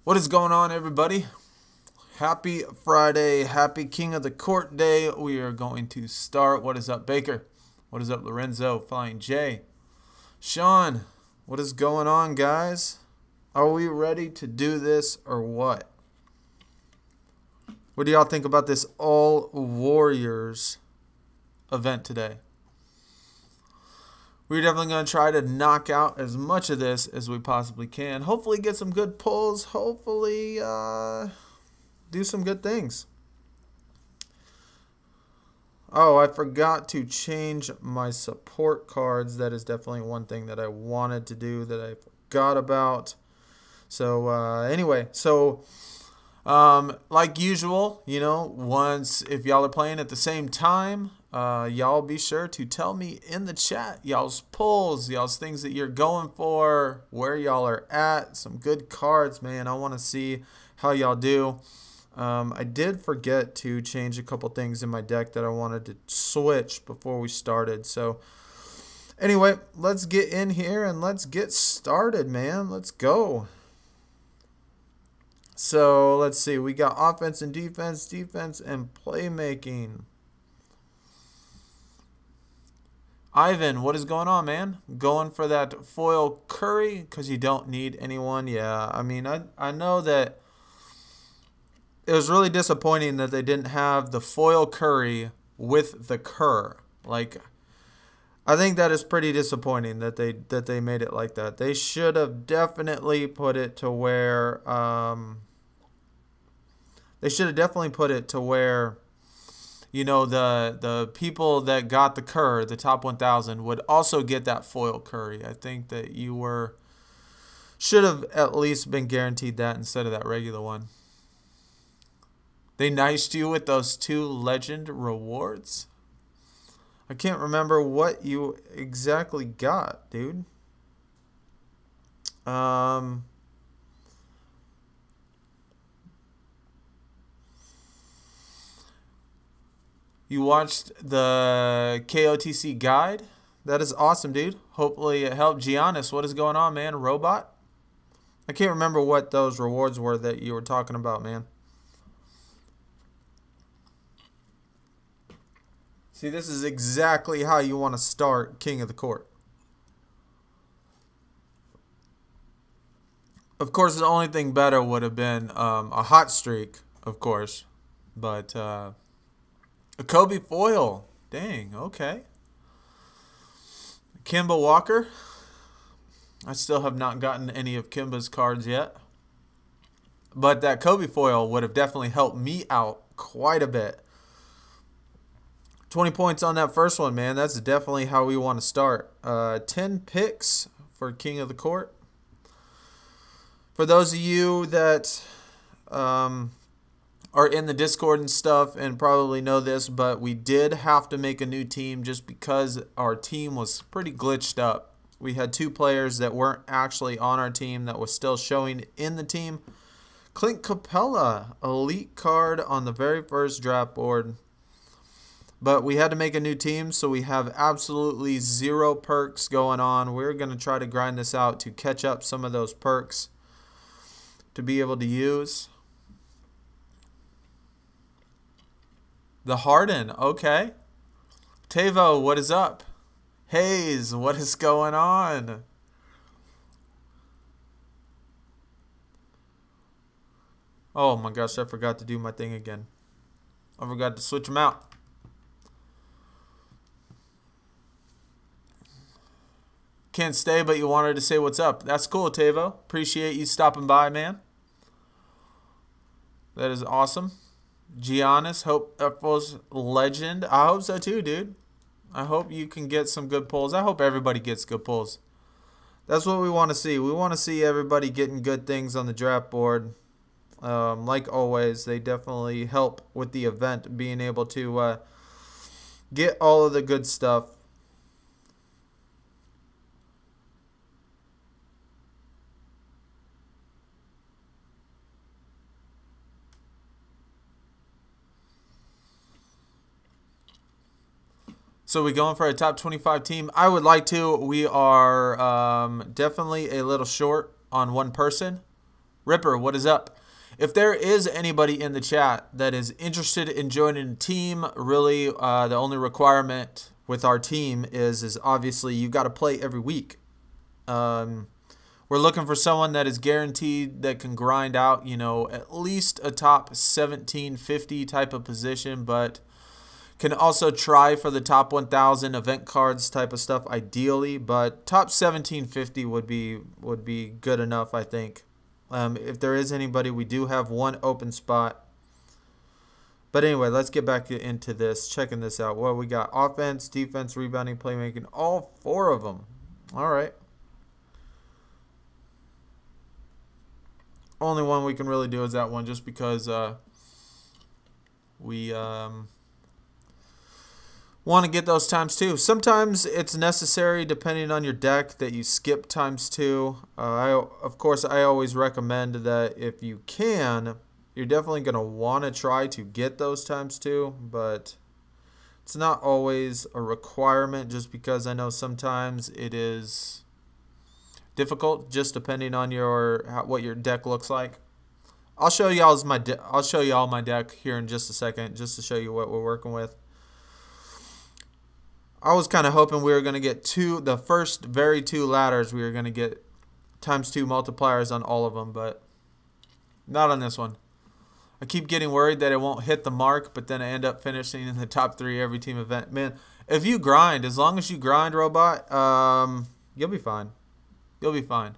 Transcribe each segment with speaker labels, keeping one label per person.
Speaker 1: What is going on, everybody? Happy Friday. Happy King of the Court Day. We are going to start. What is up, Baker? What is up, Lorenzo? Flying J. Sean, what is going on, guys? Are we ready to do this or what? What do y'all think about this All Warriors event today? We're definitely going to try to knock out as much of this as we possibly can. Hopefully get some good pulls. Hopefully do some good things. Oh, I forgot to change my support cards. That is definitely one thing that I wanted to do that I forgot about. So anyway, like usual, you know, if y'all are playing at the same time, y'all be sure to tell me in the chat y'all's pulls, y'all's things that you're going for, where y'all are at. Some good cards, man. I want to see how y'all do. I did forget to change a couple things in my deck that I wanted to switch before we started. So anyway, let's get in here and let's get started, man. Let's go. So let's see. We got offense and defense, defense and playmaking. Ivan, what is going on, man? Going for that foil Curry because you don't need anyone? Yeah, I mean, I know that it was really disappointing that they didn't have the foil Curry with the Kerr. Like, I think that is pretty disappointing that they made it like that. They should have definitely put it to where you know, the people that got the Kerr, the top 1,000, would also get that foil Curry. I think that should have at least been guaranteed that instead of that regular one. They niced you with those 2 legend rewards. I can't remember what you exactly got, dude. You watched the KOTC guide? That is awesome, dude. Hopefully it helped. Giannis, what is going on, man? Robot? I can't remember what those rewards were that you were talking about, man. See, this is exactly how you want to start King of the Court. Of course, the only thing better would have been a hot streak, of course. But a Kobe foil. Dang, okay. Kemba Walker. I still have not gotten any of Kemba's cards yet. But that Kobe foil would have definitely helped me out quite a bit. 20 points on that first one, man. That's definitely how we want to start. 10 picks for King of the Court. For those of you that are in the Discord and stuff and probably know this, but we did have to make a new team just because our team was pretty glitched up. We had 2 players that weren't actually on our team that was still showing in the team. Clint Capella, elite card on the very first draft board. But we had to make a new team, so we have absolutely 0 perks going on. We're going to try to grind this out to catch up some of those perks to be able to use. The Harden, okay. Tavo, what is up? Hayes, what is going on? Oh my gosh, I forgot to do my thing again. I forgot to switch them out. Can't stay, but you wanted to say what's up. That's cool, Tavo. Appreciate you stopping by, man. That is awesome. Giannis, hope Earthful's legend. I hope so too, dude. I hope you can get some good pulls. I hope everybody gets good pulls. That's what we want to see. We want to see everybody getting good things on the draft board. Like always, they definitely help with the event, being able to get all of the good stuff. So we going for a top 25 team? I would like to. We are definitely a little short on one person. Ripper, what is up? If there is anybody in the chat that is interested in joining a team, really the only requirement with our team is obviously you got to play every week. We're looking for someone that is guaranteed that can grind out, you know, at least a top 1750 type of position, but can also try for the top 1,000 event cards type of stuff ideally, but top 1750 would be good enough, I think. If there is anybody, we do have one open spot. But anyway, let's get back into this, checking this out. Well, we got offense, defense, rebounding, playmaking, all 4 of them. All right. Only one we can really do is that one, just because we want to get those times 2. Sometimes it's necessary, depending on your deck, that you skip times 2. Of course, I always recommend that if you can, you're definitely going to want to try to get those times 2, but it's not always a requirement, just because I know sometimes it is difficult, just depending on what your deck looks like. I'll show you all my deck here in just a second, just to show you what we're working with. I was kind of hoping we were going to get the first very 2 ladders, we were going to get times 2 multipliers on all of them, but not on this one. I keep getting worried that it won't hit the mark, but then I end up finishing in the top 3 every team event. Man, if you grind, as long as you grind, Robot, you'll be fine. You'll be fine.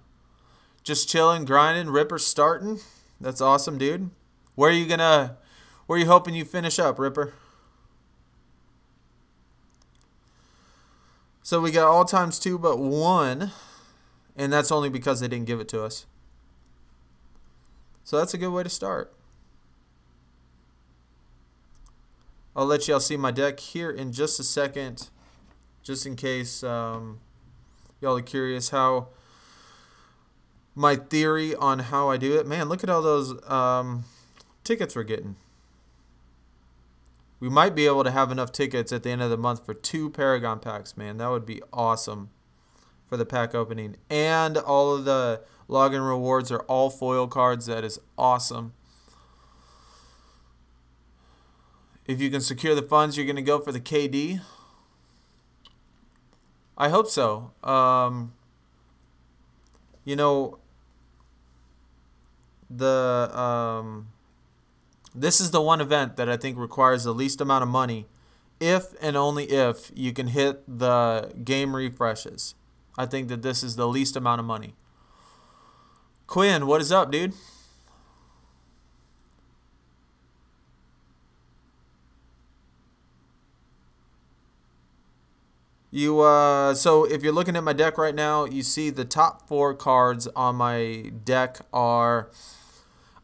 Speaker 1: Just chilling, grinding, Ripper starting. That's awesome, dude. Where are you hoping you finish up, Ripper? So we got all times 2 but 1, and that's only because they didn't give it to us. So that's a good way to start. I'll let y'all see my deck here in just a second, just in case y'all are curious how my theory on how I do it. Man, look at all those tickets we're getting. We might be able to have enough tickets at the end of the month for 2 Paragon packs, man. That would be awesome for the pack opening. And all of the login rewards are all foil cards. That is awesome. If you can secure the funds, you're going to go for the KD. I hope so. You know, this is the one event that I think requires the least amount of money, if and only if you can hit the game refreshes. I think that this is the least amount of money. Quinn, what is up, dude? So if you're looking at my deck right now, you see the top 4 cards on my deck are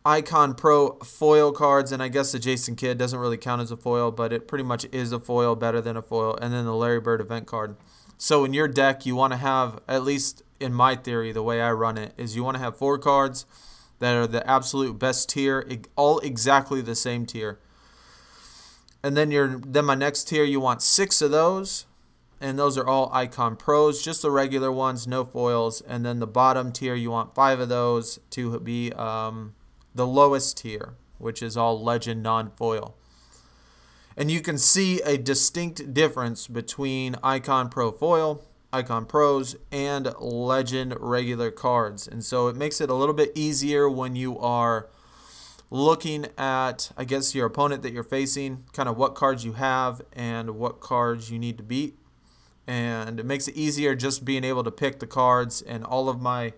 Speaker 1: Icon Pro foil cards, and I guess the Jason Kidd doesn't really count as a foil, but it pretty much is a foil, better than a foil, and then the Larry Bird event card. So in your deck, you want to have, at least in my theory, the way I run it, is you want to have 4 cards that are the absolute best tier, all exactly the same tier. And then my next tier, you want 6 of those, and those are all Icon Pros, just the regular ones, no foils. And then the bottom tier, you want 5 of those to be the lowest tier, which is all Legend non-foil. And you can see a distinct difference between Icon Pro Foil, Icon Pros, and Legend regular cards. And so it makes it a little bit easier when you are looking at, I guess, your opponent that you're facing, kind of what cards you have and what cards you need to beat. And it makes it easier just being able to pick the cards, and all of my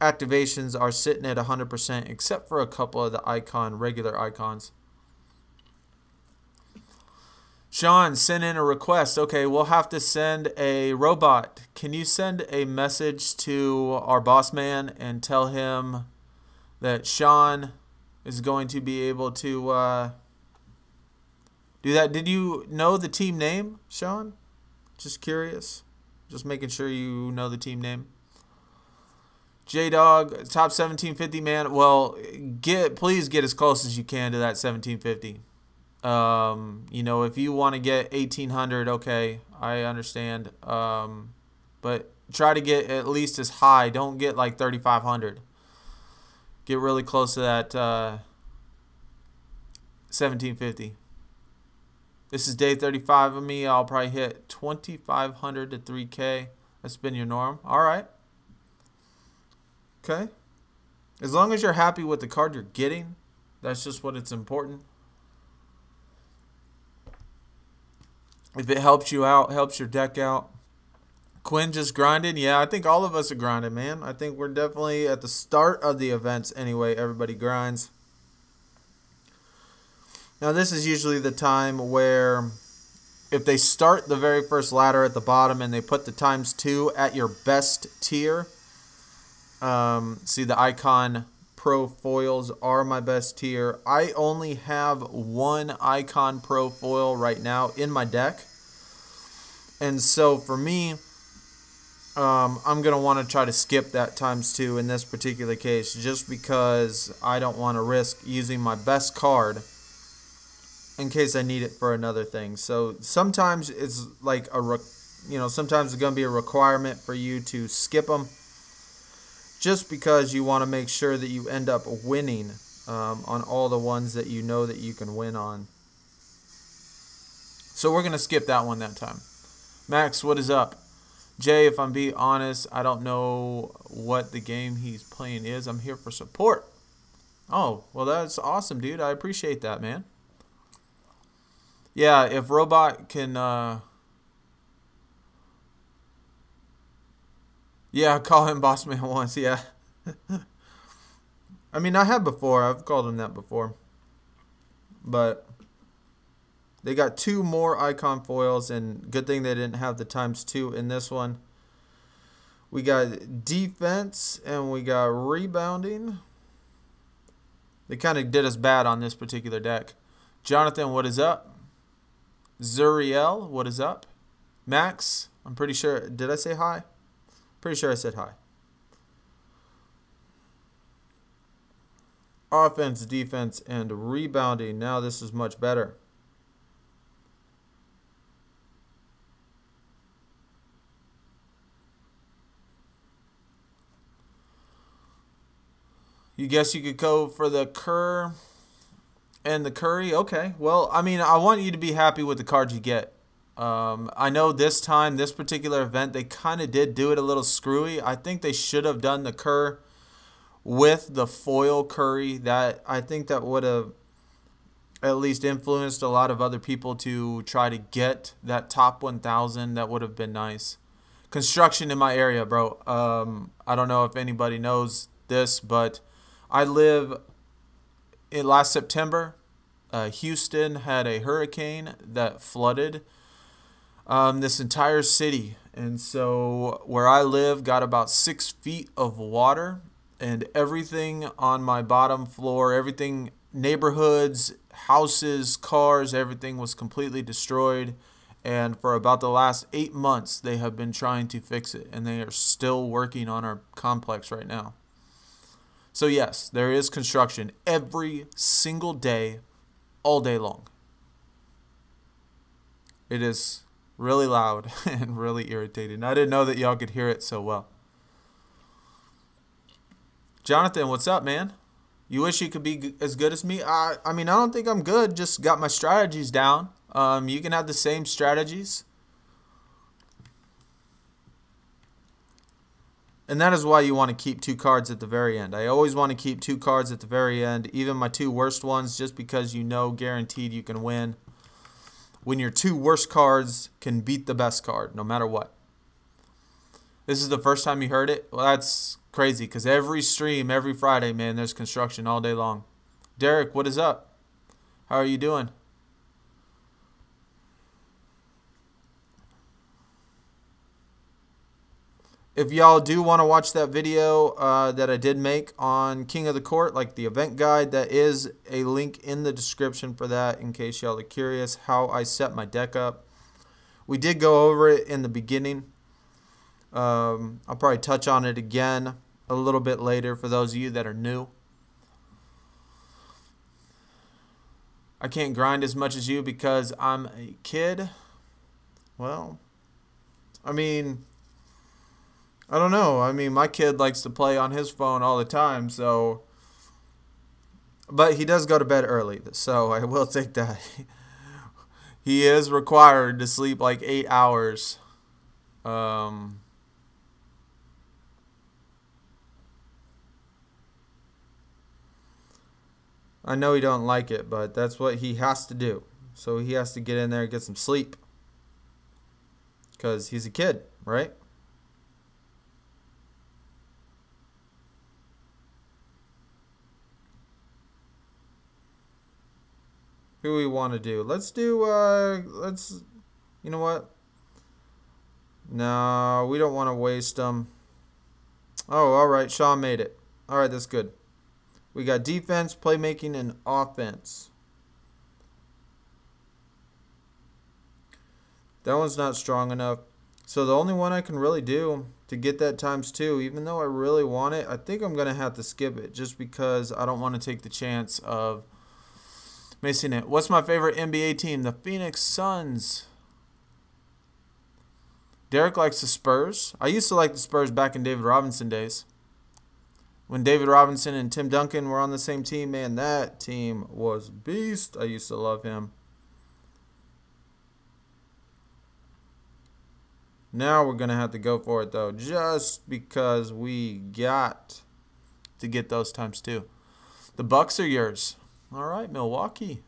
Speaker 1: activations are sitting at 100% except for a couple of the regular icons. Sean, send in a request. Okay, we'll have to send a robot. Can you send a message to our boss man and tell him that Sean is going to be able to do that? Did you know the team name, Sean? Just curious. Just making sure you know the team name. J-Dog, top 1750, man. Well, please get as close as you can to that 1750. You know, if you want to get 1800, okay, I understand. But try to get at least as high. Don't get like 3500. get really close to that 1750. This is day 35 of me. I'll probably hit 2,500 to 3K. That's been your norm. All right. Okay. As long as you're happy with the card you're getting, that's just what it's important. If it helps you out, helps your deck out. Quinn just grinded. Yeah, I think all of us are grinding, man. I think we're definitely at the start of the events anyway. Everybody grinds. Now, this is usually the time where if they start the very first ladder at the bottom and they put the ×2 at your best tier, see the Icon Pro foils are my best tier. I only have one Icon Pro foil right now in my deck. And so for me, I'm going to want to try to skip that ×2 in this particular case just because I don't want to risk using my best card in case I need it for another thing. So sometimes it's like sometimes it's going to be a requirement for you to skip them just because you want to make sure that you end up winning on all the ones that you know that you can win on. So we're going to skip that one that time. Max, what is up? Jay, if I'm being honest, I don't know what the game he's playing is. I'm here for support. Oh, well, that's awesome, dude. I appreciate that, man. Yeah, if Robot can... Yeah, call him Boss Man once, yeah. I mean, I have before. I've called him that before. But they got 2 more Icon foils, and good thing they didn't have the ×2 in this one. We got defense, and we got rebounding. They kind of did us bad on this particular deck. Jonathan, what is up? Zuriel, what is up? Max, I'm pretty sure. Did I say hi? Pretty sure I said hi. Offense, defense, and rebounding. Now this is much better. You guess you could go for the Kerr and the Curry? Okay. Well, I mean, I want you to be happy with the cards you get. I know this time, this particular event, they kind of did do it a little screwy. I think they should have done the Kerr with the foil Curry. I think that would have at least influenced a lot of other people to try to get that top 1,000. That would have been nice. Construction in my area, bro. I don't know if anybody knows this, but I live in last September. Houston had a hurricane that flooded this entire city, and so where I live got about 6 feet of water, and everything on my bottom floor, everything, neighborhoods, houses, cars, everything was completely destroyed. And for about the last 8 months they have been trying to fix it, and they are still working on our complex right now. So yes, there is construction every single day, all day long. It is really loud and really irritating. I didn't know that y'all could hear it so well. Jonathan, what's up, man? You wish you could be as good as me? I mean, I don't think I'm good. Just got my strategies down. You can have the same strategies. And that is why you want to keep 2 cards at the very end. I always want to keep 2 cards at the very end, even my 2 worst ones, just because you know guaranteed you can win when your 2 worst cards can beat the best card, no matter what. This is the first time you heard it? Well, that's crazy, because every stream, every Friday, man, there's construction all day long. Derek, what is up? How are you doing? If y'all do want to watch that video that I did make on King of the Court, like the event guide, that is a link in the description for that in case y'all are curious how I set my deck up. We did go over it in the beginning. I'll probably touch on it again a little bit later for those of you that are new. I can't grind as much as you because I'm a kid. Well, I mean, I don't know. I mean, my kid likes to play on his phone all the time, so But he does go to bed early, so I will take that. He is required to sleep like 8 hours. I know he don't like it, but that's what he has to do. So he has to get in there and get some sleep. Because he's a kid, right? Who we want to do? Let's do, you know what? No, we don't want to waste them. Oh, all right. Sean made it. All right, that's good. We got defense, playmaking, and offense. That one's not strong enough. So the only one I can really do to get that ×2, even though I really want it, I think I'm going to have to skip it just because I don't want to take the chance of missing it. What's my favorite NBA team? The Phoenix Suns. Derek likes the Spurs. I used to like the Spurs back in David Robinson days. When David Robinson and Tim Duncan were on the same team, man, that team was beast. I used to love him. Now we're going to have to go for it, though, just because we got to get those ×2. The Bucks are yours. All right, Milwaukee.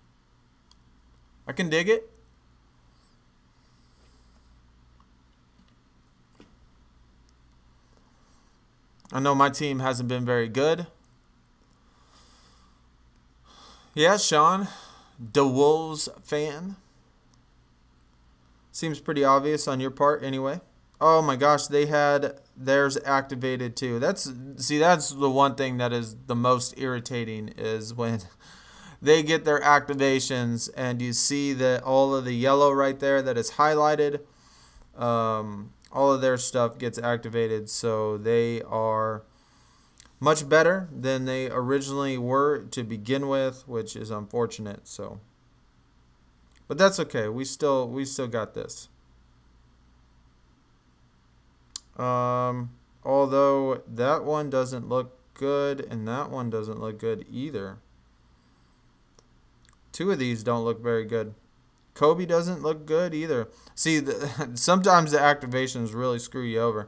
Speaker 1: I can dig it. I know my team hasn't been very good. Yeah, Sean, the Wolves fan. Seems pretty obvious on your part anyway. Oh my gosh, they had theirs activated too. That's the one thing that is the most irritating is when they get their activations and you see that all of the yellow right there that is highlighted. All of their stuff gets activated, so they are much better than they originally were to begin with, which is unfortunate. So, but that's okay. We still got this. Although that one doesn't look good, and that one doesn't look good either. Two of these don't look very good. Kobe doesn't look good either. See, sometimes the activations really screw you over.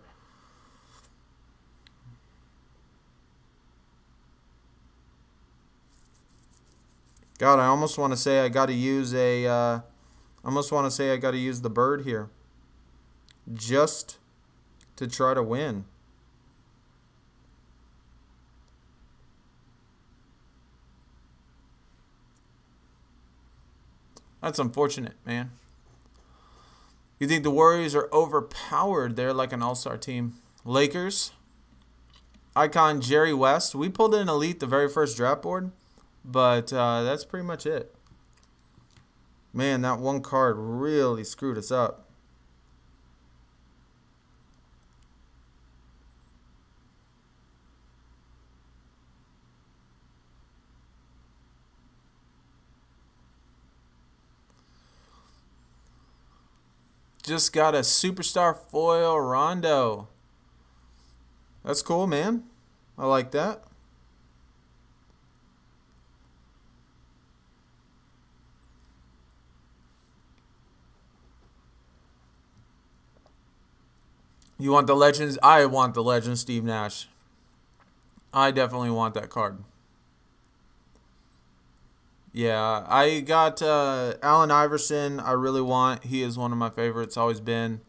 Speaker 1: God, I almost want to say I got to use a. I almost want to say I got to use the bird here, just to try to win. That's unfortunate, man. You think the Warriors are overpowered? They're like an all-star team. Lakers. Icon Jerry West. We pulled in Elite the very first draft board, but that's pretty much it. Man, that one card really screwed us up. Just got a superstar foil Rondo. That's cool, man. I like that. You want the Legends? I want the Legend Steve Nash. I definitely want that card. Yeah, I got Allen Iverson. I really want. He is one of my favorites. Always been.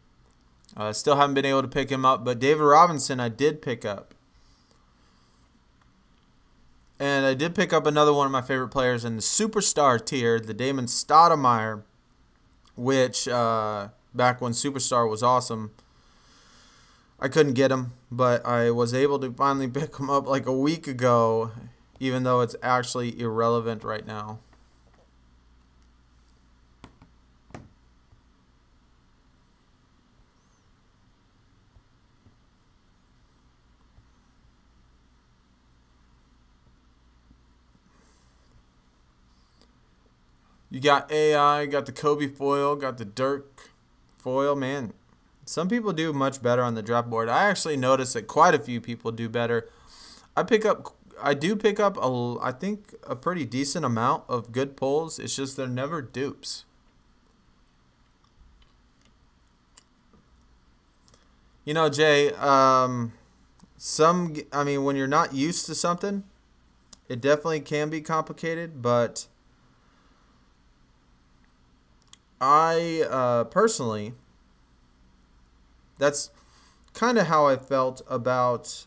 Speaker 1: Still haven't been able to pick him up, but David Robinson I did pick up. And I did pick up another one of my favorite players in the superstar tier, the Damon Stoudemire, which back when Superstar was awesome, I couldn't get him, but I was able to finally pick him up like a week ago, even though it's actually irrelevant right now. You got AI, got the Kobe foil, got the Dirk foil. Man, some people do much better on the draft board. I actually noticed that quite a few people do better. I pick up do pick up I think a pretty decent amount of good pulls. It's just they're never dupes. You know, Jay, I mean, when you're not used to something, it definitely can be complicated, but I personally, that's kind of how I felt about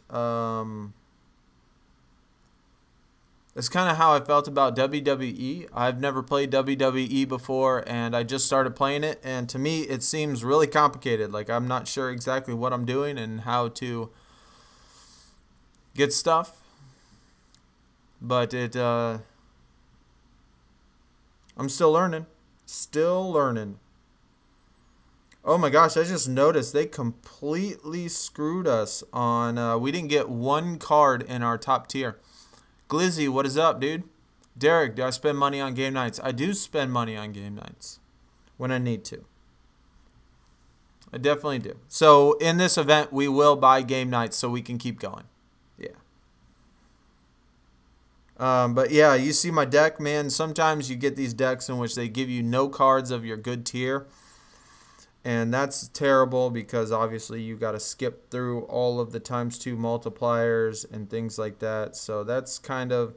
Speaker 1: it's kind of how I felt about WWE. I've never played WWE before, and I just started playing it, and to me, it seems really complicated. Like, I'm not sure exactly what I'm doing and how to get stuff, but I'm still learning. Still learning. Oh my gosh, I just noticed they completely screwed us on, we didn't get one card in our top tier. Glizzy, what is up, dude? Derek, do I spend money on game nights? I do spend money on game nights when I need to. I definitely do. So in this event, we will buy game nights so we can keep going. Yeah. But yeah, you see my deck, man. Sometimes you get these decks in which they give you no cards of your good tier. And that's terrible because obviously you got to skip through all of the ×2 multipliers and things like that. So that's kind of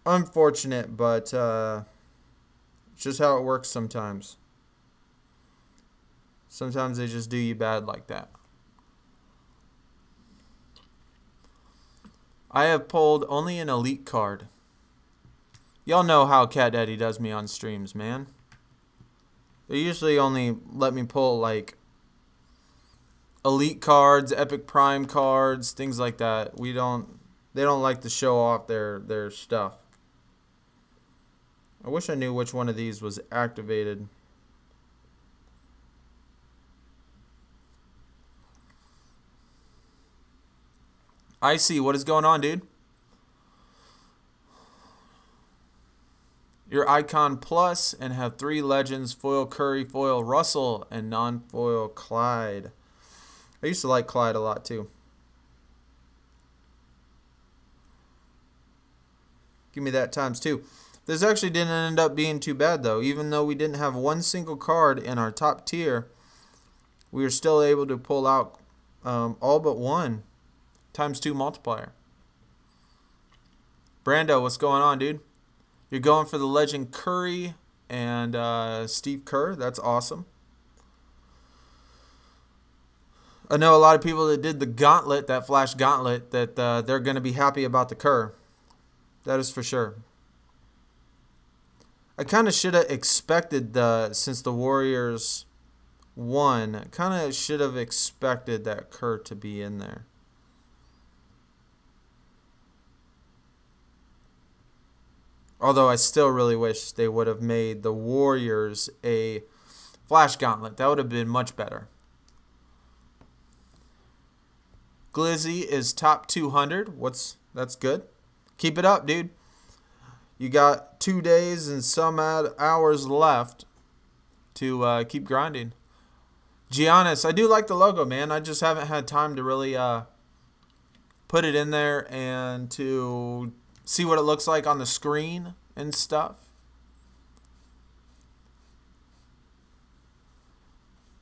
Speaker 1: unfortunate, but it's just how it works sometimes. Sometimes they just do you bad like that. I have pulled only an elite card. Y'all know how Cat Daddy does me on streams, man. They usually only let me pull like elite cards, epic prime cards, things like that. They don't like to show off their stuff. I wish I knew which one of these was activated. I see. What is going on, dude? Your Icon Plus and have 3 legends, foil Curry, foil Russell, and non-foil Clyde. I used to like Clyde a lot too. Give me that ×2. This actually didn't end up being too bad though. Even though we didn't have one single card in our top tier, we were still able to pull out all but one ×2 multiplier. Brando, what's going on, dude? You're going for the legend Curry and Steve Kerr. That's awesome. I know a lot of people that did the gauntlet, that flash gauntlet, that they're going to be happy about the Kerr. That is for sure. I kind of should have expected since the Warriors won, kind of should have expected that Kerr to be in there. Although I still really wish they would have made the Warriors a flash gauntlet. That would have been much better. Glizzy is top 200. That's good. Keep it up, dude. You got 2 days and some hours left to keep grinding. Giannis, I do like the logo, man. I just haven't had time to really put it in there and to see what it looks like on the screen and stuff.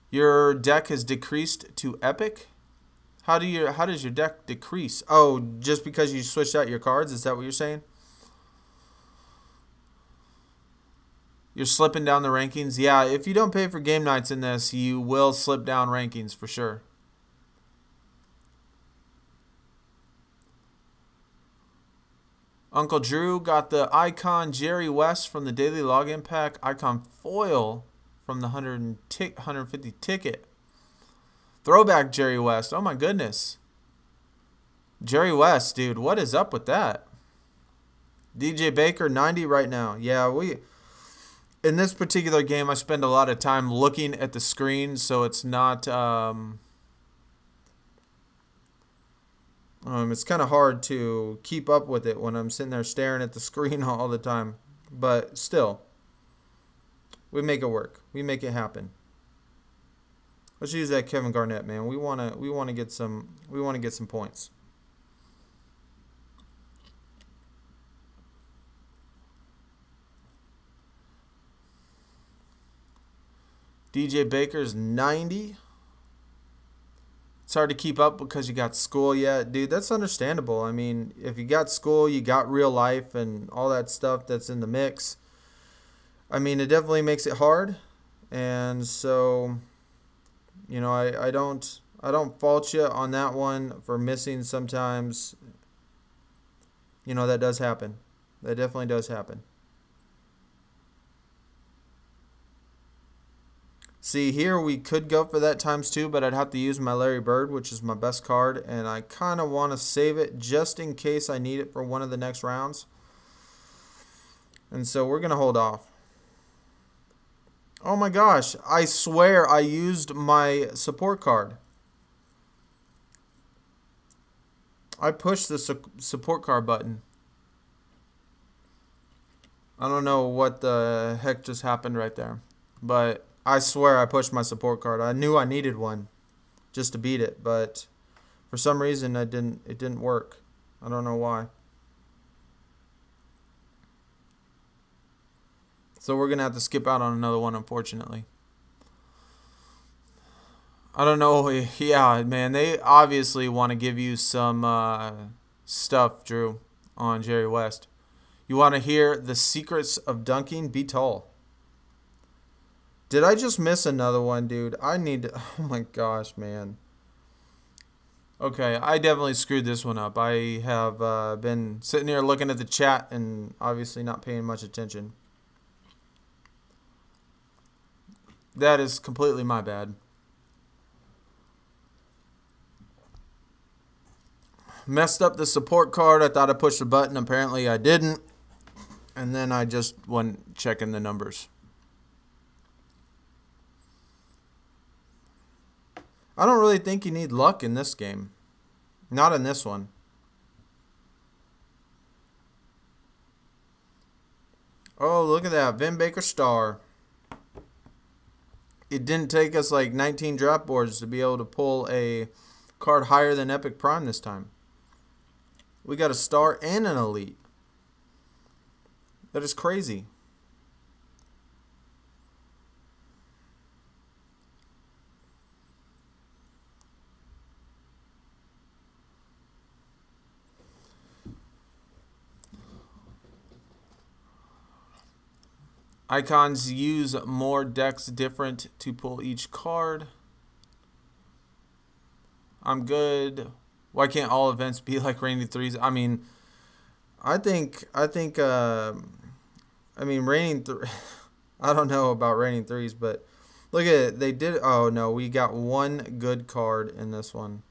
Speaker 1: Your deck has decreased to epic. How does your deck decrease? Oh, just because you switched out your cards? Is that what you're saying? You're slipping down the rankings? Yeah, if you don't pay for game nights in this, you will slip down rankings for sure. Uncle Drew got the Icon Jerry West from the Daily Login Pack. Icon Foil from the 150 ticket. Throwback Jerry West. Oh my goodness. Jerry West, dude. What is up with that? DJ Baker, 90 right now. Yeah, in this particular game, I spend a lot of time looking at the screen, so it's not... it's kind of hard to keep up with it when I'm sitting there staring at the screen all the time. But still, we make it work. We make it happen. Let's use that Kevin Garnett, man. We want to get some points. DJ Baker's 90. It's hard to keep up because you got school yet. Dude, that's understandable. I mean, if you got school, you got real life and all that stuff that's in the mix. I mean, it definitely makes it hard. And so, you know, I don't fault you on that one for missing sometimes. You know, that does happen. That definitely does happen. See, here we could go for that ×2, but I'd have to use my Larry Bird, which is my best card, and I kind of want to save it just in case I need it for one of the next rounds. And so we're going to hold off. Oh my gosh, I swear I used my support card. I pushed the support card button. I don't know what the heck just happened right there, but I swear I pushed my support card. I knew I needed one just to beat it, but for some reason it didn't work. I don't know why. So we're going to have to skip out on another one, unfortunately. I don't know. Yeah, man, they obviously want to give you some stuff, Drew, on Jerry West. You want to hear the secrets of dunking? Be tall. Did I just miss another one, dude? I need to... Oh, my gosh, man. Okay, I definitely screwed this one up. I have been sitting here looking at the chat and obviously not paying much attention. That is completely my bad. Messed up the support card. I thought I pushed the button. Apparently I didn't. And then I just went checking the numbers. I don't really think you need luck in this game. Not in this one. Oh, look at that. Vin Baker star. It didn't take us like 19 drop boards to be able to pull a card higher than Epic Prime this time. We got a star and an elite. That is crazy. Icons use more decks different to pull each card. I'm good. Why can't all events be like Raining Threes? I mean, I mean, I don't know about Raining Threes, but look at it. They did. Oh no, we got one good card in this one.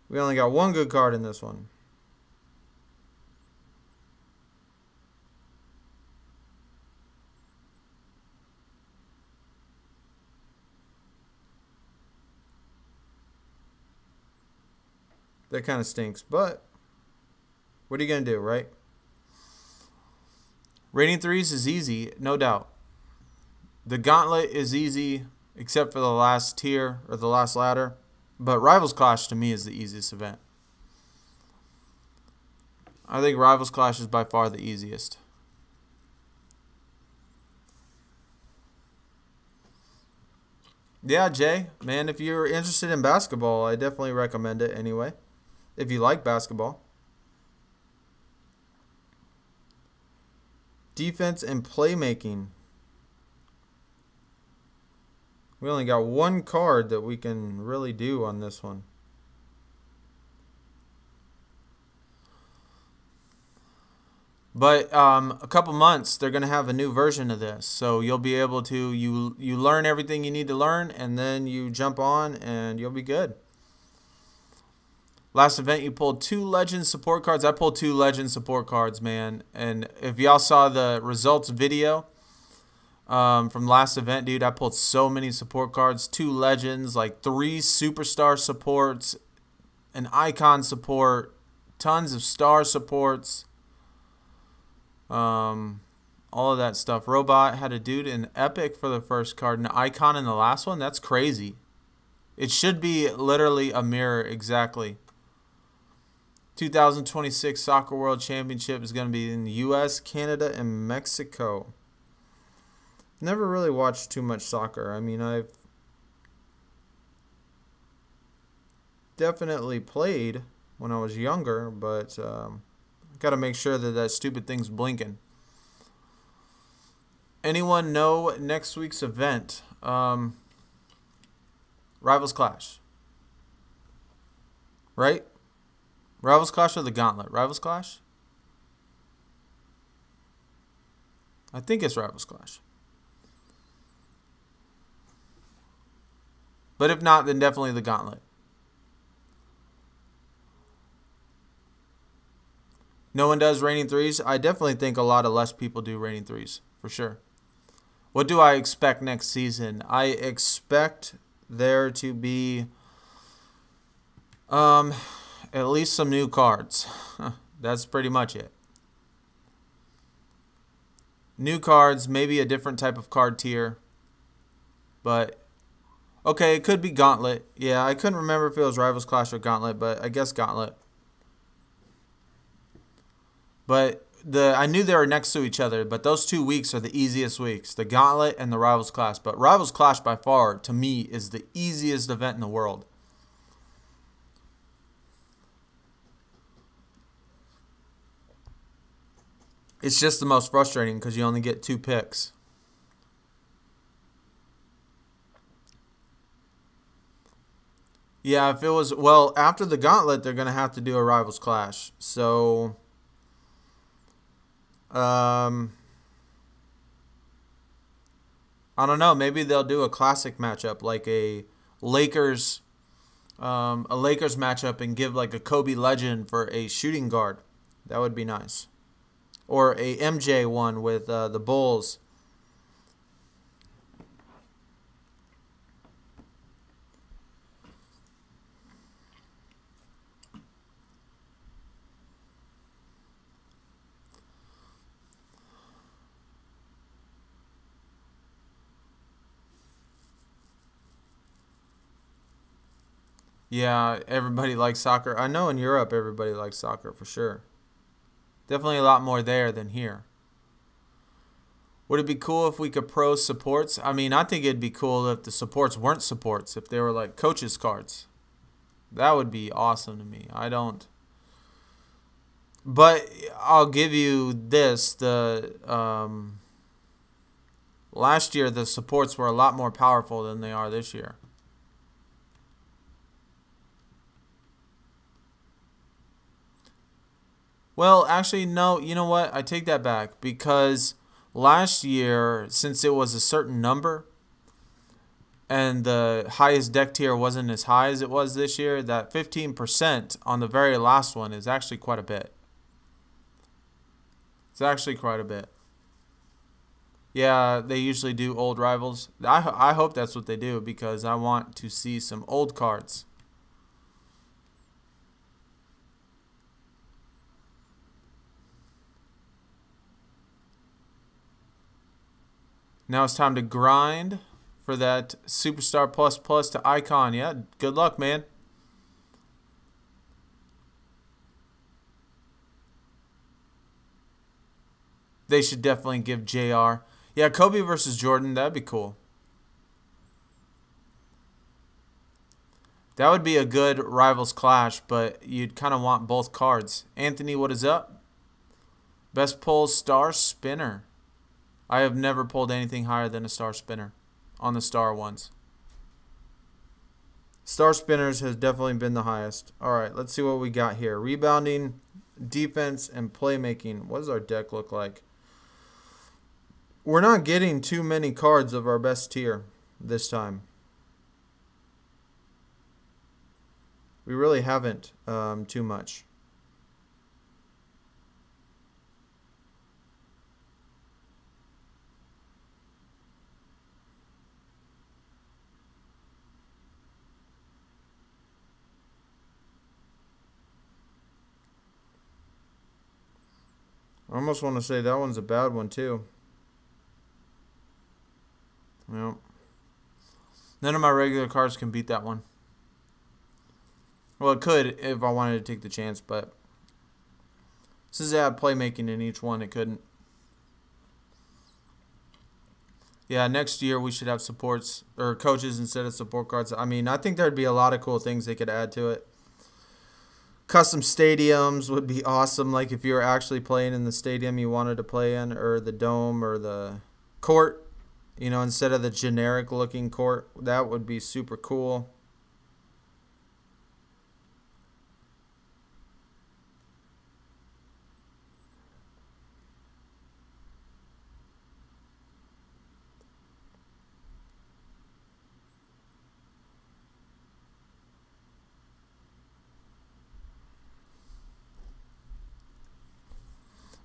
Speaker 1: We only got one good card in this one. That kind of stinks, but what are you going to do, right? Raining Threes is easy, no doubt. The Gauntlet is easy, except for the last tier, or the last ladder. But Rivals Clash, to me, is the easiest event. I think Rivals Clash is by far the easiest. Yeah, Jay, man, if you're interested in basketball, I definitely recommend it anyway. If you like basketball. Defense and playmaking. We only got one card that we can really do on this one. But a couple months, they're going to have a new version of this. So you'll be able to, you learn everything you need to learn, and then you jump on, and you'll be good. Last event, you pulled 2 Legend support cards. I pulled 2 Legend support cards, man. And if y'all saw the results video from last event, dude, I pulled so many support cards. 2 Legends, like 3 Superstar supports, an Icon support, tons of Star supports. All of that stuff. Robot had a dude in Epic for the first card, and an Icon in the last one. That's crazy. It should be literally a mirror exactly. 2026 Soccer World Championship is going to be in the U.S., Canada, and Mexico. Never really watched too much soccer. I mean, I've definitely played when I was younger, but got to make sure that that stupid thing's blinking. Anyone know next week's event? Rivals Clash. Right? Rivals Clash or the Gauntlet? Rivals Clash? I think it's Rivals Clash. But if not, then definitely the Gauntlet. No one does Raining Threes? I definitely think a lot of less people do Raining Threes, for sure. What do I expect next season? I expect there to be at least some new cards. That's pretty much it. New cards, maybe a different type of card tier. But, okay, it could be Gauntlet. Yeah, I couldn't remember if it was Rivals Clash or Gauntlet, but I guess Gauntlet. But I knew they were next to each other, but those 2 weeks are the easiest weeks, the Gauntlet and the Rivals Clash. But Rivals Clash, by far, to me, is the easiest event in the world. It's just the most frustrating because you only get 2 picks. Yeah, if it was, well, after the Gauntlet, they're going to have to do a Rivals Clash. So, I don't know. Maybe they'll do a classic matchup, like a Lakers matchup, and give like a Kobe Legend for a shooting guard. That would be nice. Or a MJ one with the Bulls. Yeah, everybody likes soccer. I know in Europe everybody likes soccer for sure. Definitely a lot more there than here. Would it be cool if we could pro supports? I mean, I think it'd be cool if the supports weren't supports, if they were like coaches cards. That would be awesome to me. I don't. But I'll give you this. Last year the supports were a lot more powerful than they are this year. Well, actually, no. You know what? I take that back because last year, since it was a certain number and the highest deck tier wasn't as high as it was this year, that 15% on the very last one is actually quite a bit. It's actually quite a bit. Yeah, they usually do old rivals. I hope that's what they do because I want to see some old cards. Now it's time to grind for that Superstar Plus to Icon. Yeah, good luck, man. They should definitely give JR. Yeah, Kobe versus Jordan, that'd be cool. That would be a good Rivals Clash, but you'd kind of want both cards. Anthony, what is up? Best pull, Star Spinner. I have never pulled anything higher than a Star Spinner on the Star ones. Star Spinners has definitely been the highest. All right, let's see what we got here. Rebounding, defense, and playmaking. What does our deck look like? We're not getting too many cards of our best tier this time. We really haven't too much. I almost want to say that one's a bad one too. Well, none of my regular cards can beat that one. Well, it could if I wanted to take the chance, but since it had playmaking in each one, it couldn't. Yeah, next year we should have supports or coaches instead of support cards. I mean, I think there'd be a lot of cool things they could add to it. Custom stadiums would be awesome. Like if you were actually playing in the stadium you wanted to play in, or the dome, or the court, you know, instead of the generic looking court. That would be super cool.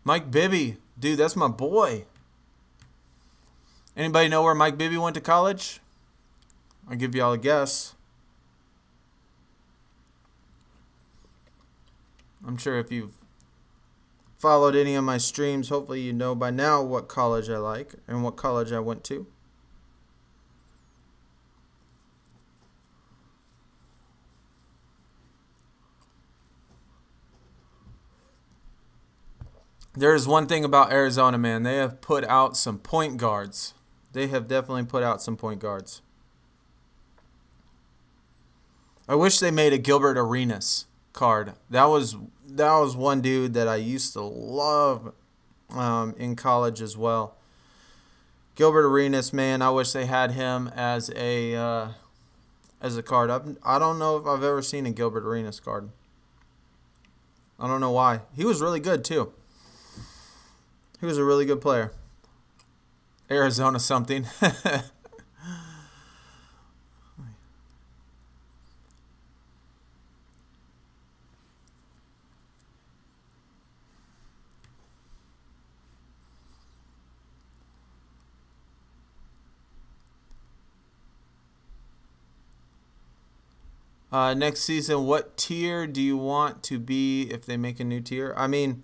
Speaker 1: Mike Bibby. Dude, that's my boy. Anybody know where Mike Bibby went to college? I'll give y'all a guess. I'm sure if you've followed any of my streams, hopefully you know by now what college I like and what college I went to. There's one thing about Arizona, man. They have put out some point guards. They have definitely put out some point guards. I wish they made a Gilbert Arenas card. That was one dude that I used to love in college as well. Gilbert Arenas, man, I wish they had him as a card. I don't know if I've ever seen a Gilbert Arenas card. I don't know why. He was really good too. He was a really good player. Arizona something. Next season, what tier do you want to be if they make a new tier? I mean,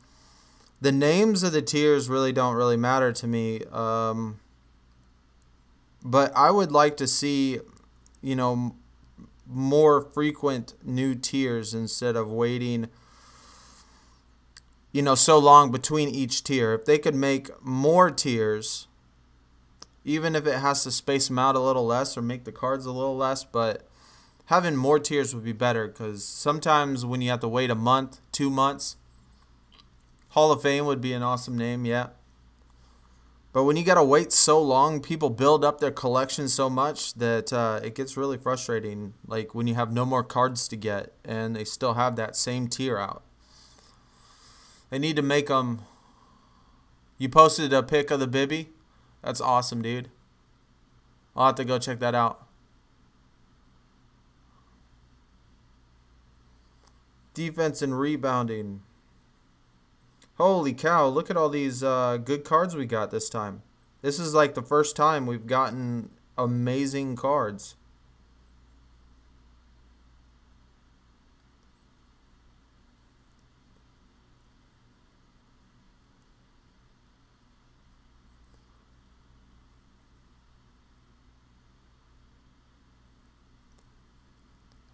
Speaker 1: the names of the tiers really don't really matter to me. But I would like to see, you know, more frequent new tiers instead of waiting, you know, so long between each tier. If they could make more tiers, even if it has to space them out a little less or make the cards a little less, but having more tiers would be better, because sometimes when you have to wait a month, 2 months, Hall of Fame would be an awesome name, yeah. But when you got to wait so long, people build up their collection so much that it gets really frustrating. Like when you have no more cards to get and they still have that same tier out. They need to make them. You posted a pic of the Bibby? That's awesome, dude. I'll have to go check that out. Defense and rebounding. Holy cow, look at all these good cards we got this time. This is like the first time we've gotten amazing cards.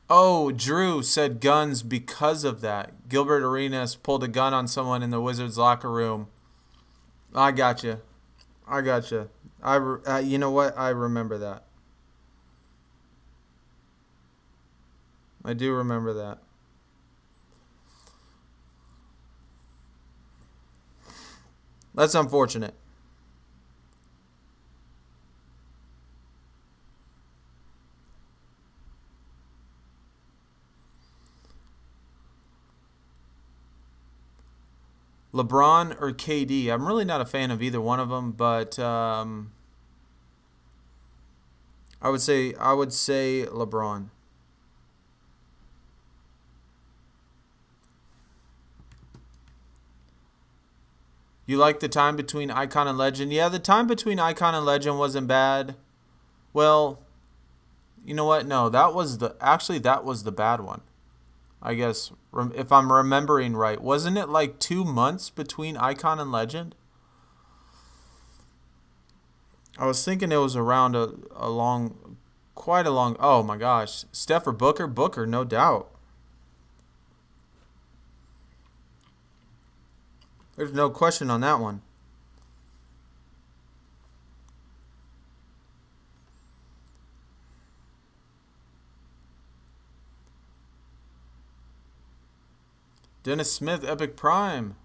Speaker 1: Oh, Drew said guns because of that. Gilbert Arenas pulled a gun on someone in the Wizards locker room. I gotcha. I gotcha. You know what? I remember that. I do remember that. That's unfortunate. LeBron or KD? I'm really not a fan of either one of them, but I would say LeBron. You like the time between Icon and Legend? Yeah, the time between Icon and Legend wasn't bad. Well, you know what? No, that was the bad one. I guess, if I'm remembering right. Wasn't it like 2 months between Icon and Legend? I was thinking it was around quite a long, oh my gosh. Steph or Booker? Booker, no doubt. There's no question on that one. Dennis Smith, Epic Prime.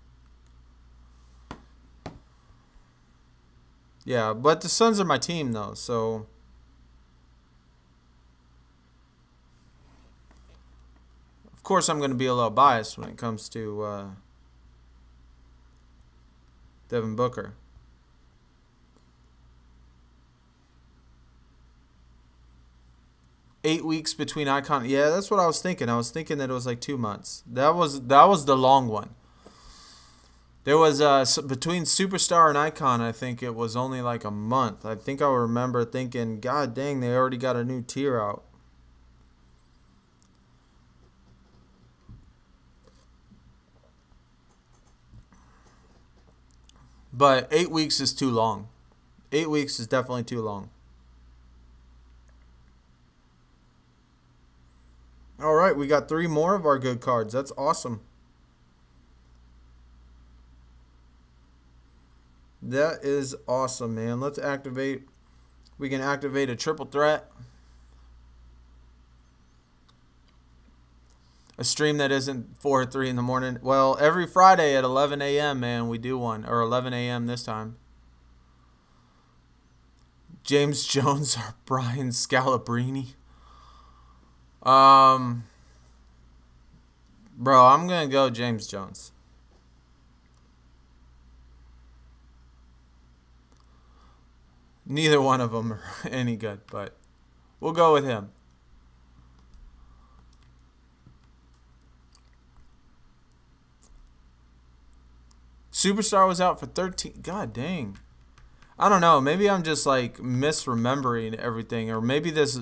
Speaker 1: Yeah, but the Suns are my team, though, so... Of course, I'm going to be a little biased when it comes to Devin Booker. Eight weeks between icon. Yeah, that's what I was thinking. I was thinking that it was like 2 months. That was the long one. There was between Superstar and Icon, I think it was only like a month. I think I remember thinking, God dang, they already got a new tier out. But 8 weeks is too long. 8 weeks is definitely too long. All right, we got 3 more of our good cards. That's awesome. That is awesome, man. Let's activate. We can activate a triple threat. A stream that isn't 4 or 3 in the morning. Well, every Friday at 11 a.m., man, we do one. Or 11 a.m. this time. James Jones or Brian Scalabrine. Bro, I'm going to go James Jones. Neither one of them are any good, but we'll go with him. Superstar was out for 13. God dang. I don't know. Maybe I'm just like misremembering everything, or maybe this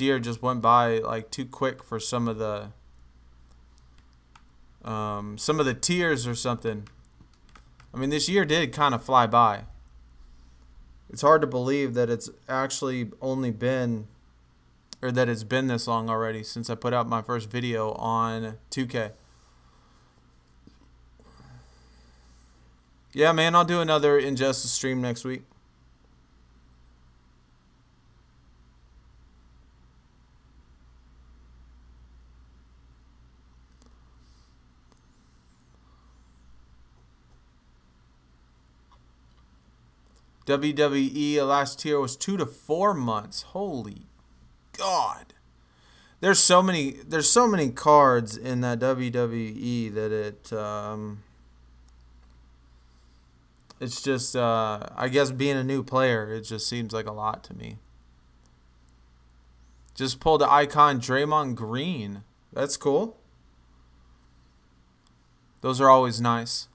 Speaker 1: year just went by like too quick for some of the tiers or something. I mean, this year did kind of fly by. It's hard to believe that it's actually only been, or that it's been this long already since I put out my first video on 2K. Yeah, man, I'll do another Injustice stream next week. WWE last tier was 2 to 4 months. Holy God. There's so many cards in that WWE that it's just I guess being a new player, it just seems like a lot to me. Just pulled the icon Draymond Green. That's cool. Those are always nice.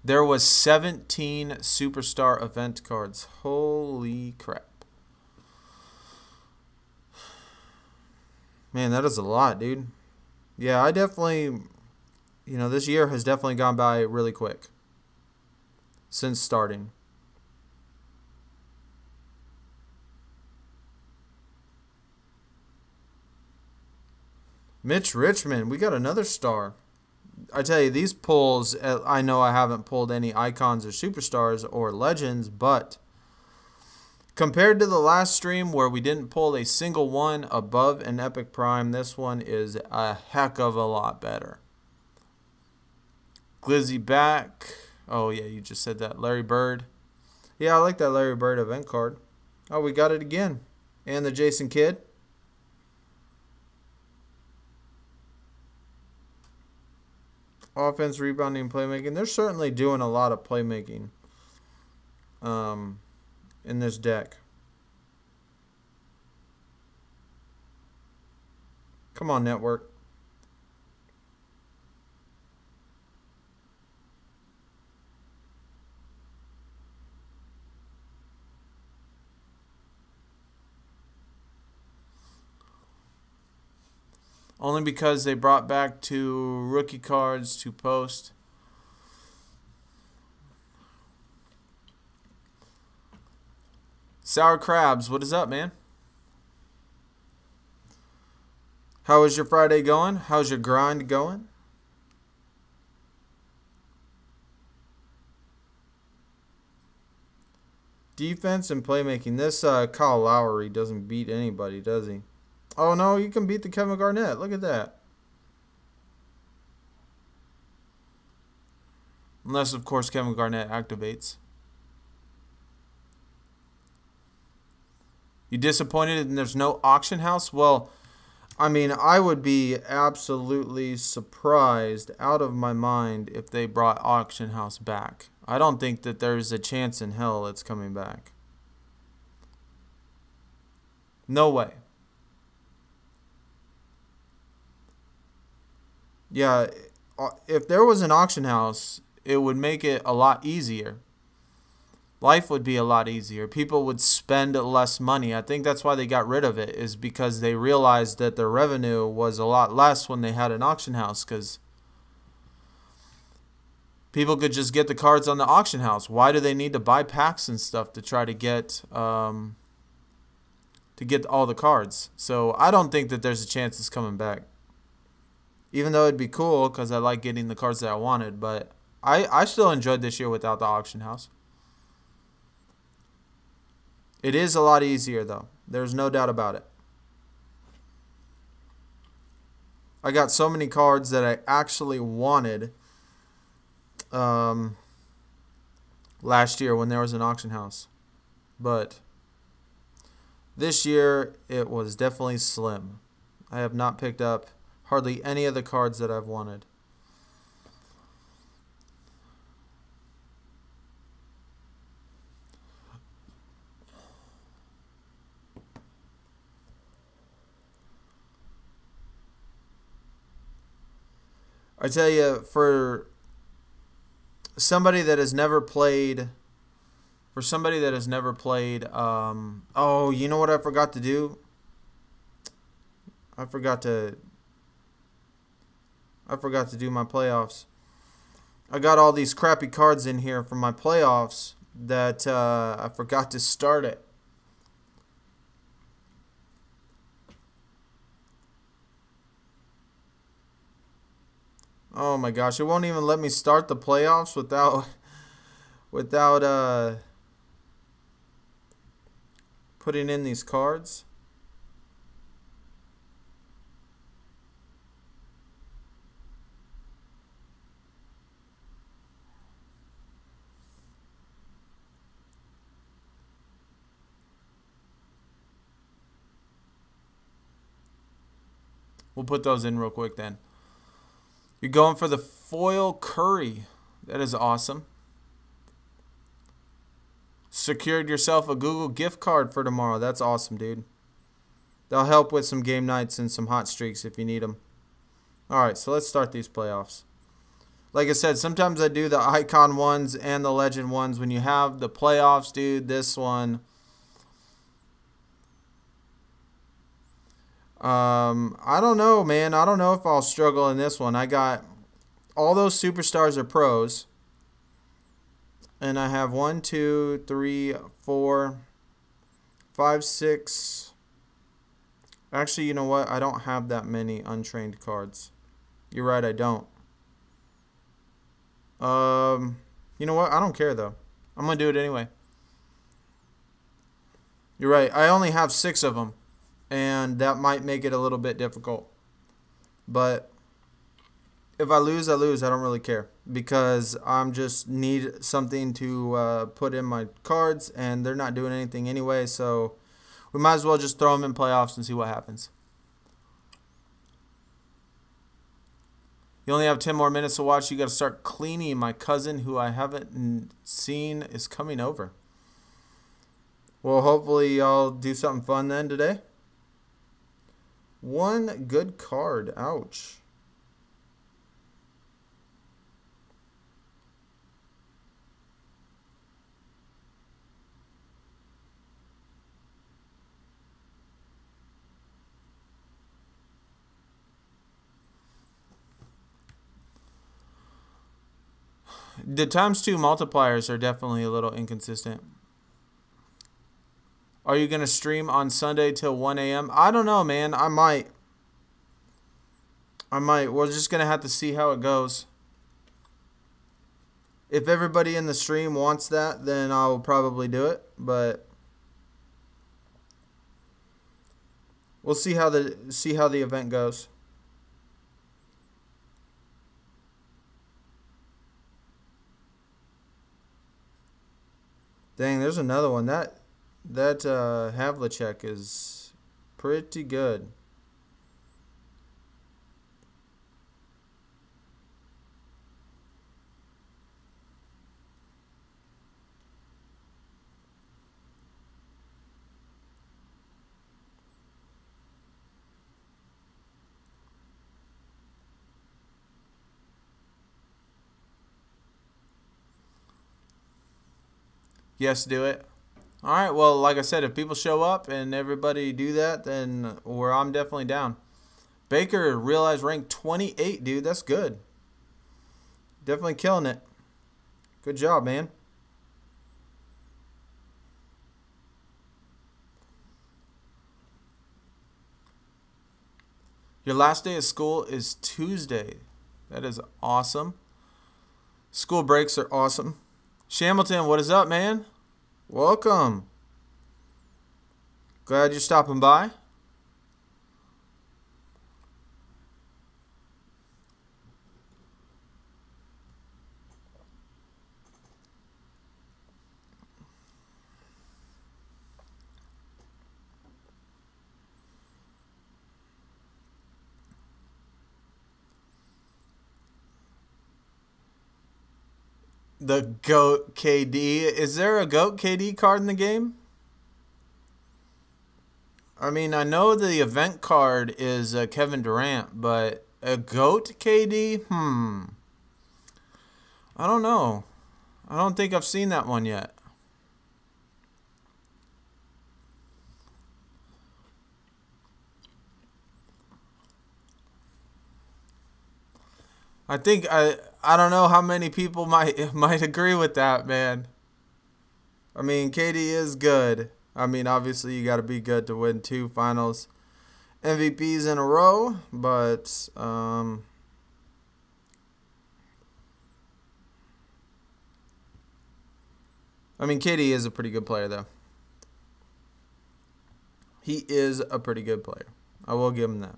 Speaker 1: There was 17 Superstar event cards. Holy crap. Man, that is a lot, dude. Yeah, I definitely, this year has definitely gone by really quick since starting. Mitch Richmond, we got another star. I tell you, these pulls, I know I haven't pulled any icons or superstars or legends, but compared to the last stream where we didn't pull a single one above an Epic Prime, this one is a heck of a lot better. Glizzy back. Oh, yeah, you just said that. Larry Bird. Yeah, I like that Larry Bird event card. Oh, we got it again. And the Jason Kidd. Offense, rebounding, playmaking. They're certainly doing a lot of playmaking in this deck. Come on, network. Only because they brought back 2 rookie cards to post. Sour Crabs, what is up, man? How is your Friday going? How's your grind going? Defense and playmaking. This Kyle Lowry doesn't beat anybody, does he? Oh, no, you can beat the Kevin Garnett. Look at that. Unless, of course, Kevin Garnett activates. You disappointed and there's no auction house? Well, I mean, I would be absolutely surprised out of my mind if they brought auction house back. I don't think that there's a chance in hell it's coming back. No way. Yeah, if there was an auction house, it would make it a lot easier. Life would be a lot easier. People would spend less money. I think that's why they got rid of it, is because they realized that their revenue was a lot less when they had an auction house, because people could just get the cards on the auction house. Why do they need to buy packs and stuff to try to get all the cards? So I don't think that there's a chance it's coming back. Even though it'd be cool because I like getting the cards that I wanted, but I still enjoyed this year without the auction house. It is a lot easier, though. There's no doubt about it. I got so many cards that I actually wanted last year when there was an auction house. But this year, it was definitely slim. I have not picked up hardly any of the cards that I've wanted. I tell you, for somebody that has never played, oh, you know what I forgot to do? I forgot to do my playoffs. I got all these crappy cards in here for my playoffs that I forgot to start it. Oh my gosh, it won't even let me start the playoffs without putting in these cards. We'll put those in real quick then. You're going for the foil Curry. That is awesome. Secured yourself a Google gift card for tomorrow. That's awesome, dude. They'll help with some game nights and some hot streaks if you need them. Alright, so let's start these playoffs. Like I said, sometimes I do the icon ones and the legend ones. When you have the playoffs, dude, this one... I don't know, man. I don't know if I'll struggle in this one. I got all those superstars are pros. And I have 1, 2, 3, 4, 5, 6. Actually, you know what? I don't have that many untrained cards. You're right, I don't. You know what? I don't care, though. I'm going to do it anyway. You're right. I only have 6 of them. And that might make it a little bit difficult. But if I lose, I lose. I don't really care. Because I'm just need something to put in my cards. And they're not doing anything anyway. So we might as well just throw them in playoffs and see what happens. You only have 10 more minutes to watch. You got to start cleaning. My cousin, who I haven't seen, is coming over. Well, hopefully y'all do something fun then today. One good card. Ouch. The ×2 multipliers are definitely a little inconsistent. Are you going to stream on Sunday till 1 a.m.? I don't know, man. I might. We're just going to have to see how it goes. If everybody in the stream wants that, then I'll probably do it. But We'll see how the event goes. Dang, there's another one. That Havlicek is pretty good. Yes, do it. All right. Well, like I said, if people show up and everybody do that, then I'm definitely down. Baker realized rank 28, dude. That's good. Definitely killing it. Good job, man. Your last day of school is Tuesday. That is awesome. School breaks are awesome. Shamilton, what is up, man? Welcome. Glad you're stopping by. The GOAT KD. Is there a GOAT KD card in the game? I mean, I know the event card is Kevin Durant, but a GOAT KD? I don't know. I don't think I've seen that one yet. I think I don't know how many people might agree with that, man. I mean, KD is good. I mean, obviously you got to be good to win 2 finals MVPs in a row, but I mean, KD is a pretty good player though. He is a pretty good player. I will give him that.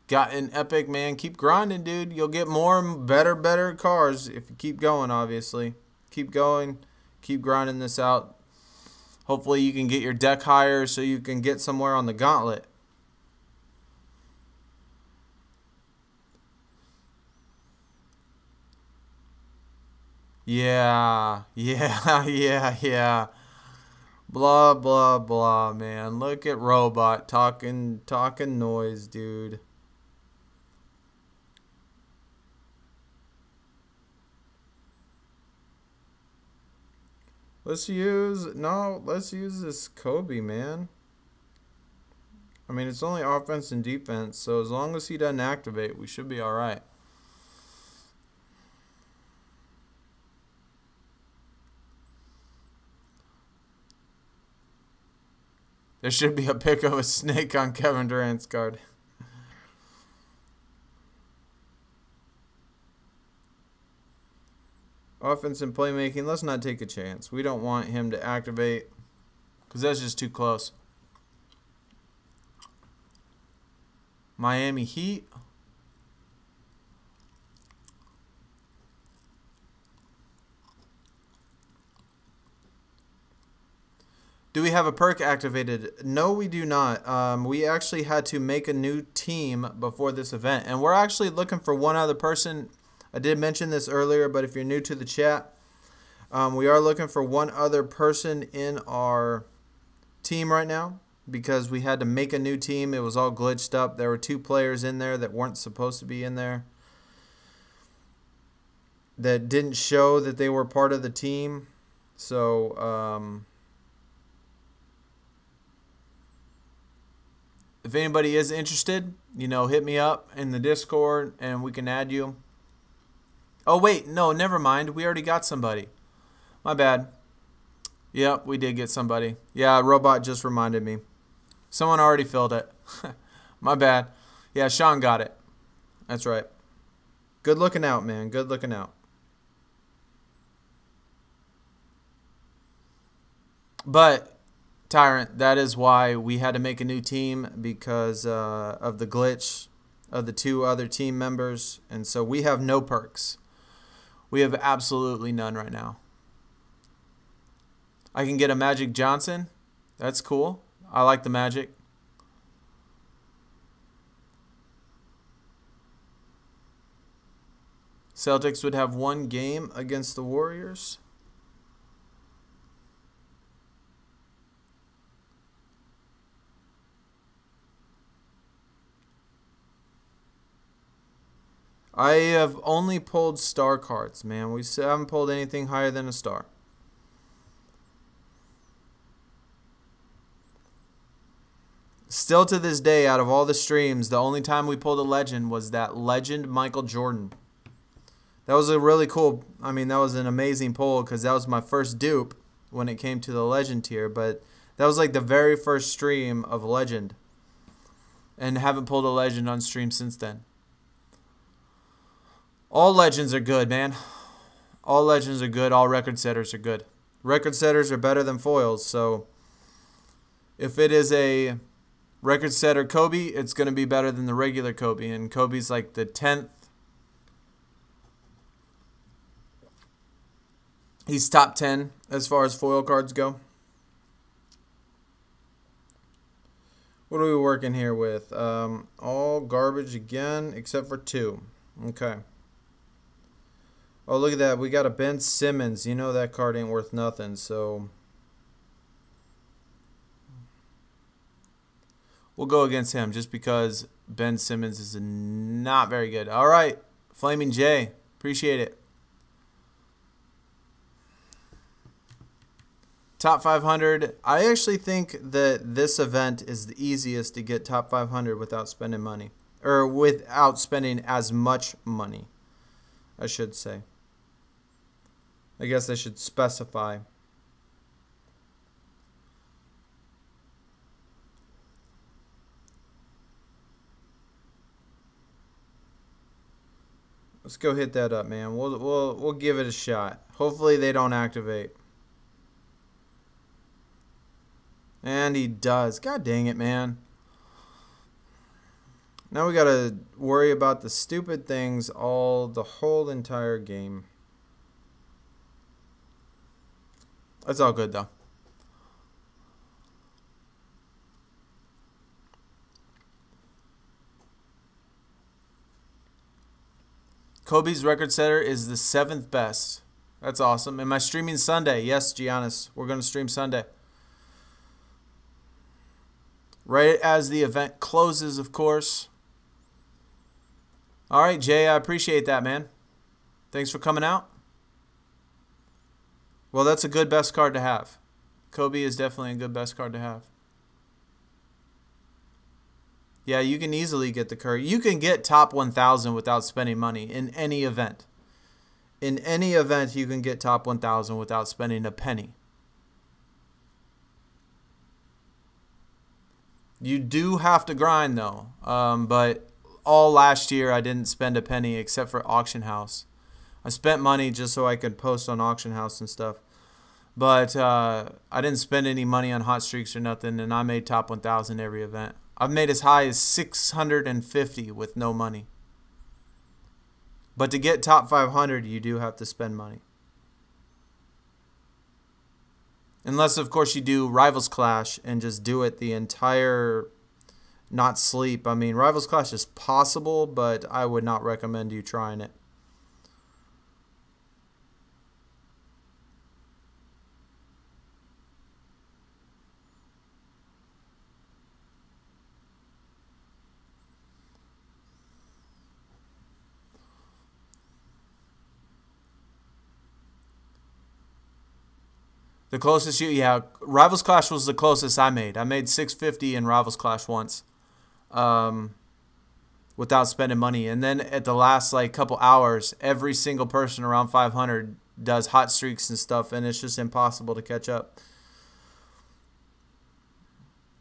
Speaker 1: Got an epic, man. Keep grinding, dude. You'll get more and better cars if you keep going, obviously. Keep going. Keep grinding this out. Hopefully you can get your deck higher so you can get somewhere on the gauntlet. Yeah. Yeah. Blah, blah, blah, man. Look at Robot talking noise, dude. Let's use this Kobe, man. I mean, it's only offense and defense, so as long as he doesn't activate, we should be all right. There should be a pic of a snake on Kevin Durant's card. Offense and playmaking, let's not take a chance. We don't want him to activate because that's just too close. Miami Heat. Do we have a perk activated? No, we do not. We actually had to make a new team before this event, and we're actually looking for one other person. I did mention this earlier, but if you're new to the chat, we are looking for one other person in our team right now because we had to make a new team. It was all glitched up. There were 2 players in there that weren't supposed to be in there, that didn't show that they were part of the team. So if anybody is interested, you know, hit me up in the Discord and we can add you. Oh, wait. No, never mind. We already got somebody. My bad. Yep, we did get somebody. Yeah, Robot just reminded me. Someone already filled it. My bad. Yeah, Sean got it. That's right. Good looking out, man. Good looking out. But, Tyrant, that is why we had to make a new team, because of the glitch of the 2 other team members. And so we have no perks. We have absolutely none right now. I can get a Magic Johnson. That's cool. I like the Magic. Celtics would have 1 game against the Warriors. I have only pulled star cards, man. We haven't pulled anything higher than a star. Still to this day, out of all the streams, the only time we pulled a legend was that legend Michael Jordan. That was a really cool, I mean, that was an amazing pull, because that was my first dupe when it came to the legend tier. But that was like the very first stream of legend. And haven't pulled a legend on stream since then. All legends are good, man. All legends are good. All record setters are good. Record setters are better than foils. So if it is a record setter Kobe, it's going to be better than the regular Kobe. And Kobe's like the 10th. He's top 10 as far as foil cards go. What are we working here with? All garbage again, except for 2. Okay. Oh, look at that. We got a Ben Simmons. You know that card ain't worth nothing, so we'll go against him just because Ben Simmons is not very good. All right, Flaming J. Appreciate it. Top 500. I actually think that this event is the easiest to get top 500 without spending money. Or without spending as much money, I should say. I guess I should specify. Let's go hit that up, man. We'll give it a shot. Hopefully they don't activate. And he does. God dang it, man. Now we gotta worry about the stupid things the whole entire game. That's all good though. Kobe's record setter is the 7th best. That's awesome. Am I streaming Sunday? Yes, Giannis. We're gonna stream Sunday. Right as the event closes, of course. All right, Jay, I appreciate that, man. Thanks for coming out. Well, that's a good best card to have. Kobe is definitely a good best card to have. Yeah, you can easily get the Curry. You can get top 1,000 without spending money in any event. In any event, you can get top 1,000 without spending a penny. You do have to grind, though. But all last year, I didn't spend a penny except for Auction House. I spent money just so I could post on Auction House and stuff. But I didn't spend any money on hot streaks or nothing, and I made top 1,000 every event. I've made as high as 650 with no money. But to get top 500, you do have to spend money. Unless, of course, you do Rivals Clash and just do it the entire, not sleep. I mean, Rivals Clash is possible, but I would not recommend you trying it. The closest yeah, Rivals Clash was the closest I made. I made 650 in Rivals Clash once, without spending money. And then at the last couple hours, every single person around 500 does hot streaks and stuff, and it's just impossible to catch up.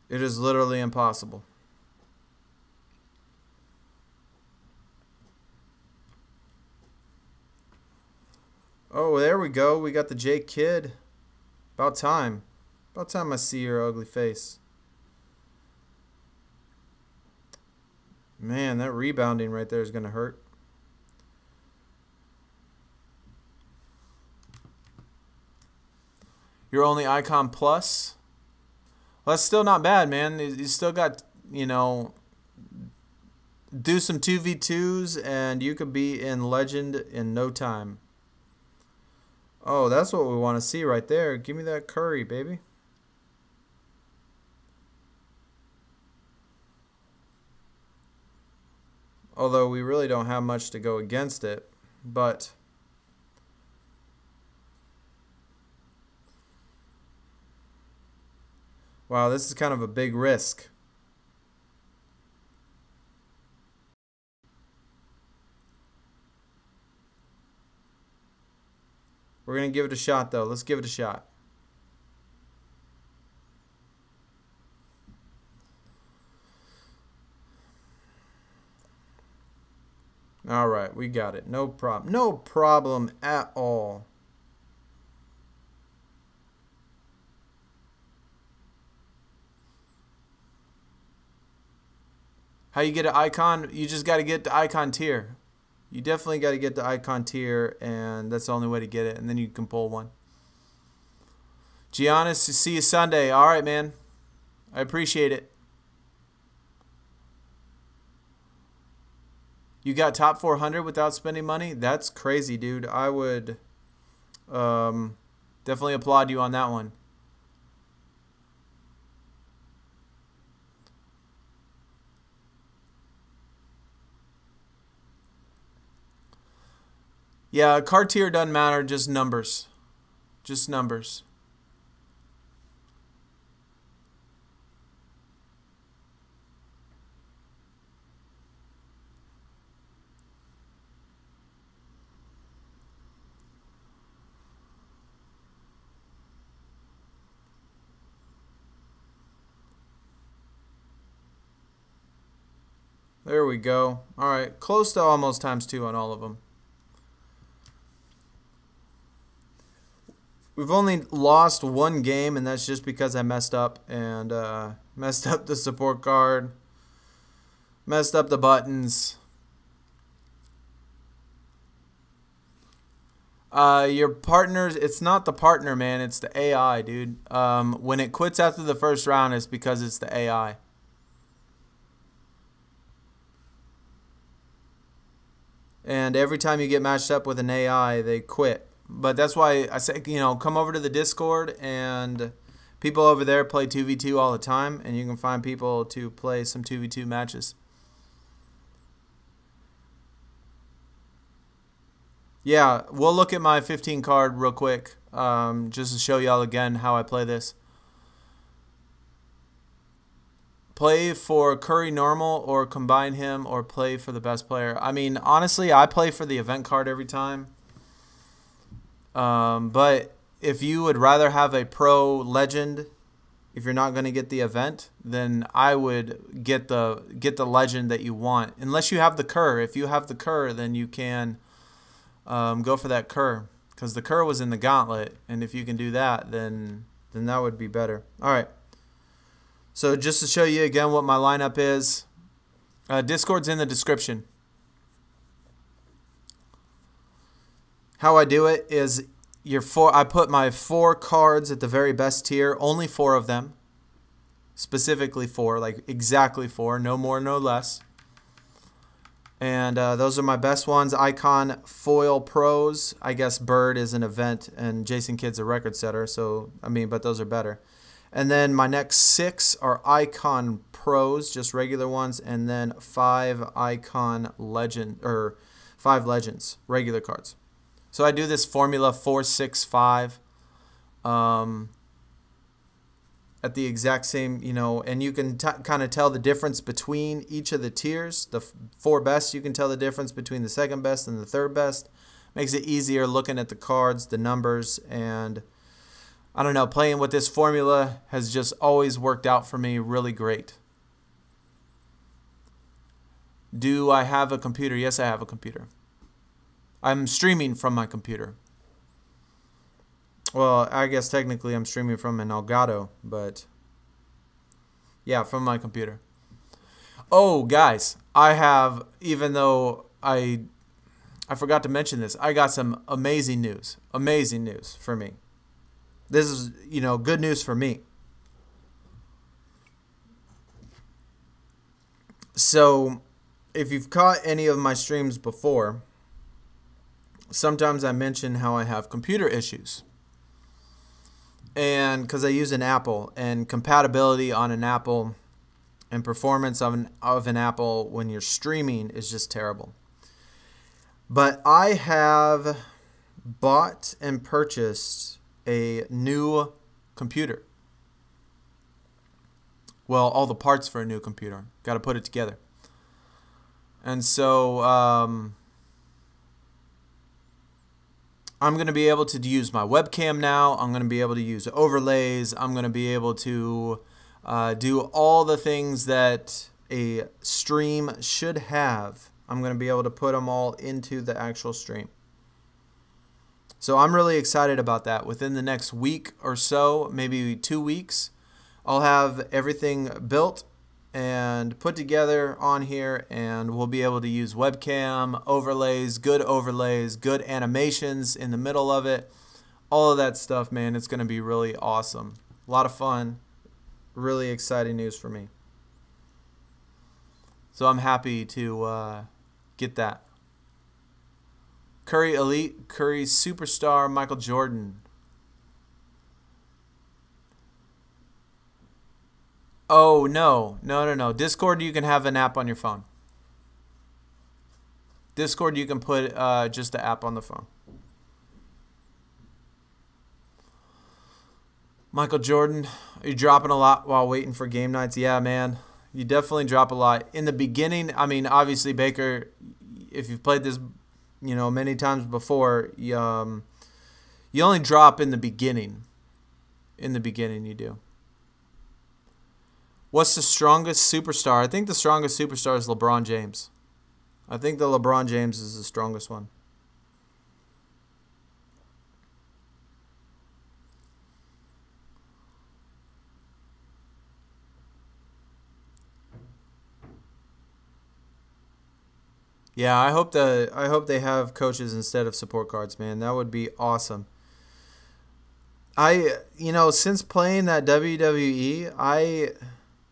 Speaker 1: It is literally impossible. Oh, there we go. We got the J Kid. About time. About time I see your ugly face. Man, that rebounding right there is going to hurt. Your only icon plus? Well, that's still not bad, man. You still got, you know, do some 2v2s and you could be in Legend in no time. Oh, that's what we want to see right there. Give me that Curry, baby. Although we really don't have much to go against it. But wow, this is kind of a big risk. We're going to give it a shot, though. Let's give it a shot. All right, we got it. No problem. No problem at all. How you get an icon? You just got to get the icon tier. You definitely got to get the icon tier, and that's the only way to get it, and then you can pull one. Giannis, see you Sunday. All right, man. I appreciate it. You got top 400 without spending money? That's crazy, dude. I would definitely applaud you on that one. Yeah, card tier doesn't matter, just numbers. Just numbers. There we go. All right, close to almost ×2 on all of them. We've only lost one game, and that's just because I messed up and messed up the support card, messed up the buttons. Your partners, it's not the partner, man. It's the AI, dude. When it quits after the first round, it's because it's the AI. And every time you get matched up with an AI, they quit. But that's why I say, you know, come over to the Discord, and people over there play 2v2 all the time, and you can find people to play some 2v2 matches. Yeah, we'll look at my 15 card real quick, just to show y'all again how I play this. Play for Curry normal or combine him, or play for the best player. I mean, honestly, I play for the event card every time. But if you would rather have a pro legend, if you're not going to get the event, then I would get the legend that you want. Unless you have the Kerr. If you have the Kerr, then you can go for that Kerr, because the Kerr was in the gauntlet, and if you can do that, then that would be better. All right. So just to show you again what my lineup is, Discord's in the description. How I do it is I put my 4 cards at the very best tier, only 4 of them, specifically 4, like exactly 4, no more, no less. And those are my best ones. Icon Foil Pros. I guess Bird is an event and Jason Kidd's a record setter, so I mean, but those are better. And then my next 6 are Icon Pros, just regular ones, and then 5 Icon Legend, or 5 Legends, regular cards. So I do this formula 4-6-5 at the exact same, you know, and you can kind of tell the difference between each of the tiers. The 4 best, you can tell the difference between the 2nd best and the 3rd best. Makes it easier looking at the cards, the numbers, and I don't know, playing with this formula has just always worked out for me really great. Do I have a computer? Yes, I have a computer. I'm streaming from my computer. Well, I guess technically I'm streaming from an Elgato, but yeah, from my computer. Oh, guys, I have, even though I forgot to mention this, I got some amazing news. Amazing news for me. This is, good news for me. So, if you've caught any of my streams before, sometimes I mention how I have computer issues. And because I use an Apple, and compatibility on an Apple and performance of an Apple when you're streaming is just terrible. But I have bought and purchased a new computer. Well, all the parts for a new computer. Got to put it together. And so I'm going to be able to use my webcam now. I'm going to be able to use overlays. I'm going to be able to do all the things that a stream should have. I'm going to be able to put them all into the actual stream. So I'm really excited about that. Within the next week or so, maybe 2 weeks, I'll have everything built and put together on here, and we'll be able to use webcam, overlays, good animations in the middle of it. All of that stuff, man, it's going to be really awesome. A lot of fun. Really exciting news for me. So I'm happy to get that. Curry Elite, Curry Superstar, Michael Jordan. Oh, no. Discord, you can have an app on your phone. Discord, you can put just the app on the phone. Michael Jordan, are you dropping a lot while waiting for game nights? Yeah, man. You definitely drop a lot. In the beginning, I mean, obviously, Baker, if you've played this, many times before, you only drop in the beginning. In the beginning, you do. What's the strongest superstar? I think the strongest superstar is LeBron James. I think the LeBron James is the strongest one. Yeah, I hope they have coaches instead of support cards, man. That would be awesome. Since playing that WWE,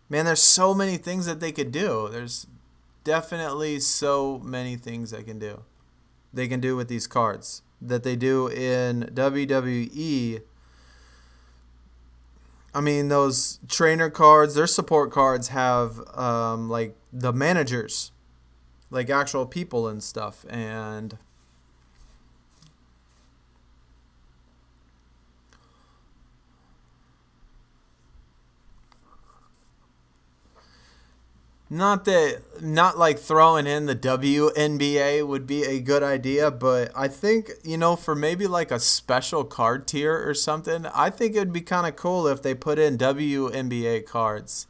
Speaker 1: man, there's so many things that they could do. There's definitely so many things they can do. They can do with these cards that they do in WWE. I mean, those trainer cards, their support cards have like the managers, like actual people and stuff, and not like throwing in the WNBA would be a good idea, but I think, for maybe like a special card tier or something, I think it would be kind of cool if they put in WNBA cards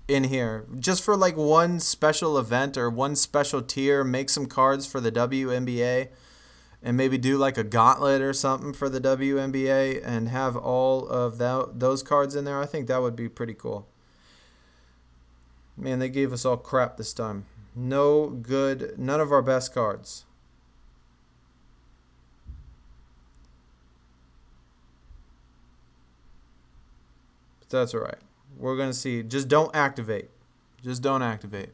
Speaker 1: in here. Just for like one special event or one special tier, make some cards for the WNBA and maybe do like a gauntlet or something for the WNBA and have all of those cards in there. I think that would be pretty cool. Man, they gave us all crap this time. No good. None of our best cards. But that's all right. We're going to see. Just don't activate. Just don't activate.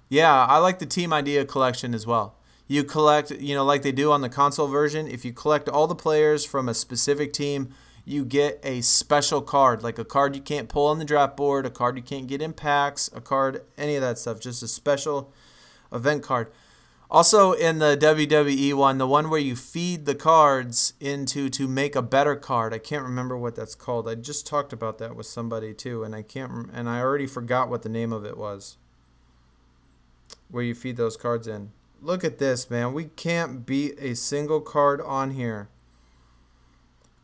Speaker 1: Yeah, I like the Team Idea collection as well. You collect, like they do on the console version. If you collect all the players from a specific team, you get a special card, like a card you can't pull on the draft board, a card you can't get in packs, a card, any of that stuff, just a special event card. Also in the WWE one, the one where you feed the cards to make a better card. I can't remember what that's called. I just talked about that with somebody too, and I already forgot what the name of it was. Where you feed those cards in. Look at this, man. We can't beat a single card on here,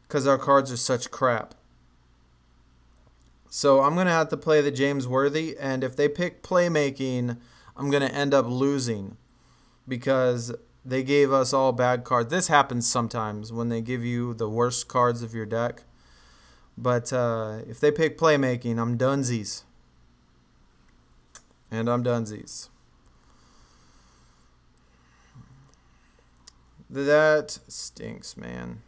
Speaker 1: because our cards are such crap. So I'm going to have to play the James Worthy, and if they pick playmaking, I'm going to end up losing. because they gave us all bad cards. This happens sometimes when they give you the worst cards of your deck. But if they pick playmaking, I'm dunsies. And I'm dunsies. That stinks, man.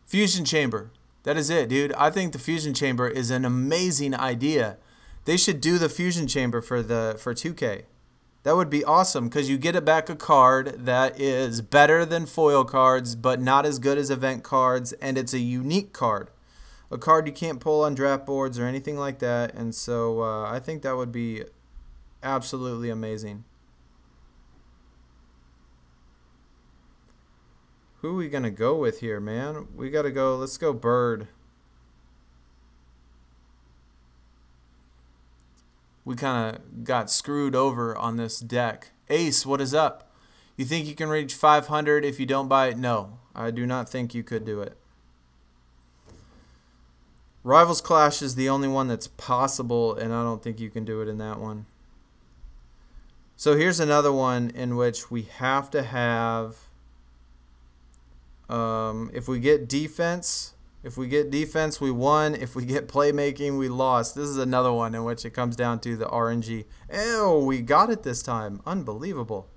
Speaker 1: Fusion Chamber. That is it, dude. I think the Fusion Chamber is an amazing idea. They should do the Fusion Chamber for 2K. That would be awesome because you get it back a card that is better than foil cards but not as good as event cards, and it's a unique card. A card you can't pull on draft boards or anything like that, and so I think that would be absolutely amazing. Who are we going to go with here, man? We got to go, let's go Bird. We kind of got screwed over on this deck. Ace, what is up? You think you can reach 500 if you don't buy it? No, I do not think you could do it. Rivals Clash is the only one that's possible, and I don't think you can do it in that one. So here's another one in which we have to have, if we get defense, we won. If we get playmaking, we lost. This is another one in which it comes down to the RNG. Ew, we got it this time. Unbelievable.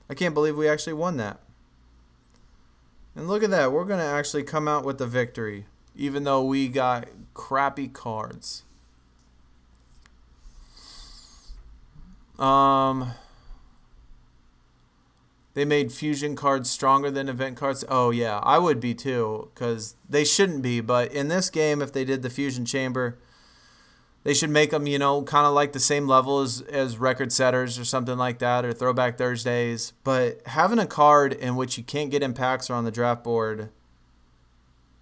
Speaker 1: I can't believe we actually won that. And look at that. We're going to actually come out with the victory, even though we got crappy cards. They made fusion cards stronger than event cards. Oh, yeah, I would be too, because they shouldn't be. But in this game, if they did the Fusion Chamber, they should make them, you know, kind of like the same level as Record Setters or something like that, or Throwback Thursdays. But having a card in which you can't get impacts or on the draft board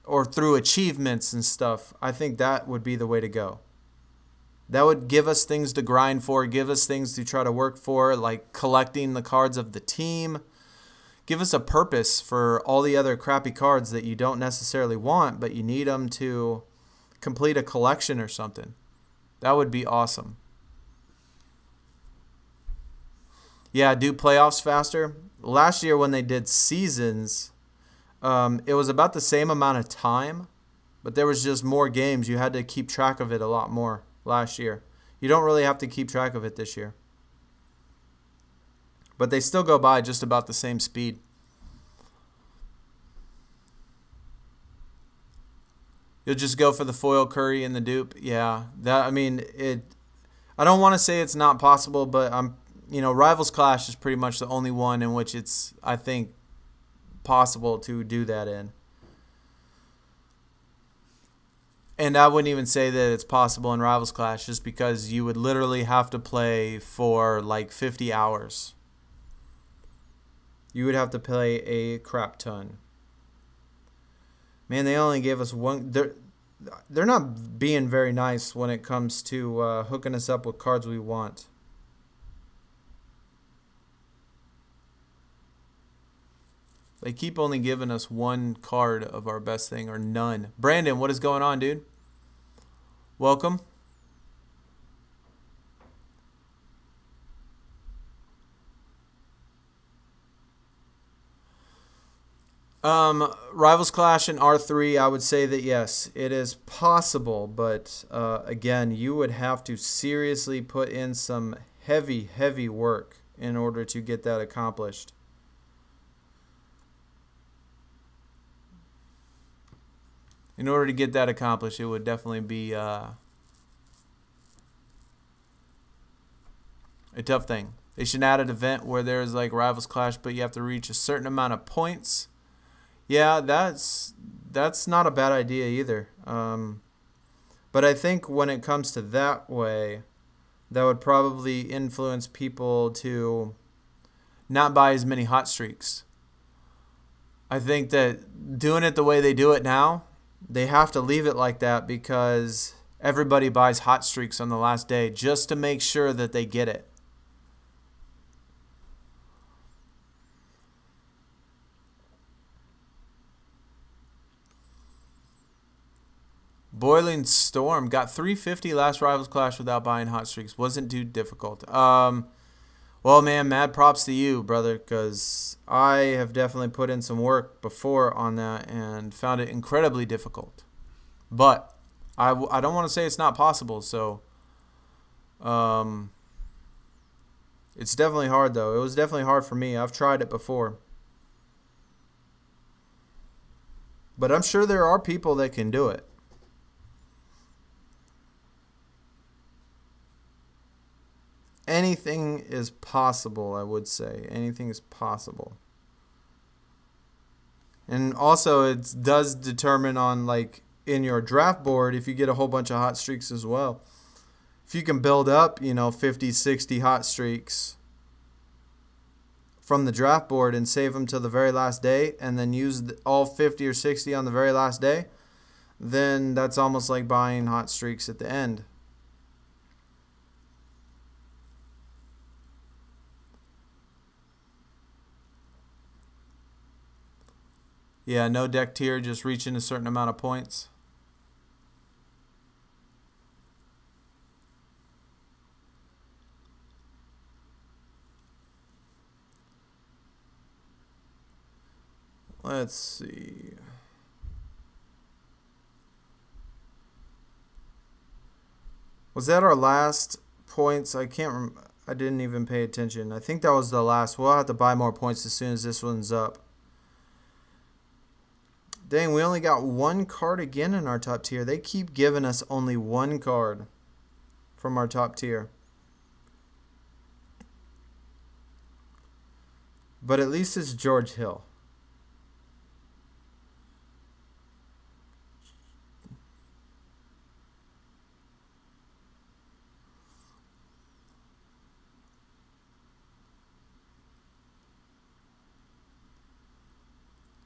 Speaker 1: or through achievements and stuff, I think that would be the way to go. That would give us things to grind for, give us things to try to work for, like collecting the cards of the team. Give us a purpose for all the other crappy cards that you don't necessarily want, but you need them to complete a collection or something. That would be awesome. Yeah, do playoffs faster. Last year when they did seasons, it was about the same amount of time, but there was just more games. You had to keep track of it a lot more last year. You don't really have to keep track of it this year. But they still go by just about the same speed. You'll just go for the foil Curry and the dupe. Yeah, that, I mean, I don't want to say it's not possible, but Rivals Clash is pretty much the only one in which it's, I think, possible to do that in. And I wouldn't even say that it's possible in Rivals Clash just because you would literally have to play for like 50 hours. You would have to play a crap ton. Man, they only gave us one. They're not being very nice when it comes to hooking us up with cards we want. They keep only giving us one card of our best thing or none. Brandon, what is going on, dude? Welcome. Rivals Clash in R3, I would say that yes, it is possible, but again, you would have to seriously put in some heavy work in order to get that accomplished. In order to get that accomplished, it would definitely be a tough thing. They should add an event where there's like Rivals Clash, but you have to reach a certain amount of points. Yeah, that's not a bad idea either. But I think when it comes to that way, that would probably influence people to not buy as many hot streaks. I think that doing it the way they do it now, they have to leave it like that because everybody buys hot streaks on the last day just to make sure that they get it. Boiling Storm got 350 last Rivals Clash without buying hot streaks. Wasn't too difficult. Well, man, mad props to you, brother, because I have definitely put in some work before on that and found it incredibly difficult. But I don't want to say it's not possible, so it's definitely hard, though. It was definitely hard for me. I've tried it before. But I'm sure there are people that can do it. Anything is possible, I would say. Anything is possible. And also, it does determine on, like, in your draft board, if you get a whole bunch of hot streaks as well. If you can build up, you know, 50, 60 hot streaks from the draft board and save them till the very last day and then use all 50 or 60 on the very last day, then that's almost like buying hot streaks at the end. Yeah, no deck tier, just reaching a certain amount of points. Let's see. Was that our last points? I can't remember. I didn't even pay attention. I think that was the last. We'll have to buy more points as soon as this one's up. Dang, we only got one card again in our top tier. They keep giving us only one card from our top tier. But at least it's George Hill.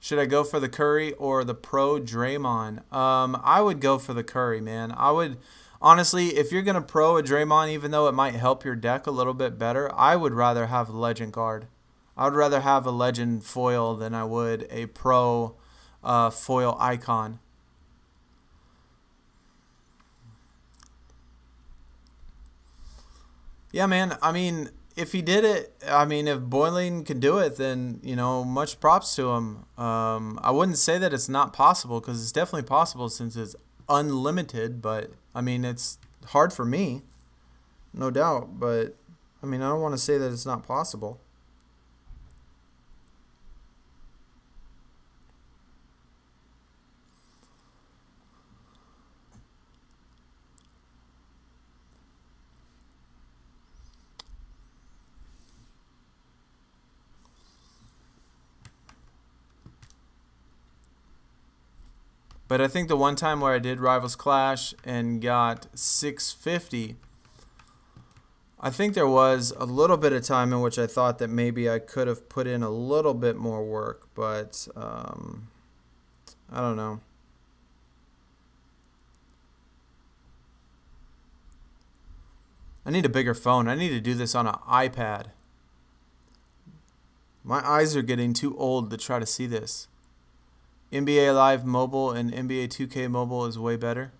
Speaker 1: Should I go for the Curry or the Pro Draymond? I would go for the Curry, man. I would, honestly, if you're going to Pro a Draymond, even though it might help your deck a little bit better, I would rather have a Legend card. I would rather have a Legend foil than I would a Pro foil icon. Yeah, man. I mean, if he did it, I mean, if Boiling can do it, then, you know, much props to him. I wouldn't say that it's not possible, because it's definitely possible since it's unlimited, but, I mean, it's hard for me, no doubt, but, I mean, I don't want to say that it's not possible. But I think the one time where I did Rivals Clash and got 650, I think there was a little bit of time in which I thought that maybe I could have put in a little bit more work, but I don't know. I need a bigger phone. I need to do this on an iPad. My eyes are getting too old to try to see this. NBA Live Mobile and NBA 2K Mobile is way better.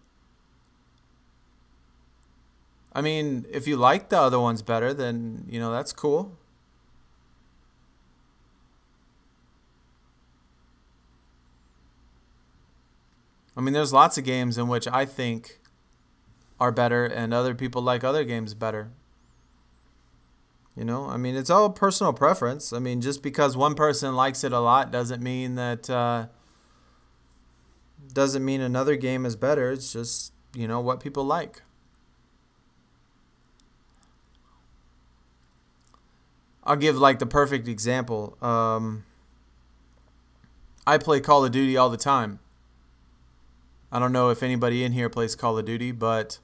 Speaker 1: I mean, if you like the other ones better, then, you know, that's cool. I mean, there's lots of games in which I think are better and other people like other games better. You know, I mean, it's all personal preference. I mean, just because one person likes it a lot doesn't mean that... doesn't mean another game is better. It's just, you know, what people like. I'll give like the perfect example. I play Call of Duty all the time. I don't know if anybody in here plays Call of Duty, but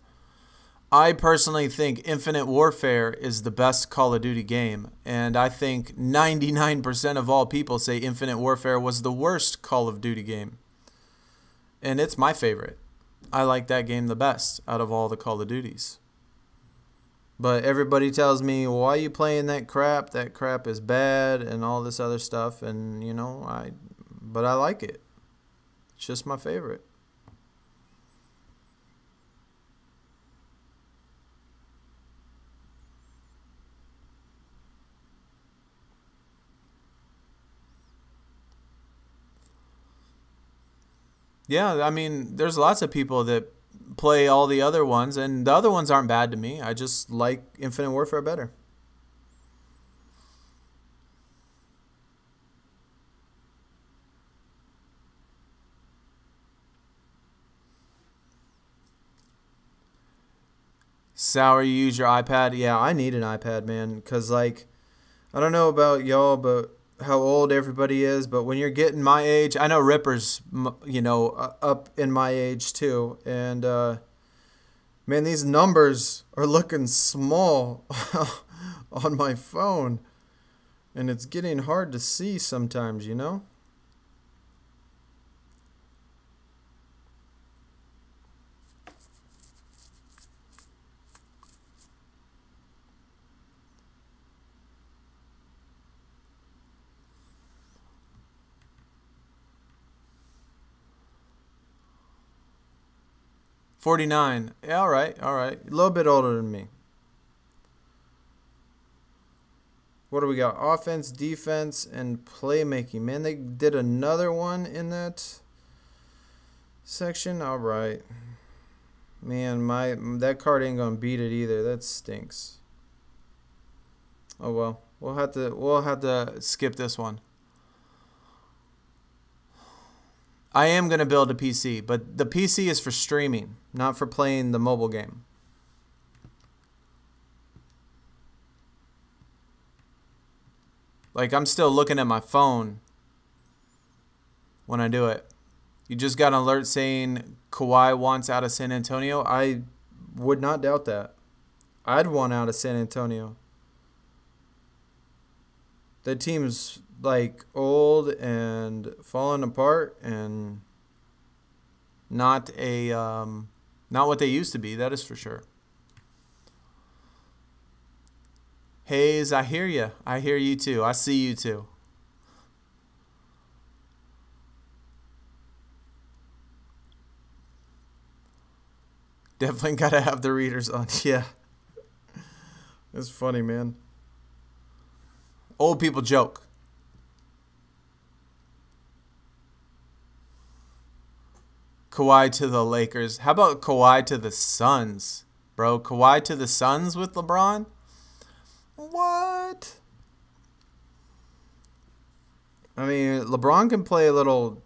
Speaker 1: I personally think Infinite Warfare is the best Call of Duty game. And I think 99% of all people say Infinite Warfare was the worst Call of Duty game. And it's my favorite. I like that game the best out of all the Call of Duties. But everybody tells me, why are you playing that crap? That crap is bad and all this other stuff. And, you know, but I like it. It's just my favorite. Yeah, I mean, there's lots of people that play all the other ones, and the other ones aren't bad to me. I just like Infinite Warfare better. Sour, you use your iPad? Yeah, I need an iPad, man, because, like, I don't know about y'all, but how old everybody is, but when you're getting my age, I know Ripper's, up in my age, too, and, man, these numbers are looking small on my phone, and it's getting hard to see sometimes, you know? $49. Yeah, all right, all right. A little bit older than me. What do we got? Offense, defense, and playmaking. Man, they did another one in that section. All right. Man, that card ain't gonna beat it either. That stinks. Oh well. We'll have to skip this one. I am gonna build a PC, but the PC is for streaming, not for playing the mobile game. Like, I'm still looking at my phone when I do it. You just got an alert saying Kawhi wants out of San Antonio. I would not doubt that. I'd want out of San Antonio. The team's, like, old and falling apart and not what they used to be. That is for sure. Hayes, I hear you. I hear you too. I see you too. Definitely gotta have the readers on. Yeah. It's funny, man. Old people joke. Kawhi to the Lakers. How about Kawhi to the Suns, bro? Kawhi to the Suns with LeBron? What? I mean, LeBron can play a little,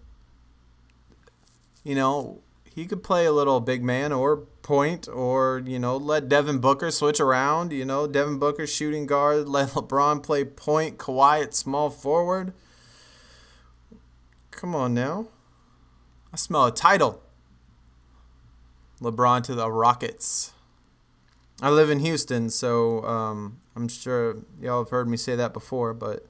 Speaker 1: he could play a little big man or point or, let Devin Booker switch around. Devin Booker shooting guard, let LeBron play point, Kawhi at small forward. Come on now. I smell a title. LeBron to the Rockets. I live in Houston, so I'm sure y'all have heard me say that before, but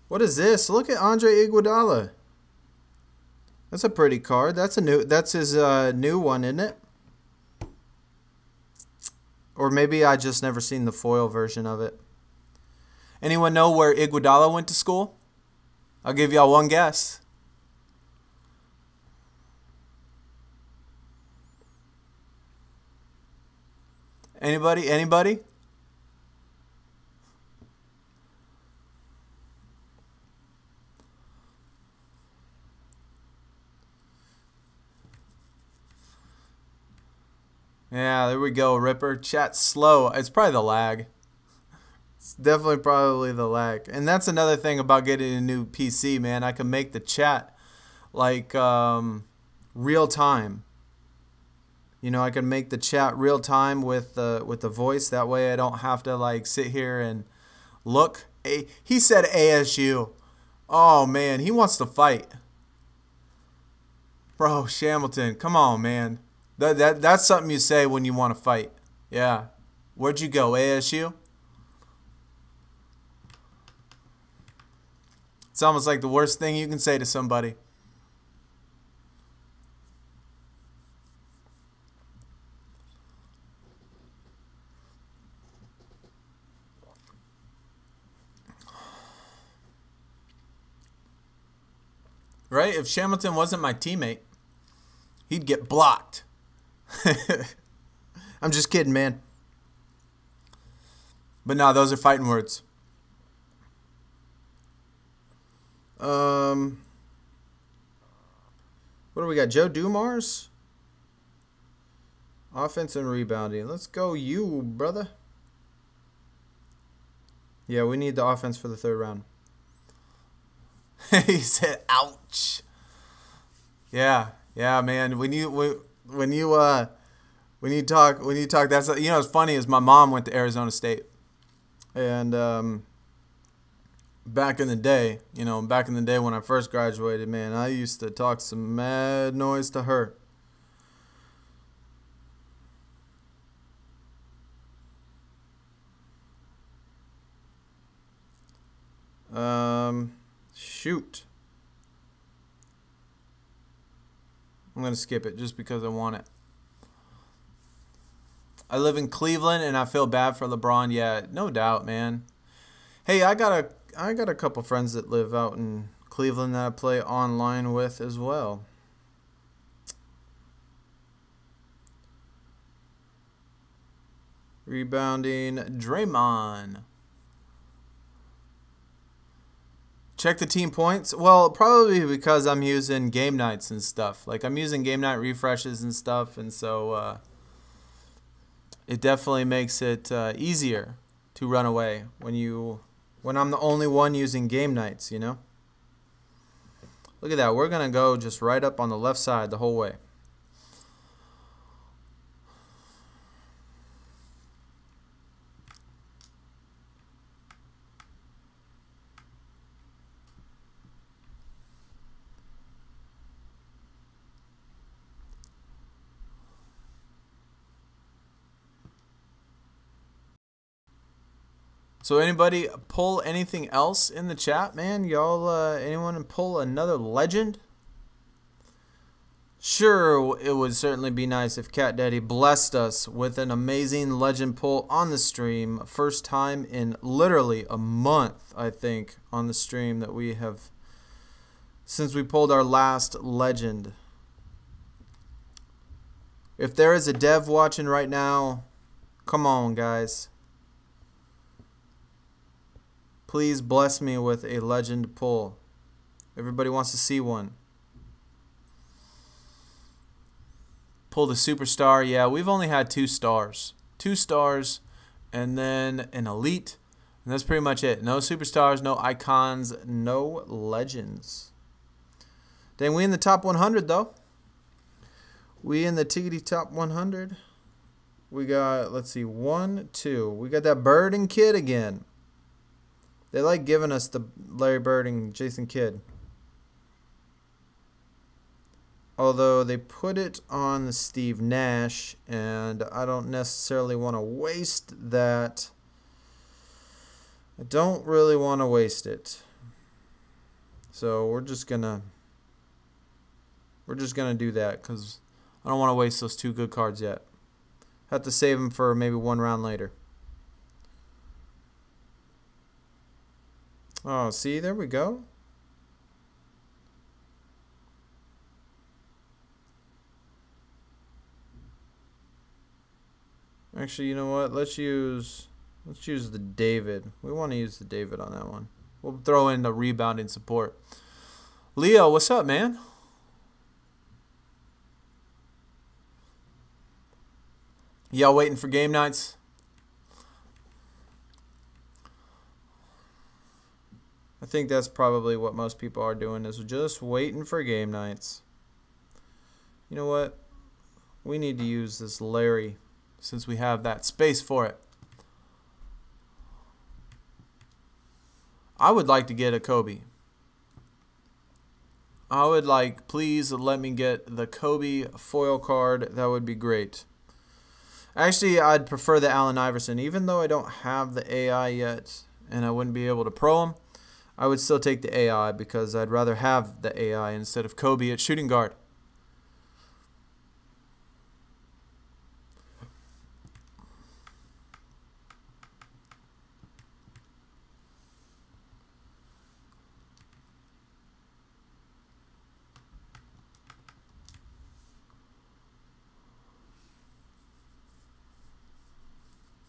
Speaker 1: what is this? Look at Andre Iguodala. That's a pretty card. That's his new one, isn't it? Or maybe I just never seen the foil version of it. Anyone know where Iguodala went to school? I'll give y'all one guess. Anybody? Anybody? Yeah, there we go, Ripper. Chat slow. It's probably the lag. It's definitely probably the lag. And that's another thing about getting a new PC, man. I can make the chat like real time. I can make the chat real time with the voice. That way I don't have to like sit here and look. He said ASU. Oh man, he wants to fight. Bro, Shamilton, come on, man. That's something you say when you want to fight. Yeah. Where'd you go, ASU? It's almost like the worst thing you can say to somebody. Right? If Shamilton wasn't my teammate, he'd get blocked. I'm just kidding, man. But no, those are fighting words. What do we got? Joe Dumars? Offense and rebounding. Let's go you, brother. Yeah, we need the offense for the third round. He said, ouch. Yeah, man. When you talk, that's, you know, what's funny is my mom went to Arizona State. And back in the day when I first graduated, man, I used to talk some mad noise to her. Shoot. I'm going to skip it just because I want it. I live in Cleveland and I feel bad for LeBron. Yeah, no doubt, man. Hey, I got a couple friends that live out in Cleveland that I play online with as well. Rebounding, Draymond. Check the team points. Well, probably because I'm using game nights and stuff. Like, I'm using game night refreshes and stuff, and so it definitely makes it easier to run away when I'm the only one using game nights, you know? Look at that. We're going to go just right up on the left side the whole way. So anybody pull anything else in the chat, man? Y'all, anyone pull another legend? Sure, it would certainly be nice if Cat Daddy blessed us with an amazing legend pull on the stream. First time in literally a month, I think, on the stream that we have, since we pulled our last legend. If there is a dev watching right now, come on, guys. Please bless me with a legend pull. Everybody wants to see one. Pull the superstar. Yeah, we've only had 2 stars. 2 stars and then an elite. And that's pretty much it. No superstars, no icons, no legends. Dang, we in the top 100 though. We in the tickety top 100. We got, let's see, 1, 2. We got that Bird and Kid again. They like giving us the Larry Bird and Jason Kidd. Although they put it on the Steve Nash, and I don't necessarily want to waste that. I don't really want to waste it. So we're just gonna do that because I don't want to waste those 2 good cards yet. Have to save them for maybe 1 round later. Oh, see, there we go. Actually, you know what? Let's use the David. We want to use the David on that one. We'll throw in the rebounding support. Leo, what's up, man? Y'all waiting for game nights? I think that's probably what most people are doing, is just waiting for game nights. You know what? We need to use this Larry since we have that space for it. I would like to get a Kobe. I would like, please let me get the Kobe foil card. That would be great. Actually, I'd prefer the Allen Iverson. Even though I don't have the AI yet and I wouldn't be able to pro him, I would still take the AI because I'd rather have the AI instead of Kobe at shooting guard.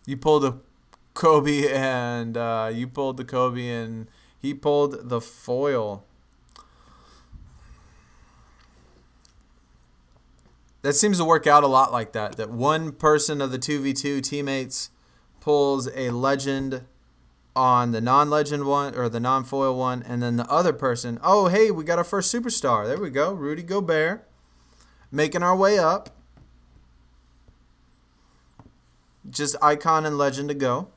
Speaker 1: You pulled the Kobe and he pulled the foil. That seems to work out a lot like that. That one person of the 2v2 teammates pulls a legend on the non-legend one or the non-foil one, and then the other person, oh hey, we got our first superstar. There we go, Rudy Gobert, making our way up. Just icon and legend to go.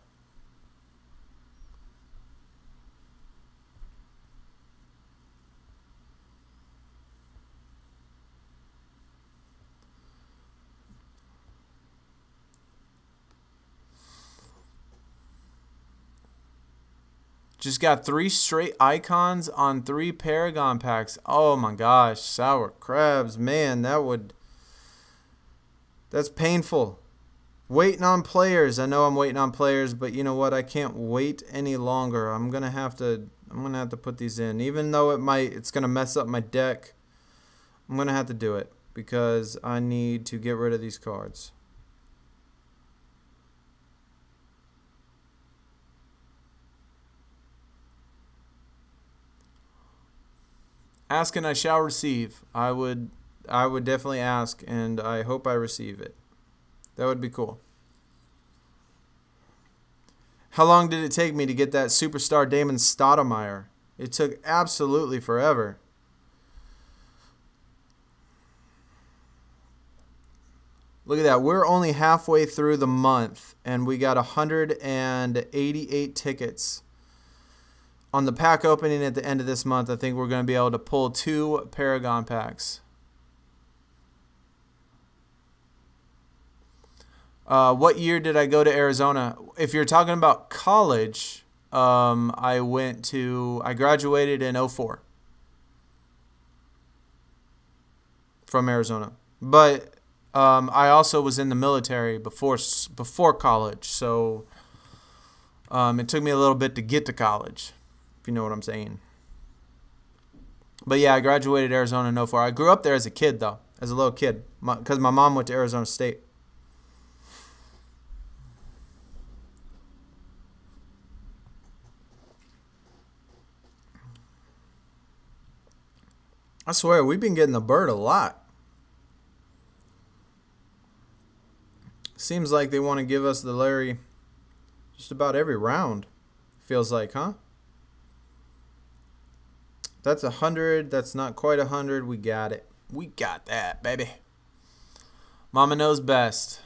Speaker 1: Just got 3 straight icons on 3 Paragon packs. Oh my gosh, sour crabs, man, that's painful. Waiting on players. I know I'm waiting on players, but you know what? I can't wait any longer. I'm gonna have to put these in, even though it's gonna mess up my deck. I'm gonna have to do it because I need to get rid of these cards. Ask and I shall receive. I would definitely ask, and I hope I receive it. That would be cool. How long did it take me to get that superstar Damon Stoudemire? It took absolutely forever. Look at that. We're only halfway through the month, and we got 188 tickets. On the pack opening at the end of this month, I think we're going to be able to pull 2 Paragon packs. What year did I go to Arizona? If you're talking about college, I graduated in 04 from Arizona. But I also was in the military before college, so it took me a little bit to get to college, if you know what I'm saying. But yeah, I graduated Arizona in 04. I grew up there as a kid, though, as a little kid, because my mom went to Arizona State. I swear, we've been getting the bird a lot. Seems like they want to give us the Larry just about every round. Feels like, huh? That's 100. That's not quite 100. We got it. We got that, baby. Mama knows best.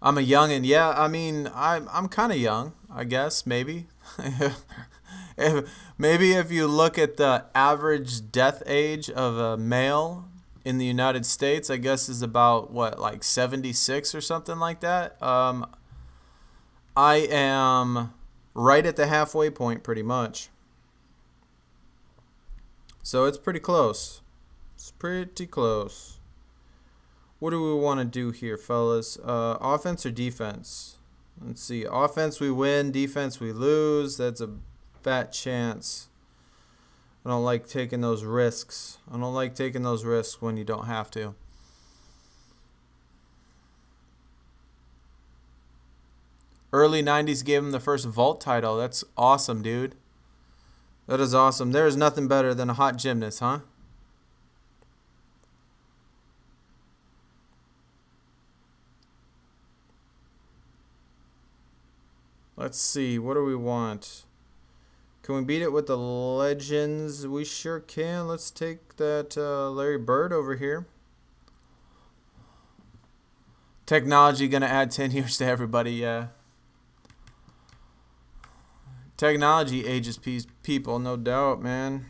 Speaker 1: I'm a youngin'. Yeah, I mean, I'm kind of young, I guess, maybe. Maybe if you look at the average death age of a male in the United States, I guess is about, what, like 76 or something like that. I am right at the halfway point pretty much. So it's pretty close. It's pretty close. What do we want to do here, fellas? Offense or defense? Let's see. Offense we win, defense we lose. That's a fat chance. I don't like taking those risks. I don't like taking those risks when you don't have to. Early 90s gave him the first vault title. That's awesome, dude. That is awesome. There is nothing better than a hot gymnast, huh? Let's see. What do we want? Can we beat it with the legends? We sure can. Let's take that Larry Bird over here. Technology going to add 10 years to everybody, yeah. Technology ages people, no doubt, man.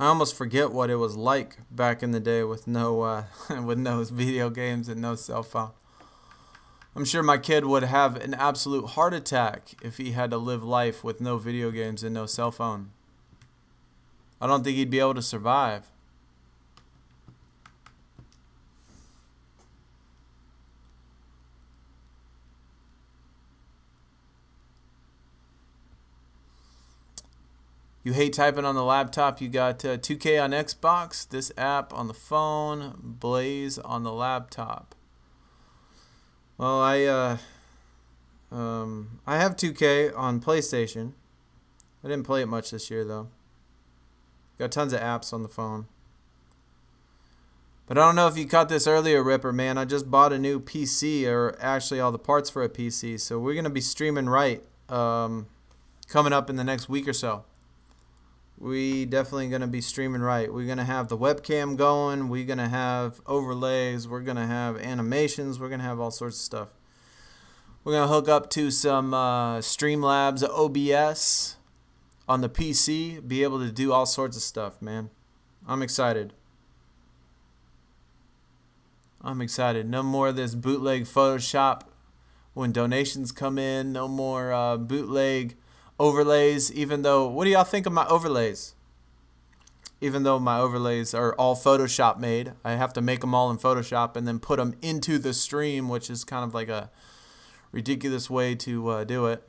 Speaker 1: I almost forget what it was like back in the day with no with no video games and no cell phone. I'm sure my kid would have an absolute heart attack if he had to live life with no video games and no cell phone. I don't think he'd be able to survive. You hate typing on the laptop, you got 2K on Xbox, this app on the phone, Blaze on the laptop. Well, I have 2K on PlayStation. I didn't play it much this year though. Got tons of apps on the phone. But I don't know if you caught this earlier, Ripper, man. I just bought a new PC, or actually all the parts for a PC. So we're going to be streaming right coming up in the next week or so. We definitely going to be streaming right. We're going to have the webcam going. We're going to have overlays. We're going to have animations. We're going to have all sorts of stuff. We're going to hook up to some Streamlabs OBS on the PC. Be able to do all sorts of stuff, man. I'm excited. I'm excited. No more of this bootleg Photoshop when donations come in. No more bootleg overlays. Even though, what do y'all think of my overlays? Even though my overlays are all Photoshop made, I have to make them all in Photoshop and then put them into the stream, which is kind of like a ridiculous way to do it.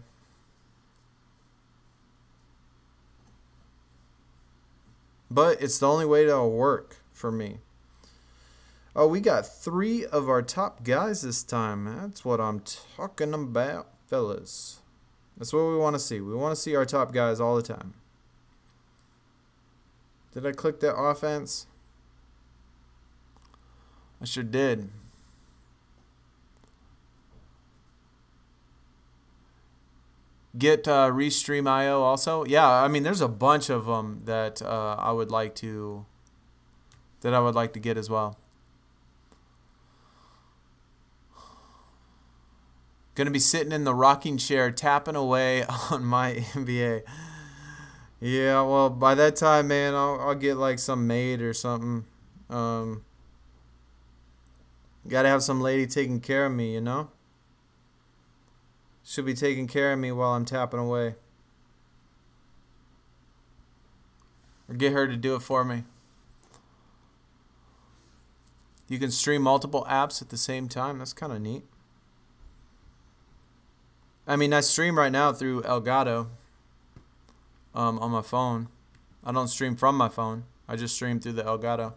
Speaker 1: But it's the only way to work for me. Oh, we got 3 of our top guys this time. That's what I'm talking about, fellas. That's what we want to see. We want to see our top guys all the time. Did I click that offense? I sure did. Get Restream.io also. Yeah, I mean, there's a bunch of them that I would like to get as well. Gonna be sitting in the rocking chair tapping away on my NBA. Yeah, well, by that time, man, I'll get like some maid or something. Gotta have some lady taking care of me, you know? She'll be taking care of me while I'm tapping away. Or get her to do it for me. You can stream multiple apps at the same time. That's kind of neat. I mean, I stream right now through Elgato on my phone. I don't stream from my phone. I just stream through the Elgato.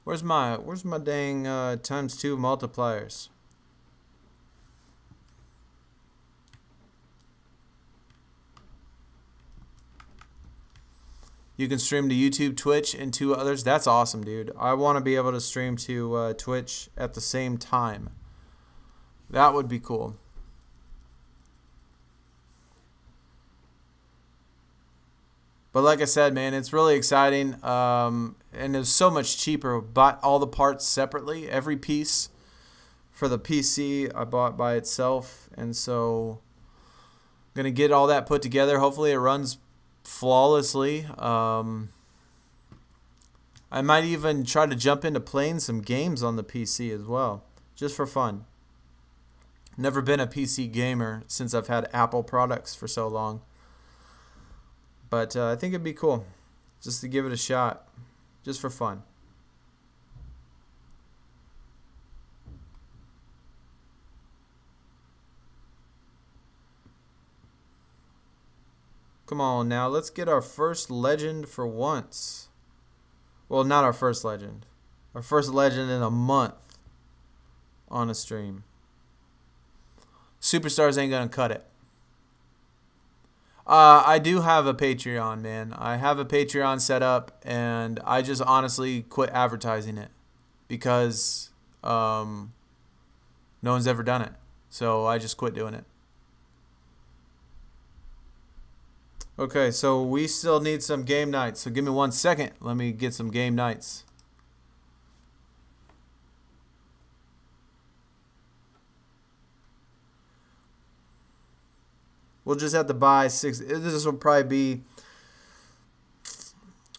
Speaker 1: Where's my dang ×2 multipliers? You can stream to YouTube, Twitch, and 2 others. That's awesome, dude. I want to be able to stream to Twitch at the same time. That would be cool. But like I said, man, it's really exciting. And it's so much cheaper. Bought all the parts separately. Every piece for the PC I bought by itself. And so I'm going to get all that put together. Hopefully it runs flawlessly. I might even try to jump into playing some games on the PC as well, just for fun. Never been a PC gamer since I've had Apple products for so long, but I think it'd be cool just to give it a shot, just for fun. Come on now, let's get our first legend for once. Well, not our first legend. Our first legend in a month on a stream. Superstars ain't gonna cut it. I do have a Patreon, man. I have a Patreon set up, and I just honestly quit advertising it because no one's ever done it. So I just quit doing it. Okay, so we still need some game nights. So give me 1 second. Let me get some game nights. We'll just have to buy 6. This will probably be...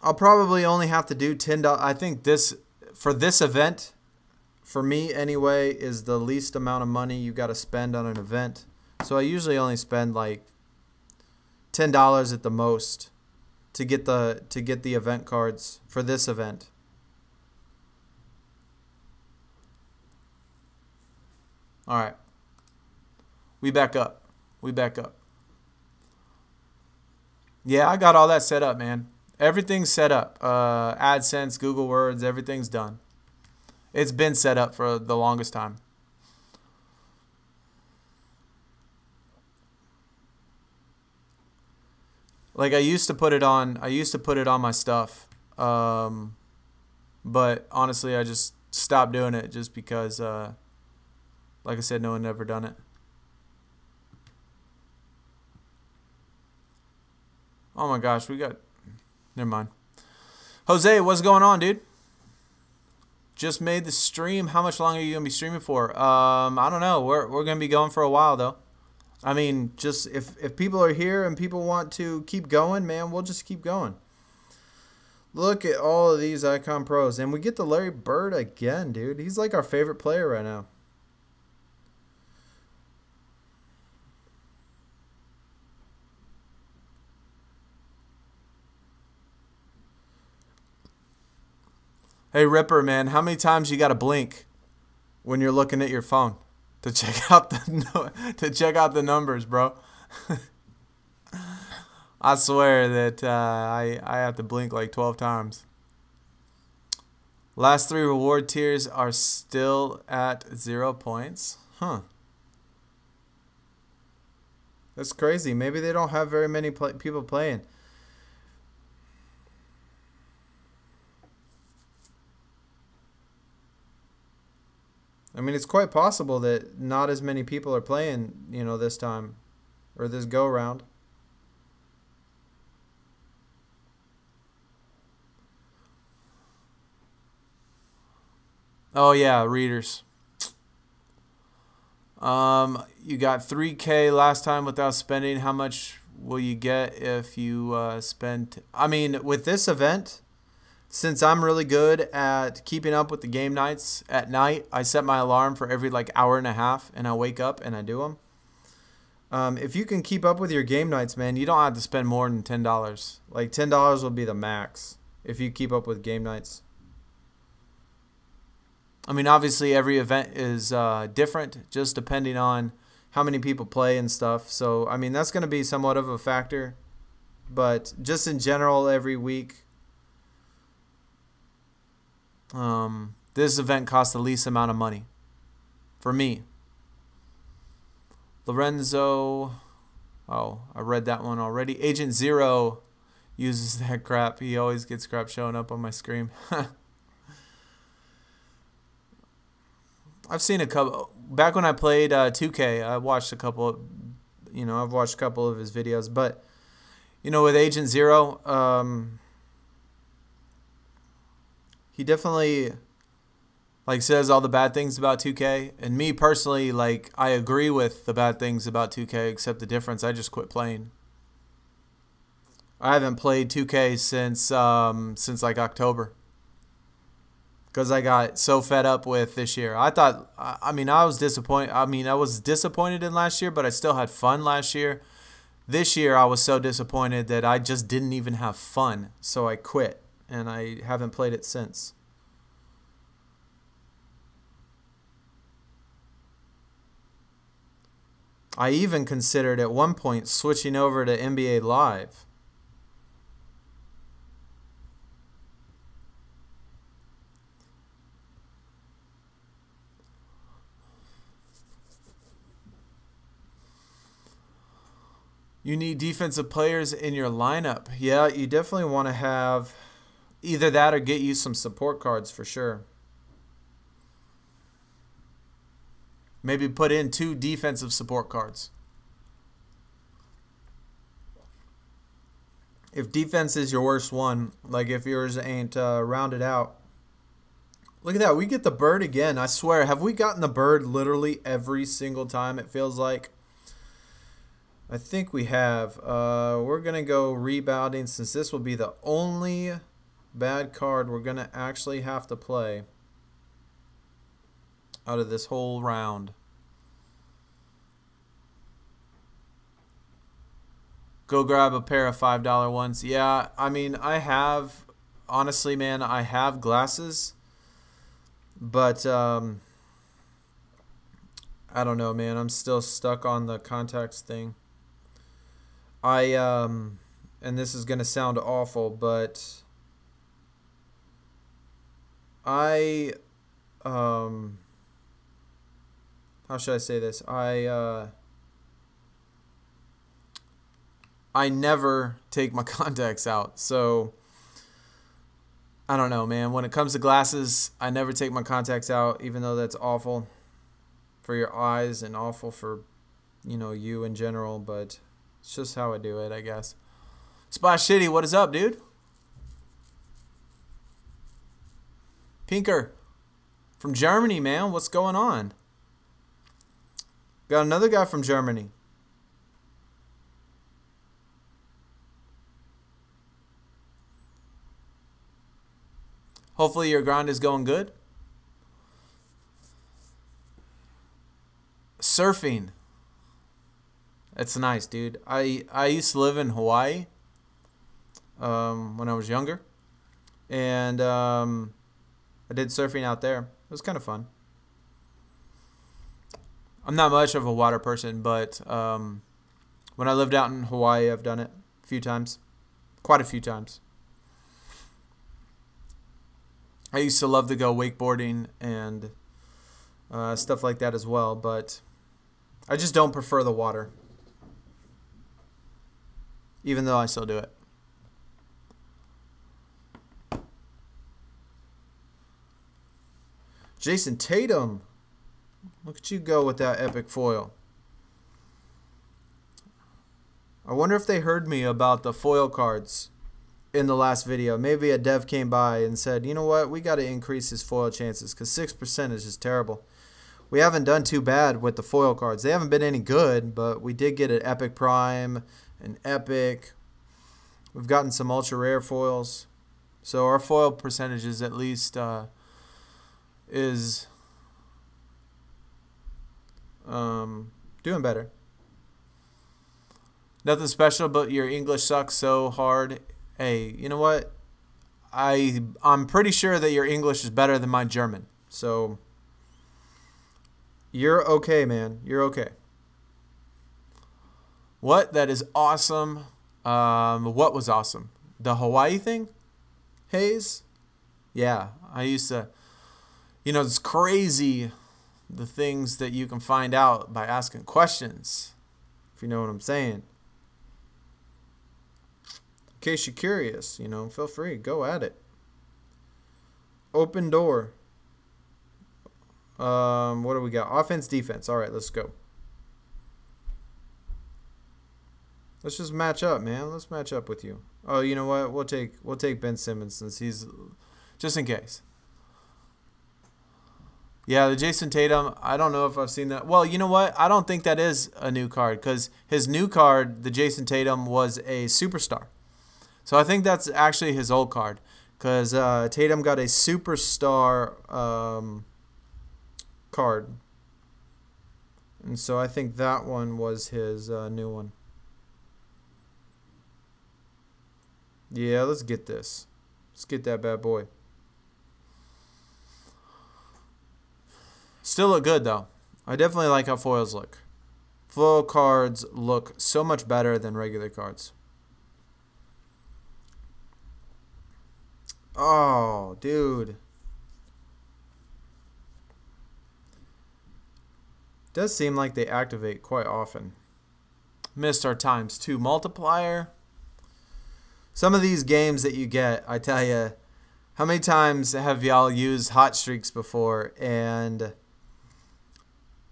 Speaker 1: I'll probably only have to do $10. I think this, for this event, for me anyway, is the least amount of money you got to spend on an event. So I usually only spend like $10 at the most to get the event cards for this event. All right. We back up. We back up. Yeah, I got all that set up, man. Everything's set up. AdSense, Google Words, everything's done. It's been set up for the longest time. Like I used to put it on my stuff. But honestly, I just stopped doing it just because like I said, no one ever done it. Oh my gosh, we got... Never mind. Jose, what's going on, dude? Just made the stream. How much longer are you going to be streaming for? I don't know. We're going to be going for a while, though. I mean, just if people are here and people want to keep going, man, we'll just keep going. Look at all of these Icon Pros. And we get the Larry Bird again, dude. He's like our favorite player right now. Hey Ripper, man, how many times you gotta blink when you're looking at your phone to check out the numbers, bro? I swear that I have to blink like 12 times. Last 3 reward tiers are still at 0 points. Huh. That's crazy. Maybe they don't have very many people playing. I mean, it's quite possible that not as many people are playing, you know, this time or this go around. Oh yeah, readers. You got 3K last time without spending. How much will you get if you spend? I mean, with this event, since I'm really good at keeping up with the game nights at night, I set my alarm for every like hour and a half, and I wake up and I do them. If you can keep up with your game nights, man, you don't have to spend more than $10. Like $10 will be the max if you keep up with game nights. I mean, obviously every event is different, just depending on how many people play and stuff. So, I mean, that's going to be somewhat of a factor. But just in general, every week, this event costs the least amount of money for me. Lorenzo, oh, I read that one already. Agent Zero uses that crap. He always gets crap showing up on my screen. I've seen a couple. Back when I played 2K, I watched a couple. You know, I've watched a couple of his videos. But you know, with Agent Zero, he definitely like says all the bad things about 2K. And me personally, like I agree with the bad things about 2K, except the difference, I just quit playing. I haven't played 2K since like October. Because I got so fed up with this year. I was disappointed. I was disappointed in last year, but I still had fun last year. This year, I was so disappointed that I just didn't even have fun. So I quit, and I haven't played it since. I even considered at one point switching over to NBA Live. You need defensive players in your lineup. Yeah, you definitely want to have either that or get you some support cards for sure. Maybe put in 2 defensive support cards. If defense is your worst one, like if yours ain't rounded out. Look at that. We get the bird again. I swear, have we gotten the bird literally every single time, it feels like? I think we have. We're going to go rebounding since this will be the only bad card we're going to actually have to play out of this whole round. Go grab a pair of $5 ones. Yeah, I mean, I have, honestly, man, I have glasses. But I don't know, man. I'm still stuck on the contacts thing. And this is gonna sound awful, but how should I say this? I never take my contacts out, so I don't know, man. When it comes to glasses, I never take my contacts out, even though that's awful for your eyes and awful for, you in general, but it's just how I do it, I guess. Splash Shitty, what is up, dude? Pinker from Germany, man. What's going on? Got another guy from Germany. Hopefully your grind is going good. Surfing. That's nice, dude. I used to live in Hawaii when I was younger. And I did surfing out there. It was kind of fun. I'm not much of a water person, but when I lived out in Hawaii, I've done it a few times. Quite a few times. I used to love to go wakeboarding and stuff like that as well, but I just don't prefer the water, even though I still do it. Jason Tatum. Look at you go with that epic foil. I wonder if they heard me about the foil cards in the last video. Maybe a dev came by and said, you know what, we got to increase his foil chances because 6% is just terrible. We haven't done too bad with the foil cards. They haven't been any good, but we did get an epic prime, an epic. We've gotten some ultra rare foils. So our foil percentages at least is doing better. Nothing special, but your English sucks so hard. Hey, you know what? I'm pretty sure that your English is better than my German. So you're okay, man. You're okay. What? That is awesome. What was awesome? The Hawaii thing? Hayes? Yeah, I used to. It's crazy the things that you can find out by asking questions, if you know what I'm saying. In case you're curious, feel free, go at it. Open door. What do we got? Offense, defense. All right, let's go. Let's just match up, man. Let's match up with you. Oh, you know what? We'll take Ben Simmons since he's just in case. Yeah, the Jason Tatum, I don't know if I've seen that. Well, you know what? I don't think that is a new card because his new card, the Jason Tatum, was a superstar. So I think that's actually his old card because Tatum got a superstar card. And so I think that one was his new one. Yeah, let's get this. Let's get that bad boy. Still look good, though. I definitely like how foils look. Foil cards look so much better than regular cards. Oh, dude. Does seem like they activate quite often. Missed our ×2 multiplier. Some of these games that you get, I tell you, how many times have y'all used hot streaks before and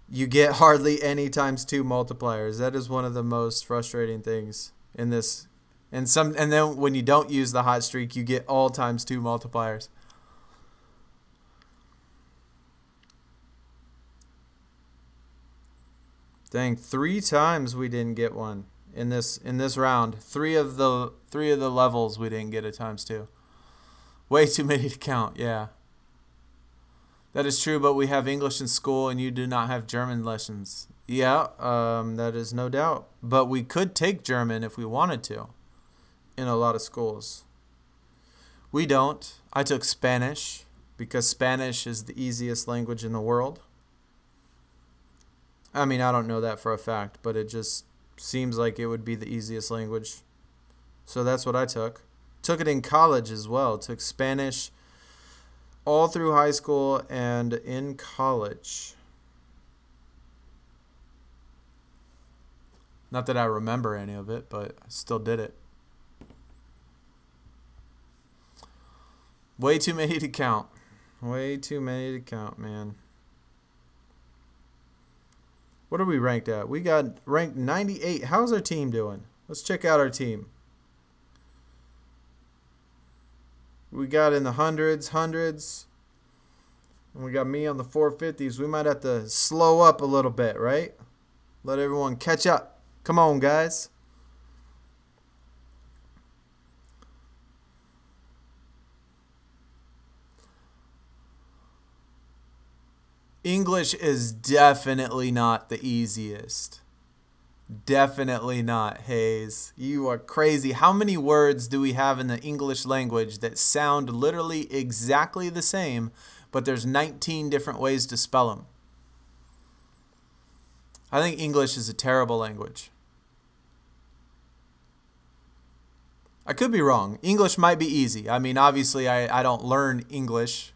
Speaker 1: you get hardly any ×2 multipliers? That is one of the most frustrating things in this. And then when you don't use the hot streak, you get all ×2 multipliers. Dang, 3 times we didn't get one in this round. Three of the levels we didn't get a ×2. Way too many to count, yeah. That is true, but we have English in school and you do not have German lessons. Yeah, that is no doubt. But we could take German if we wanted to in a lot of schools. We don't. I took Spanish because Spanish is the easiest language in the world. I mean, I don't know that for a fact, but it just seems like it would be the easiest language. So that's what I took. Took it in college as well. Took Spanish all through high school and in college. Not that I remember any of it, but I still did it. Way too many to count. Way too many to count, man. What are we ranked at? We got ranked 98. How's our team doing? Let's check out our team. We got in the hundreds. And we got me on the 450s. We might have to slow up a little bit, right? Let everyone catch up. Come on, guys. English is definitely not the easiest. Definitely not, Hayes. You are crazy. How many words do we have in the English language that sound literally exactly the same, but there's 19 different ways to spell them? I think English is a terrible language. I could be wrong. English might be easy. I mean, obviously, I don't learn English.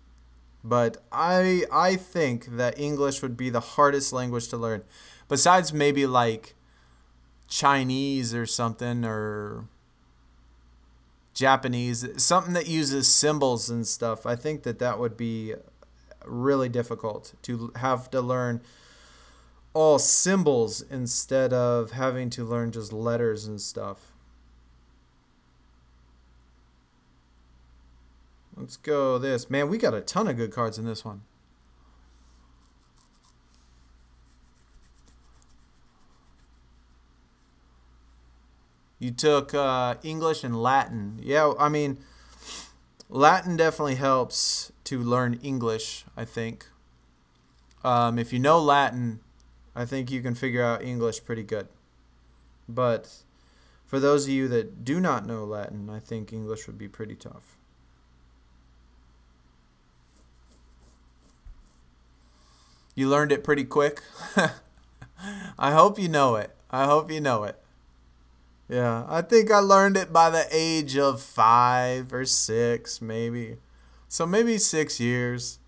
Speaker 1: But I think that English would be the hardest language to learn. Besides maybe like Chinese or something, or Japanese. Something that uses symbols and stuff. I think that would be really difficult to have to learn all symbols instead of having to learn just letters and stuff. Let's go this. Man, we got a ton of good cards in this one. You took English and Latin. Yeah, I mean, Latin definitely helps to learn English, I think. If you know Latin, I think you can figure out English pretty good. But for those of you that do not know Latin, I think English would be pretty tough. You learned it pretty quick. I hope you know it. I hope you know it. Yeah, I think I learned it by the age of 5 or 6, maybe. So maybe 6 years.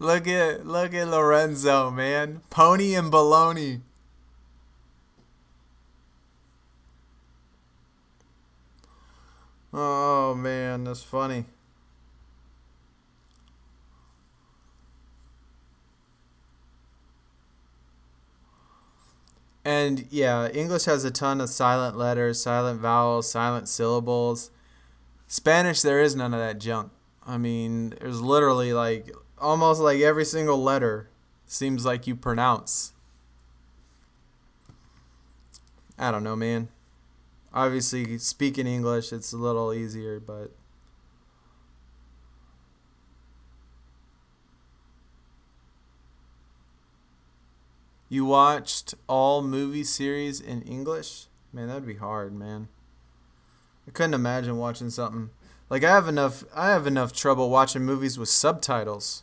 Speaker 1: Look at Lorenzo, man. Pony and baloney. Oh man, that's funny. And yeah, English has a ton of silent letters, silent vowels, silent syllables. Spanish, there is none of that junk. I mean, there's literally like almost like every single letter seems like you pronounce. I don't know, man. Obviously, speaking English, it's a little easier, but you watched all movie series in English? Man, that'd be hard, man. I couldn't imagine watching something. Like I have enough trouble watching movies with subtitles.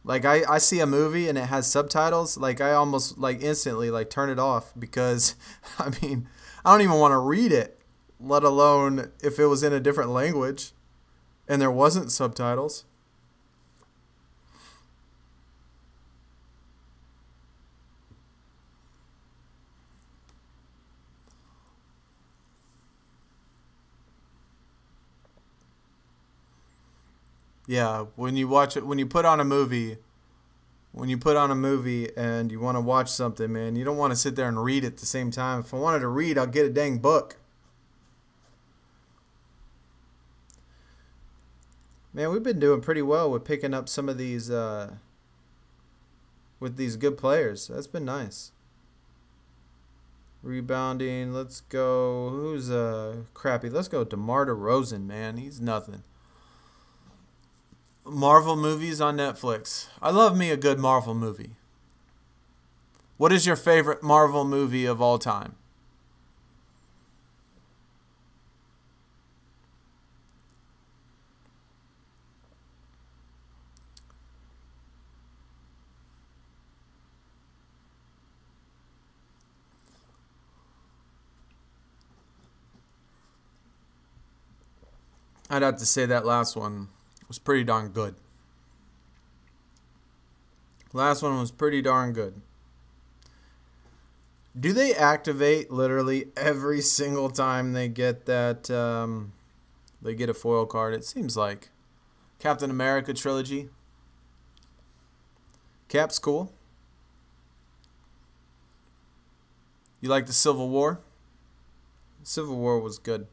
Speaker 1: Like I see a movie and it has subtitles, like I almost like instantly like turn it off because I mean, I don't even want to read it, let alone if it was in a different language and there wasn't subtitles. Yeah, when you watch it, when you put on a movie and you want to watch something, man, you don't want to sit there and read at the same time. If I wanted to read, I'll get a dang book. Man, we've been doing pretty well with picking up some of these with these good players. That's been nice. Rebounding, let's go. Who's crappy? Let's go DeMar DeRozan, man. He's nothing. Marvel movies on Netflix. I love me a good Marvel movie. What is your favorite Marvel movie of all time? I'd have to say that last one was pretty darn good. Last one was pretty darn good. Do they activate literally every single time they get that, they get a foil card? It seems like. Captain America trilogy. Cap's cool. You like the Civil War? Civil War was good.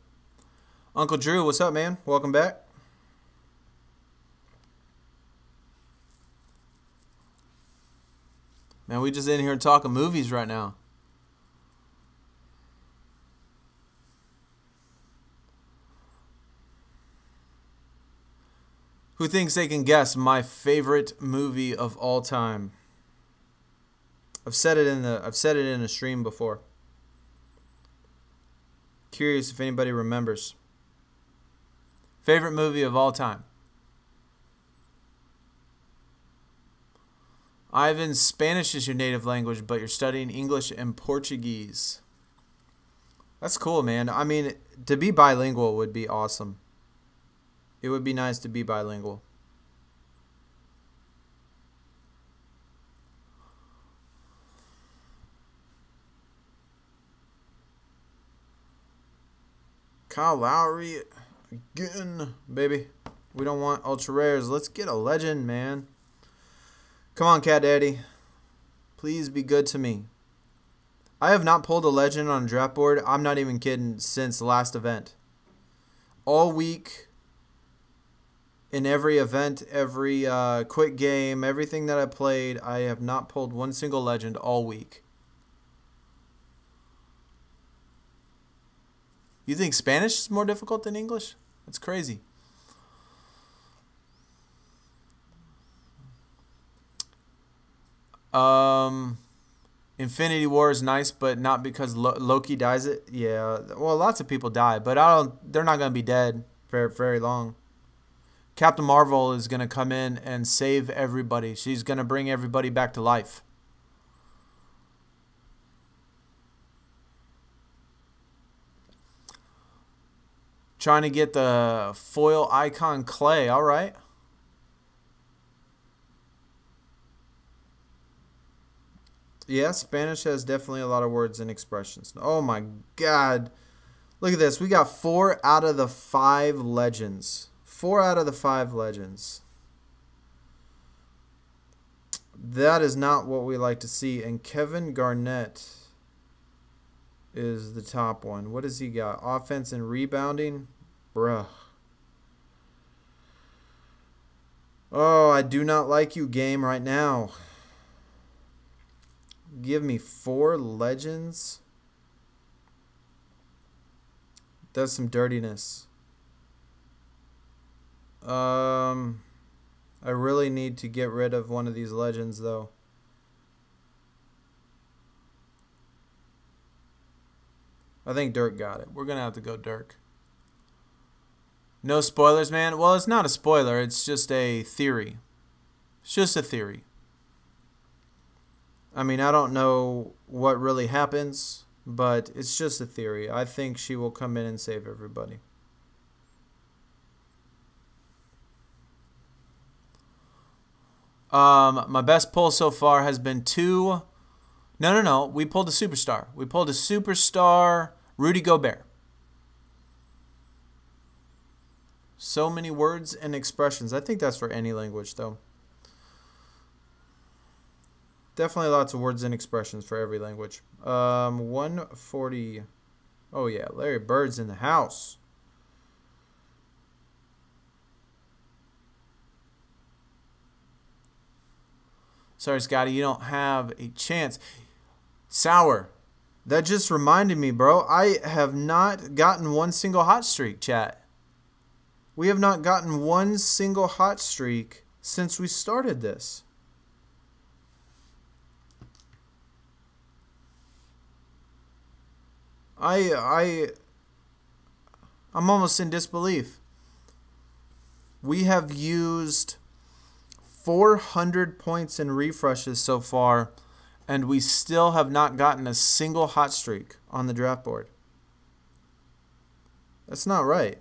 Speaker 1: Uncle Drew, what's up, man? Welcome back. Man, we just in here talking movies right now. Who thinks they can guess my favorite movie of all time? I've said it in a stream before. Curious if anybody remembers. Favorite movie of all time. Ivan, Spanish is your native language, but you're studying English and Portuguese. That's cool, man. I mean, to be bilingual would be awesome. It would be nice to be bilingual. Kyle Lowry again, baby. We don't want ultra rares. Let's get a legend, man. Come on, Cat Daddy. Please be good to me. I have not pulled a legend on a draft board. I'm not even kidding, since the last event. All week, in every event, every quick game, everything that I played, I have not pulled one single legend all week. You think Spanish is more difficult than English? That's crazy. Infinity War is nice, but not because Loki dies it. Yeah, well, lots of people die, but they're not going to be dead for very long. Captain Marvel is going to come in and save everybody. She's going to bring everybody back to life. Trying to get the foil icon Clay. All right. Yeah, Spanish has definitely a lot of words and expressions. Oh my God. Look at this. We got 4 out of the 5 legends. 4 out of the 5 legends. That is not what we like to see. And Kevin Garnett is the top one. What does he got? Offense and rebounding? Bruh. Oh, I do not like you, game, right now. Give me 4 legends. That's some dirtiness. I really need to get rid of one of these legends, though. I think Dirk got it. We're going to have to go Dirk. No spoilers, man. Well, it's not a spoiler. It's just a theory. It's just a theory. I mean, I don't know what really happens, but it's just a theory. I think she will come in and save everybody. My best pull so far has been 2. No. We pulled a superstar. We pulled a superstar, Rudy Gobert. So many words and expressions. I think that's for any language, though. Definitely lots of words and expressions for every language. 140. Oh, yeah. Larry Bird's in the house. Sorry, Scotty. You don't have a chance. Sour. That just reminded me, bro. I have not gotten one single hot streak, chat. We have not gotten one single hot streak since we started this. I'm almost in disbelief. We have used 400 points in refreshes so far, and we still have not gotten a single hot streak on the draft board. That's not right.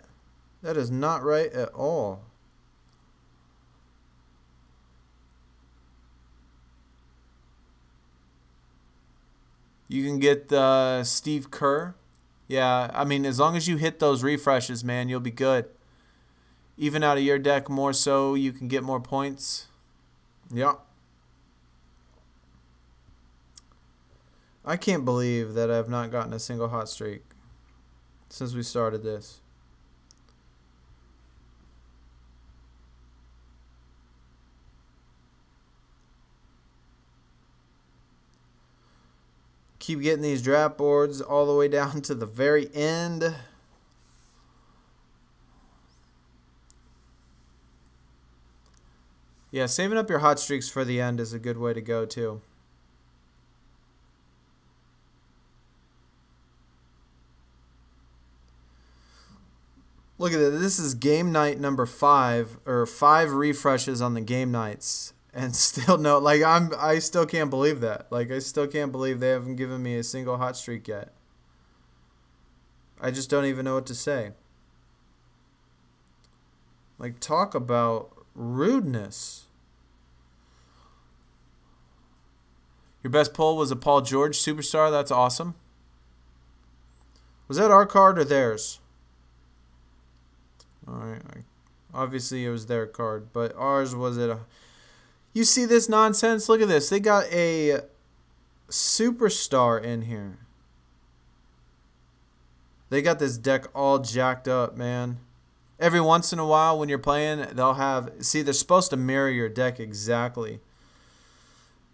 Speaker 1: That is not right at all. You can get the Steve Kerr. Yeah, I mean, as long as you hit those refreshes, man, you'll be good. Even out of your deck more so, you can get more points. Yeah. I can't believe that I've not gotten a single hot streak since we started this. Keep getting these draft boards all the way down to the very end. Yeah, saving up your hot streaks for the end is a good way to go too. Look at this. This is game night number 5, or 5 refreshes on the game nights. And still no, like I still can't believe that. Like I still can't believe they haven't given me a single hot streak yet. I just don't even know what to say. Like, talk about rudeness. Your best pull was a Paul George superstar. That's awesome. Was that our card or theirs? All right. Obviously it was their card, but ours was it a... You see this nonsense? Look at this. They got a superstar in here. They got this deck all jacked up, man. Every once in a while when you're playing, they'll have... See, they're supposed to mirror your deck exactly.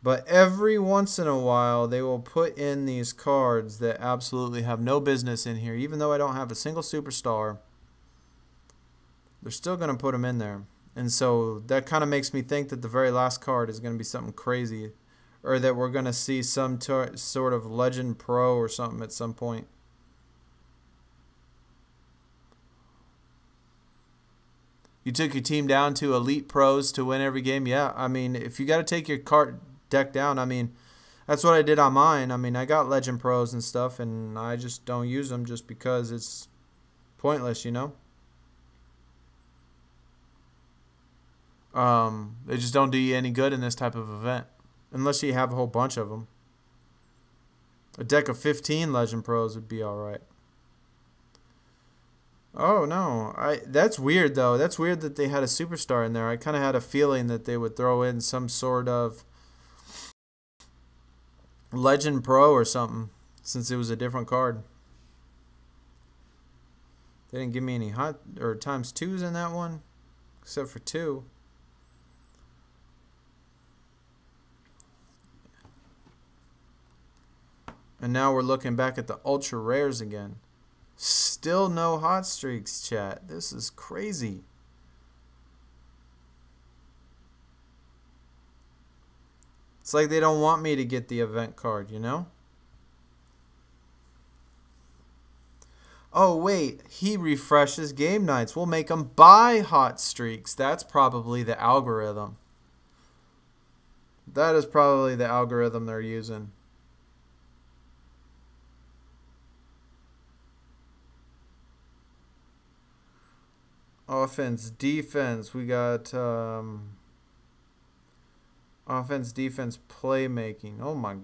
Speaker 1: But every once in a while, they will put in these cards that absolutely have no business in here. Even though I don't have a single superstar, they're still going to put them in there. And so that kind of makes me think that the very last card is going to be something crazy. Or that we're going to see some sort of Legend Pro or something at some point. You took your team down to Elite Pros to win every game. Yeah, I mean, if you got to take your card deck down, I mean, that's what I did on mine. I mean, I got Legend Pros and stuff, and I just don't use them just because it's pointless, you know? They just don't do you any good in this type of event. Unless you have a whole bunch of them. A deck of 15 Legend Pros would be alright. Oh, no. That's weird, though. That's weird that they had a superstar in there. I kind of had a feeling that they would throw in some sort of Legend Pro or something, since it was a different card. They didn't give me any hot or times 2s in that one, except for 2. And now we're looking back at the ultra rares again. Still no hot streaks, chat. This is crazy. It's like they don't want me to get the event card, you know? Oh, wait. He refreshes game nights. We'll make them buy hot streaks. That's probably the algorithm. That is probably the algorithm they're using. Offense, defense. We got offense, defense, playmaking. Oh my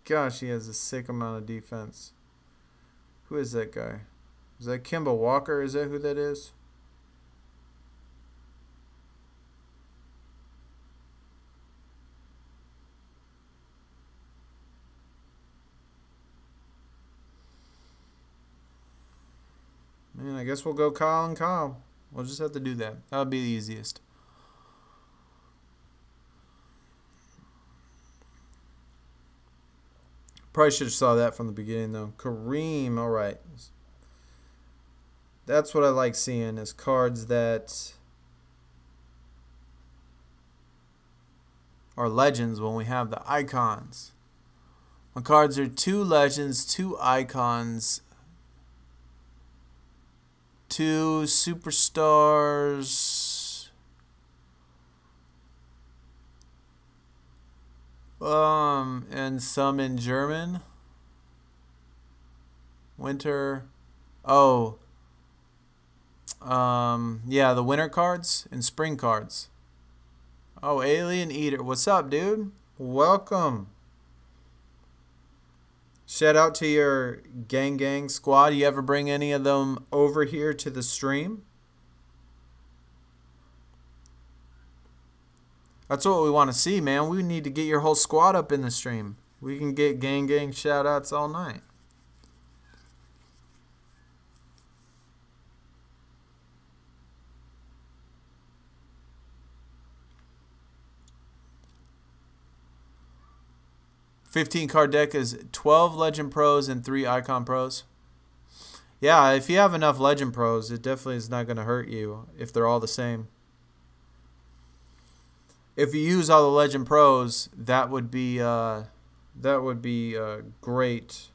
Speaker 1: gosh, he has a sick amount of defense. Who is that guy? Is that Kemba Walker? Is that who that is? Man, I guess we'll go Kyle and Kyle. We'll just have to do that. That'll be the easiest. Probably should have saw that from the beginning, though. Kareem, all right. That's what I like seeing, is cards that are legends when we have the icons. My cards are 2 legends, 2 icons, 2 superstars, and some in German. Winter. Oh. Yeah, the winter cards and spring cards. Oh, Alien Eater. What's up, dude? Welcome. Shout out to your gang squad. You ever bring any of them over here to the stream? That's what we want to see, man. We need to get your whole squad up in the stream. We can get gang shout outs all night. $15-card deck is 12 Legend Pros and 3 Icon Pros. Yeah, if you have enough Legend Pros, it definitely is not going to hurt you if they're all the same. If you use all the Legend Pros, that would be great.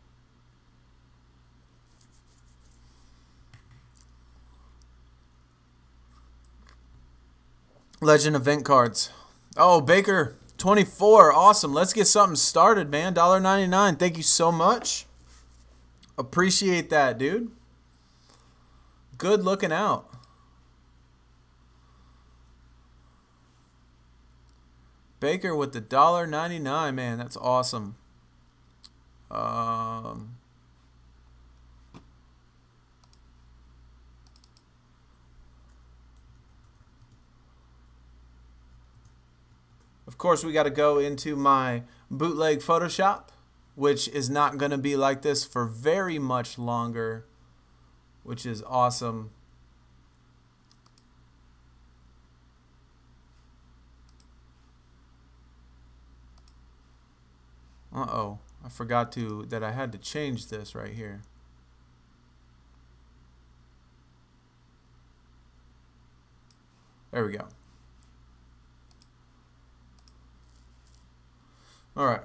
Speaker 1: Legend event cards. Oh, Baker. 24, awesome. Let's get something started, man. $1.99. Thank you so much. Appreciate that, dude. Good looking out. Baker with the $1.99, man. That's awesome. Of course, we got to go into my bootleg Photoshop, which is not going to be like this for very much longer, which is awesome. Uh-oh, I forgot that I had to change this right here. There we go. All right.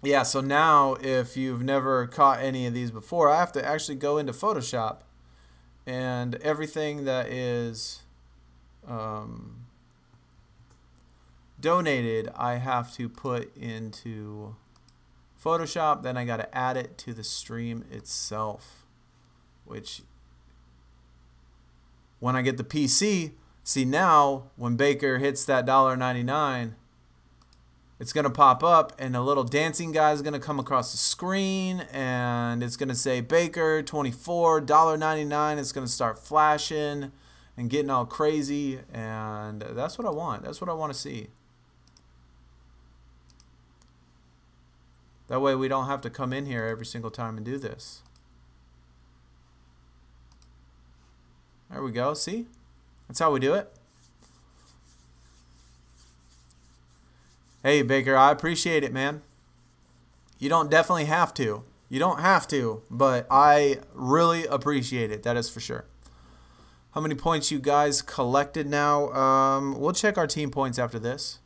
Speaker 1: Yeah, so now if you've never caught any of these before, I have to actually go into Photoshop, and everything that is donated, I have to put into Photoshop. Then I got to add it to the stream itself, which when I get the PC, see now when Baker hits that $1.99, it's going to pop up and a little dancing guy is going to come across the screen and it's going to say Baker 24 $1.99. It's going to start flashing and getting all crazy, and that's what I want. That's what I want to see. That way we don't have to come in here every single time and do this. There we go. See? That's how we do it. Hey, Baker, I appreciate it, man. You don't definitely have to. You don't have to, but I really appreciate it. That is for sure. How many points you guys collected now? We'll check our team points after this.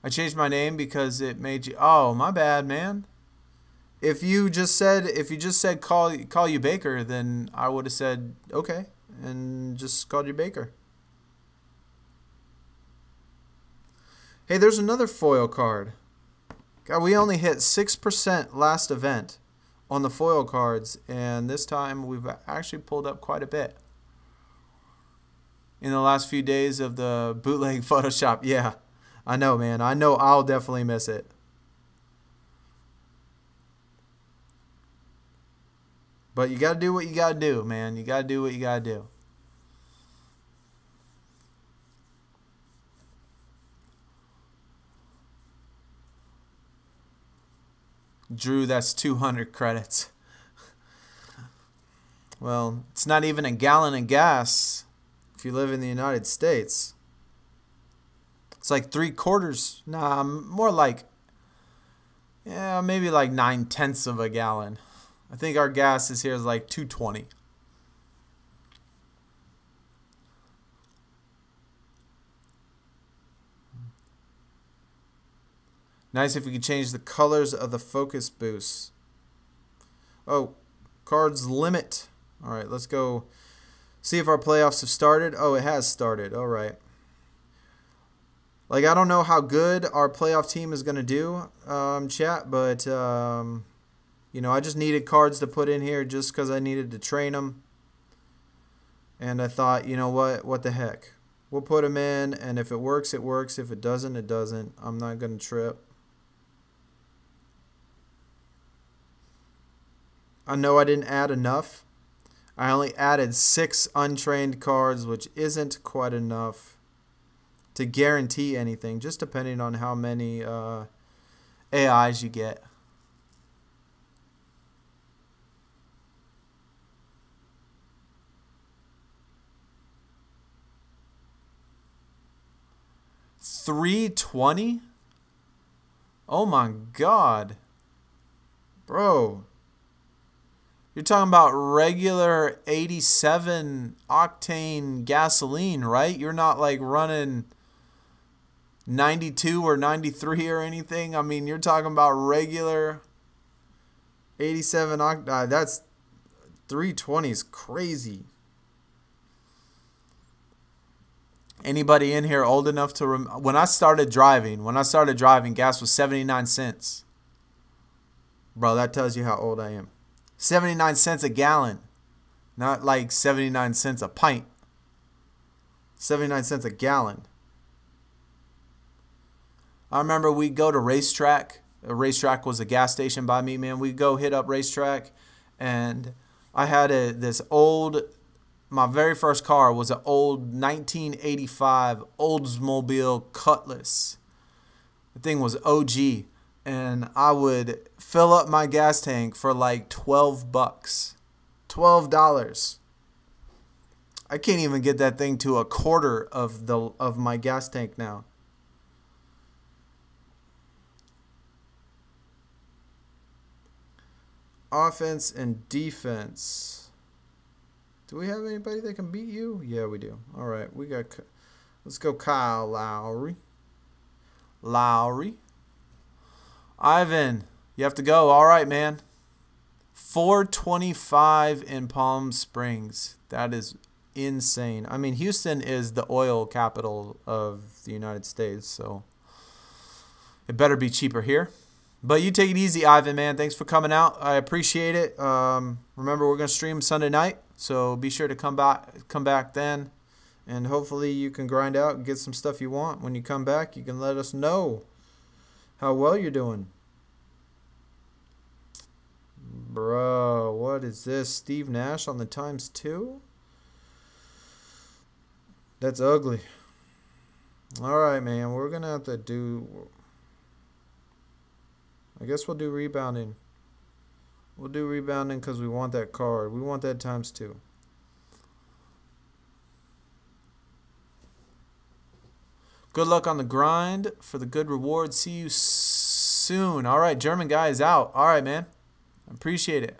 Speaker 1: I changed my name because it made you... Oh, my bad, man. If you just said call you Baker, then I would have said okay and just called you Baker. Hey, there's another foil card. God, we only hit 6% last event on the foil cards, and this time we've actually pulled up quite a bit in the last few days of the bootleg Photoshop. Yeah, I know, man. I know I'll definitely miss it. But you got to do what you got to do, man. You got to do what you got to do. Drew, that's 200 credits. Well, it's not even a gallon of gas if you live in the United States. It's like 3/4. Nah, more like, yeah, maybe like 9/10 of a gallon. I think our gas is here is like 220. Nice if we could change the colors of the focus boost. Oh, cards limit. All right, let's go see if our playoffs have started. Oh, it has started. All right. Like, I don't know how good our playoff team is going to do, chat, but, you know, I just needed cards to put in here just because I needed to train them. And I thought, you know what the heck. We'll put them in, and if it works, it works. If it doesn't, it doesn't. I'm not going to trip. I know I didn't add enough. I only added 6 untrained cards, which isn't quite enough to guarantee anything, just depending on how many AIs you get. $320? Oh my God. Bro. You're talking about regular 87 octane gasoline, right? You're not like running 92 or 93 or anything. I mean, you're talking about regular 87 octane. That's 320 is crazy. Anybody in here old enough to when I started driving, gas was 79 cents. Bro, that tells you how old I am. 79 cents a gallon. Not like 79 cents a pint. 79 cents a gallon. I remember we'd go to Racetrack. A Racetrack was a gas station by me, man. We'd go hit up Racetrack, and I had this old, my very first car was an old 1985 Oldsmobile Cutlass. The thing was OG, and I would fill up my gas tank for like $12. $12. I can't even get that thing to a quarter of my gas tank now. Offense and defense. Do we have anybody that can beat you? Yeah, we do. All right, we got. Let's go, Kyle Lowry. Ivan, you have to go. All right, man. 425 in Palm Springs. That is insane. I mean, Houston is the oil capital of the United States, so it better be cheaper here. But you take it easy, Ivan, man. Thanks for coming out. I appreciate it. Remember, we're going to stream Sunday night, so be sure to come back then. And hopefully you can grind out and get some stuff you want. When you come back, you can let us know how well you're doing. Bro, what is this? Steve Nash on the ×2? That's ugly. All right, man. We're going to have to do... I guess we'll do rebounding. We'll do rebounding because we want that card. We want that ×2. Good luck on the grind for the good reward. See you soon. All right, German guy is out. All right, man. Appreciate it.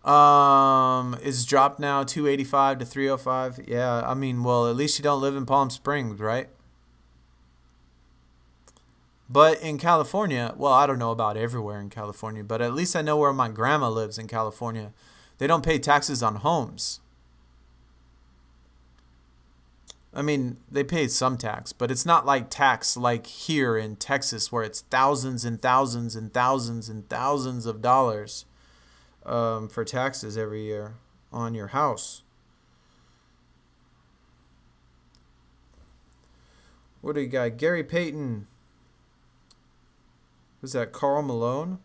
Speaker 1: It's dropped now 285 to 305. Yeah, I mean, well, at least you don't live in Palm Springs, right? But in California, well, I don't know about everywhere in California, but at least I know where my grandma lives in California. They don't pay taxes on homes. I mean, they pay some tax, but it's not like tax like here in Texas where it's thousands and thousands and thousands and thousands of dollars for taxes every year on your house. What do you got? Gary Payton. Who's that? Karl Malone?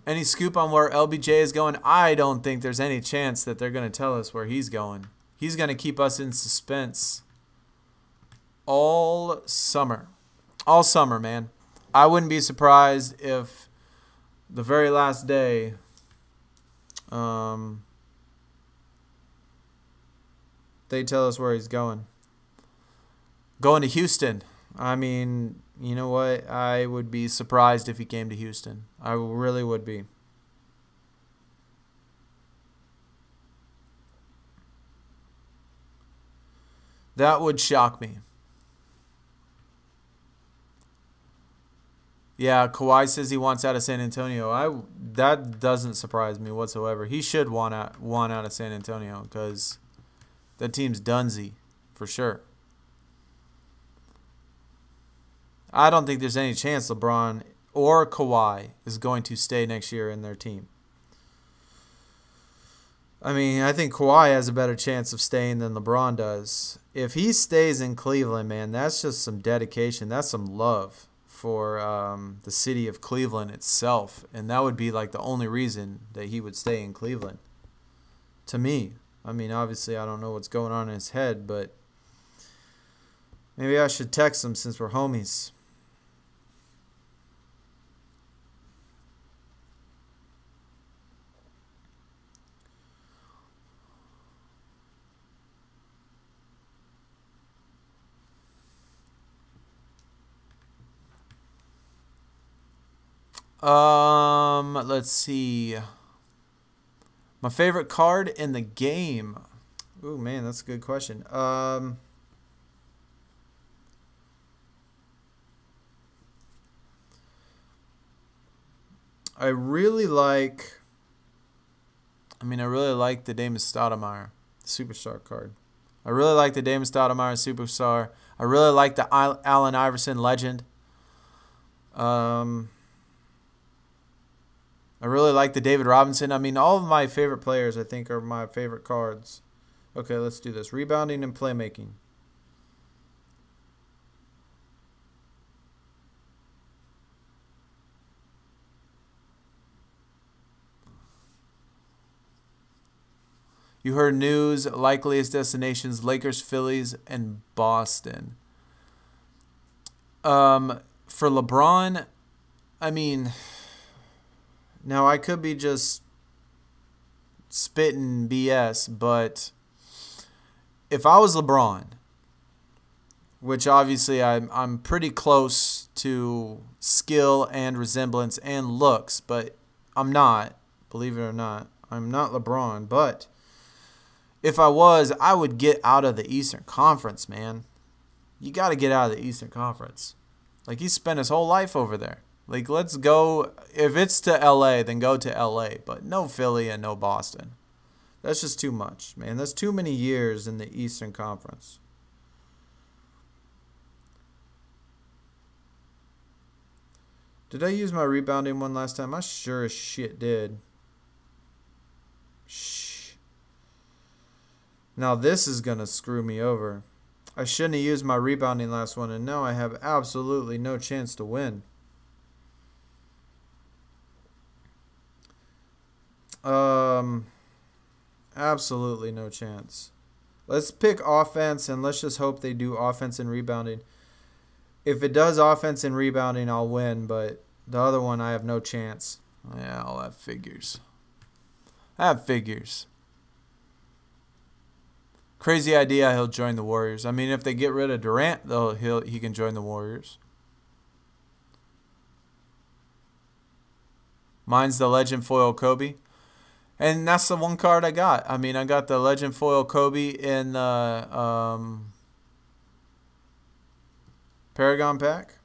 Speaker 1: Any scoop on where LBJ is going? I don't think there's any chance that they're going to tell us where he's going. He's going to keep us in suspense all summer. All summer, man. I wouldn't be surprised if the very last day they tell us where he's going. Going to Houston. I mean, you know what? I would be surprised if he came to Houston. I really would be. That would shock me. Yeah, Kawhi says he wants out of San Antonio. That doesn't surprise me whatsoever. He should want out of San Antonio because that team's donesy for sure. I don't think there's any chance LeBron or Kawhi is going to stay next year in their team. I mean, I think Kawhi has a better chance of staying than LeBron does. If he stays in Cleveland, man, that's just some dedication. That's some love for the city of Cleveland itself. And that would be like the only reason that he would stay in Cleveland. To me. I mean, obviously, I don't know what's going on in his head, but maybe I should text him since we're homies. Let's see. My favorite card in the game. Ooh, man, that's a good question. I really like the Damon Stoudemire Superstar card. I really like the Damon Stoudemire Superstar. I really like the Allen Iverson Legend. I really like the David Robinson. I mean, all of my favorite players, I think, are my favorite cards. Okay, let's do this. Rebounding and playmaking. You heard news, likeliest destinations, Lakers, Phillies, and Boston. For LeBron, I mean, now I could be just spitting BS, but if I was LeBron, which obviously I'm pretty close to skill and resemblance and looks, but I'm not, believe it or not. I'm not LeBron, but if I was, I would get out of the Eastern Conference, man. You got to get out of the Eastern Conference. Like, he spent his whole life over there. Like, let's go. If it's to LA, then go to LA. But no Philly and no Boston. That's just too much, man. That's too many years in the Eastern Conference. Did I use my rebounding one last time? I sure as shit did. Shh. Now this is going to screw me over. I shouldn't have used my rebounding last one, and now I have absolutely no chance to win. Absolutely no chance. Let's pick offense, and let's just hope they do offense and rebounding. If it does offense and rebounding, I'll win, but the other one, I have no chance. Yeah, I'll have figures. I have figures. Crazy idea he'll join the Warriors. I mean, if they get rid of Durant, though, he can join the Warriors. Mine's the Legend Foil Kobe. And that's the one card I got. I mean, I got the Legend Foil Kobe in the Paragon pack.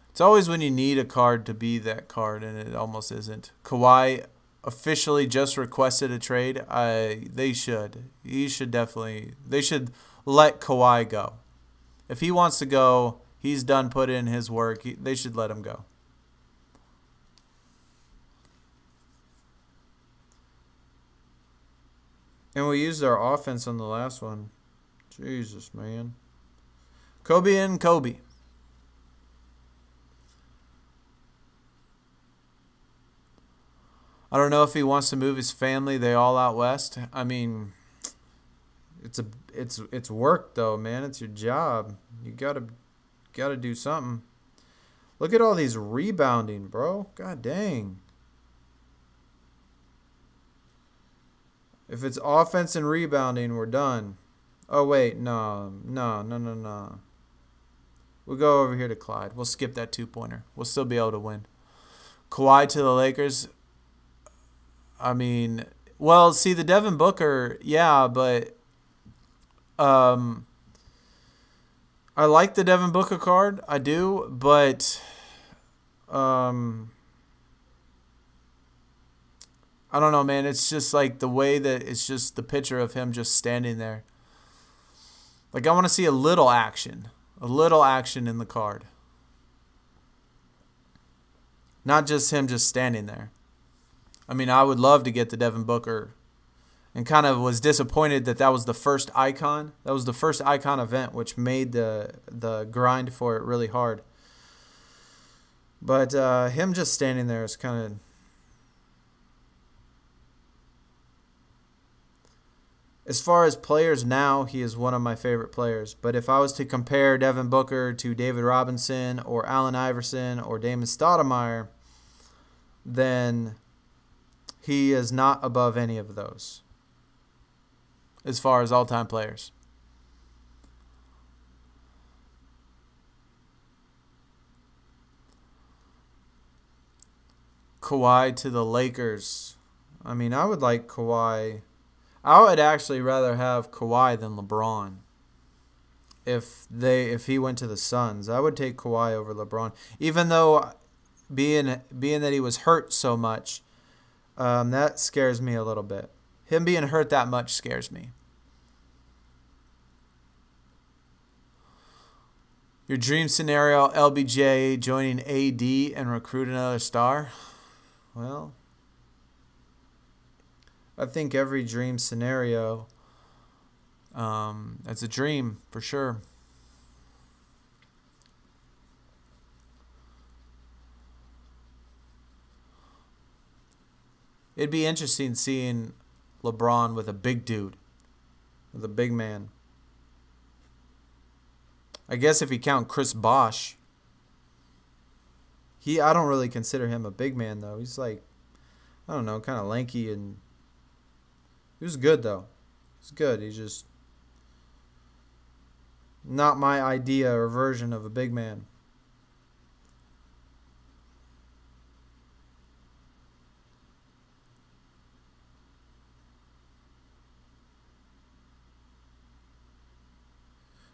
Speaker 1: It's always when you need a card to be that card, and it almost isn't. Kawhi officially just requested a trade. They should. They should let Kawhi go. If he wants to go, he's done put in his work. They should let him go. And we used our offense on the last one. Jesus, man. Kobe and Kobe. I don't know if he wants to move his family. They all out west. I mean, it's work though, man. It's your job. You gotta do something. Look at all these rebounding, bro. God dang. If it's offense and rebounding, we're done. Oh wait, no. We'll go over here to Clyde. We'll skip that 2-pointer. We'll still be able to win. Kawhi to the Lakers. I mean, Well, see, the Devin Booker, yeah, but um, I like the Devin Booker card. I do, but um, I don't know, man. It's just like the way that it's just the picture of him just standing there. Like, I want to see a little action in the card. Not just him just standing there. I mean, I would love to get the Devin Booker, and kind of was disappointed that that was the first icon. That was the first icon event, which made the grind for it really hard. But him just standing there is kind of... As far as players now, he is one of my favorite players. But if I was to compare Devin Booker to David Robinson or Allen Iverson or Damon Stoudemire, then he is not above any of those as far as all-time players. Kawhi to the Lakers. I mean, I would like Kawhi. I would actually rather have Kawhi than LeBron. If he went to the Suns, I would take Kawhi over LeBron. Even though being that he was hurt so much, that scares me a little bit. Him being hurt that much scares me. Your dream scenario, LBJ joining AD and recruit another star? Well, I think every dream scenario, it's a dream for sure. It'd be interesting seeing LeBron with a big dude, with a big man. I guess if you count Chris Bosh, I don't really consider him a big man though. He's like, I don't know, kind of lanky, and he was good though. He's good. He's just not my idea or version of a big man.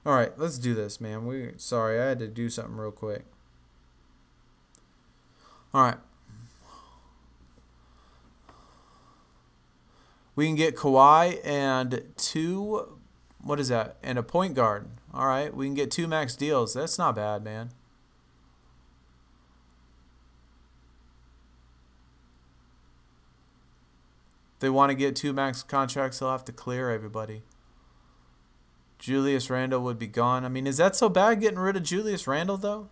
Speaker 1: All right, let's do this, man. Sorry, I had to do something real quick. All right. We can get Kawhi and what is that? And a point guard. All right, we can get 2 max deals. That's not bad, man. If they want to get 2 max contracts, they'll have to clear everybody. Julius Randle would be gone. I mean, is that so bad getting rid of Julius Randle, though?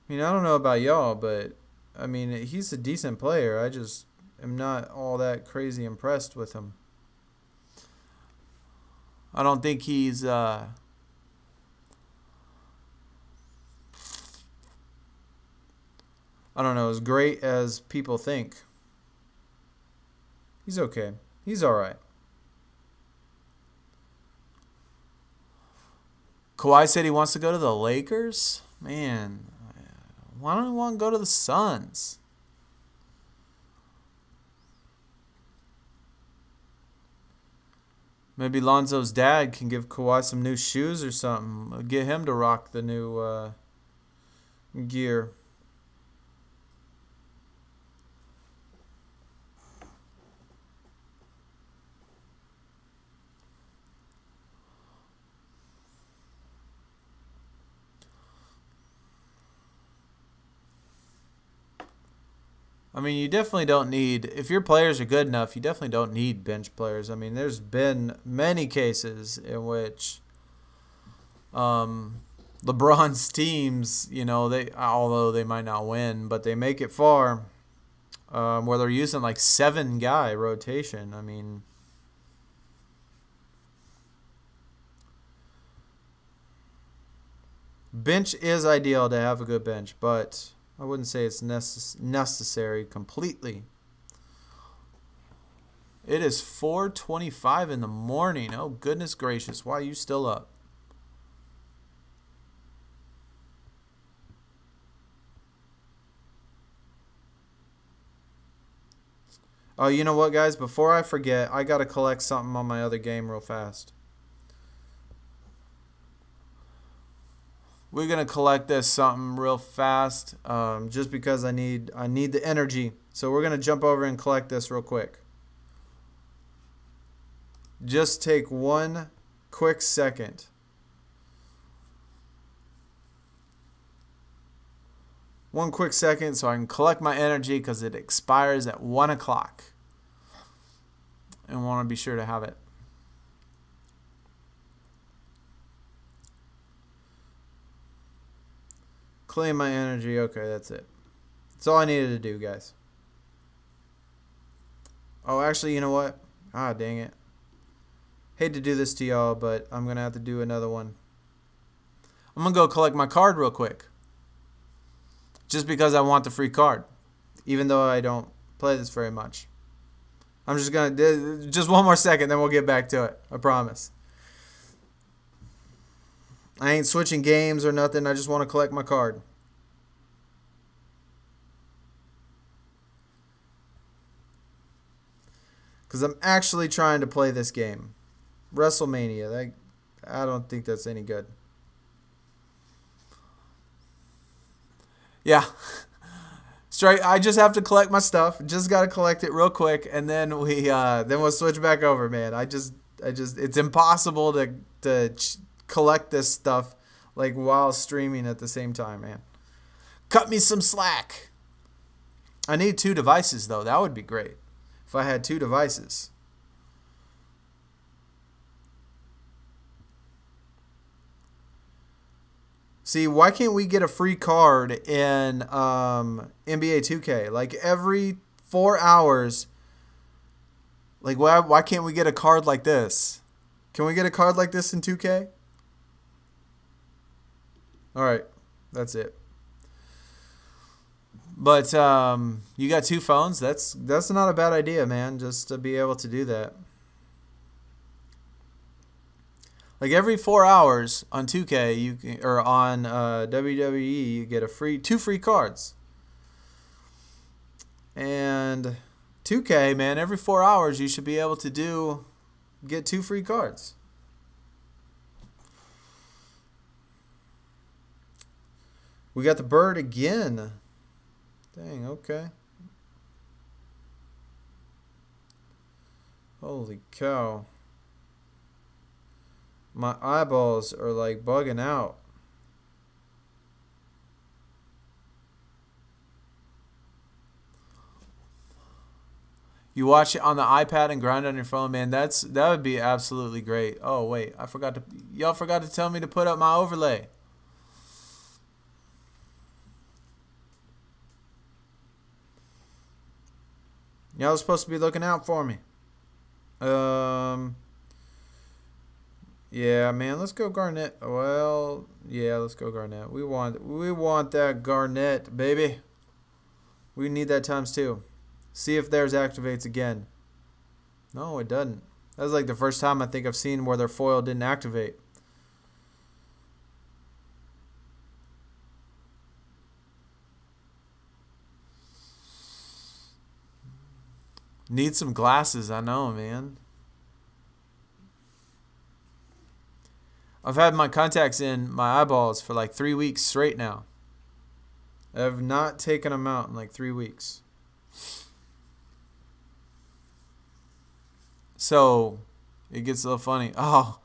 Speaker 1: I mean, I don't know about y'all, but, I mean, he's a decent player. I just am not all that crazy impressed with him. I don't think he's... I don't know, as great as people think. He's okay. He's all right. Kawhi said he wants to go to the Lakers? Man, why don't he want to go to the Suns? Maybe Lonzo's dad can give Kawhi some new shoes or something. Get him to rock the new gear. I mean, you definitely don't need, if your players are good enough, you definitely don't need bench players. I mean, there's been many cases in which LeBron's teams, you know, although they might not win, but they make it far, where they're using like 7-guy rotation. I mean, bench is ideal to have a good bench, but I wouldn't say it's necessary completely. It is 4:25 in the morning. Oh, goodness gracious. Why are you still up? Oh, you know what, guys? Before I forget, I gotta collect something on my other game real fast. We're gonna collect this something real fast, just because I need the energy. So we're gonna jump over and collect this real quick. Just take one quick second. One quick second so I can collect my energy because it expires at 1 o'clock. And want to be sure to have it. Claim my energy. Okay, that's it. That's all I needed to do, guys. Oh, actually, you know what? Ah, dang it. Hate to do this to y'all, but I'm going to have to do another one. I'm going to go collect my card real quick. Just because I want the free card. Even though I don't play this very much. I'm just going to... Just one more second, then we'll get back to it. I promise. I ain't switching games or nothing. I just want to collect my card. Because I'm actually trying to play this game. WrestleMania. I don't think that's any good. Yeah. Straight. I just have to collect my stuff. Just got to collect it real quick, and then we'll switch back over, man. It's impossible to collect this stuff like while streaming at the same time, man. Cut me some slack. I need 2 devices though. That would be great if I had 2 devices. See, why can't we get a free card in NBA 2K? Like every 4 hours. Like why can't we get a card like this? Can we get a card like this in 2K? All right, that's it. But you got 2 phones. That's not a bad idea, man. Just to be able to do that. Like every 4 hours on 2K, or on WWE, you get 2 free cards. And 2K, man, every 4 hours you should be able to get 2 free cards. We got the bird again. Dang, okay. Holy cow. My eyeballs are like bugging out. You watch it on the iPad and grind on your phone, man. That would be absolutely great. Oh wait, y'all forgot to tell me to put up my overlay. Y'all are supposed to be looking out for me. Yeah, man, let's go Garnett. Well, yeah, let's go Garnett. We want that Garnett, baby. We need that ×2. See if theirs activates again. No, it doesn't. That was like the first time I think I've seen where their foil didn't activate. Need some glasses, I know, man. I've had my contacts in my eyeballs for like 3 weeks straight now. I have not taken them out in like 3 weeks. So, it gets a little funny. Oh.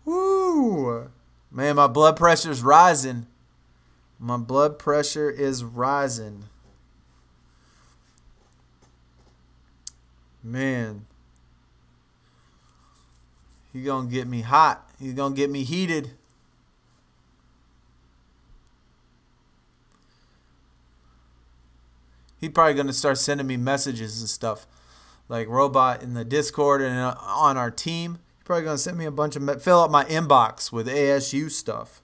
Speaker 1: Woo. Man, my blood pressure's rising. My blood pressure is rising. Man. He's going to get me hot. He's going to get me heated. He's probably going to start sending me messages and stuff. Like Robot in the Discord and on our team. He's probably going to send me a bunch of... Fill up my inbox with ASU stuff.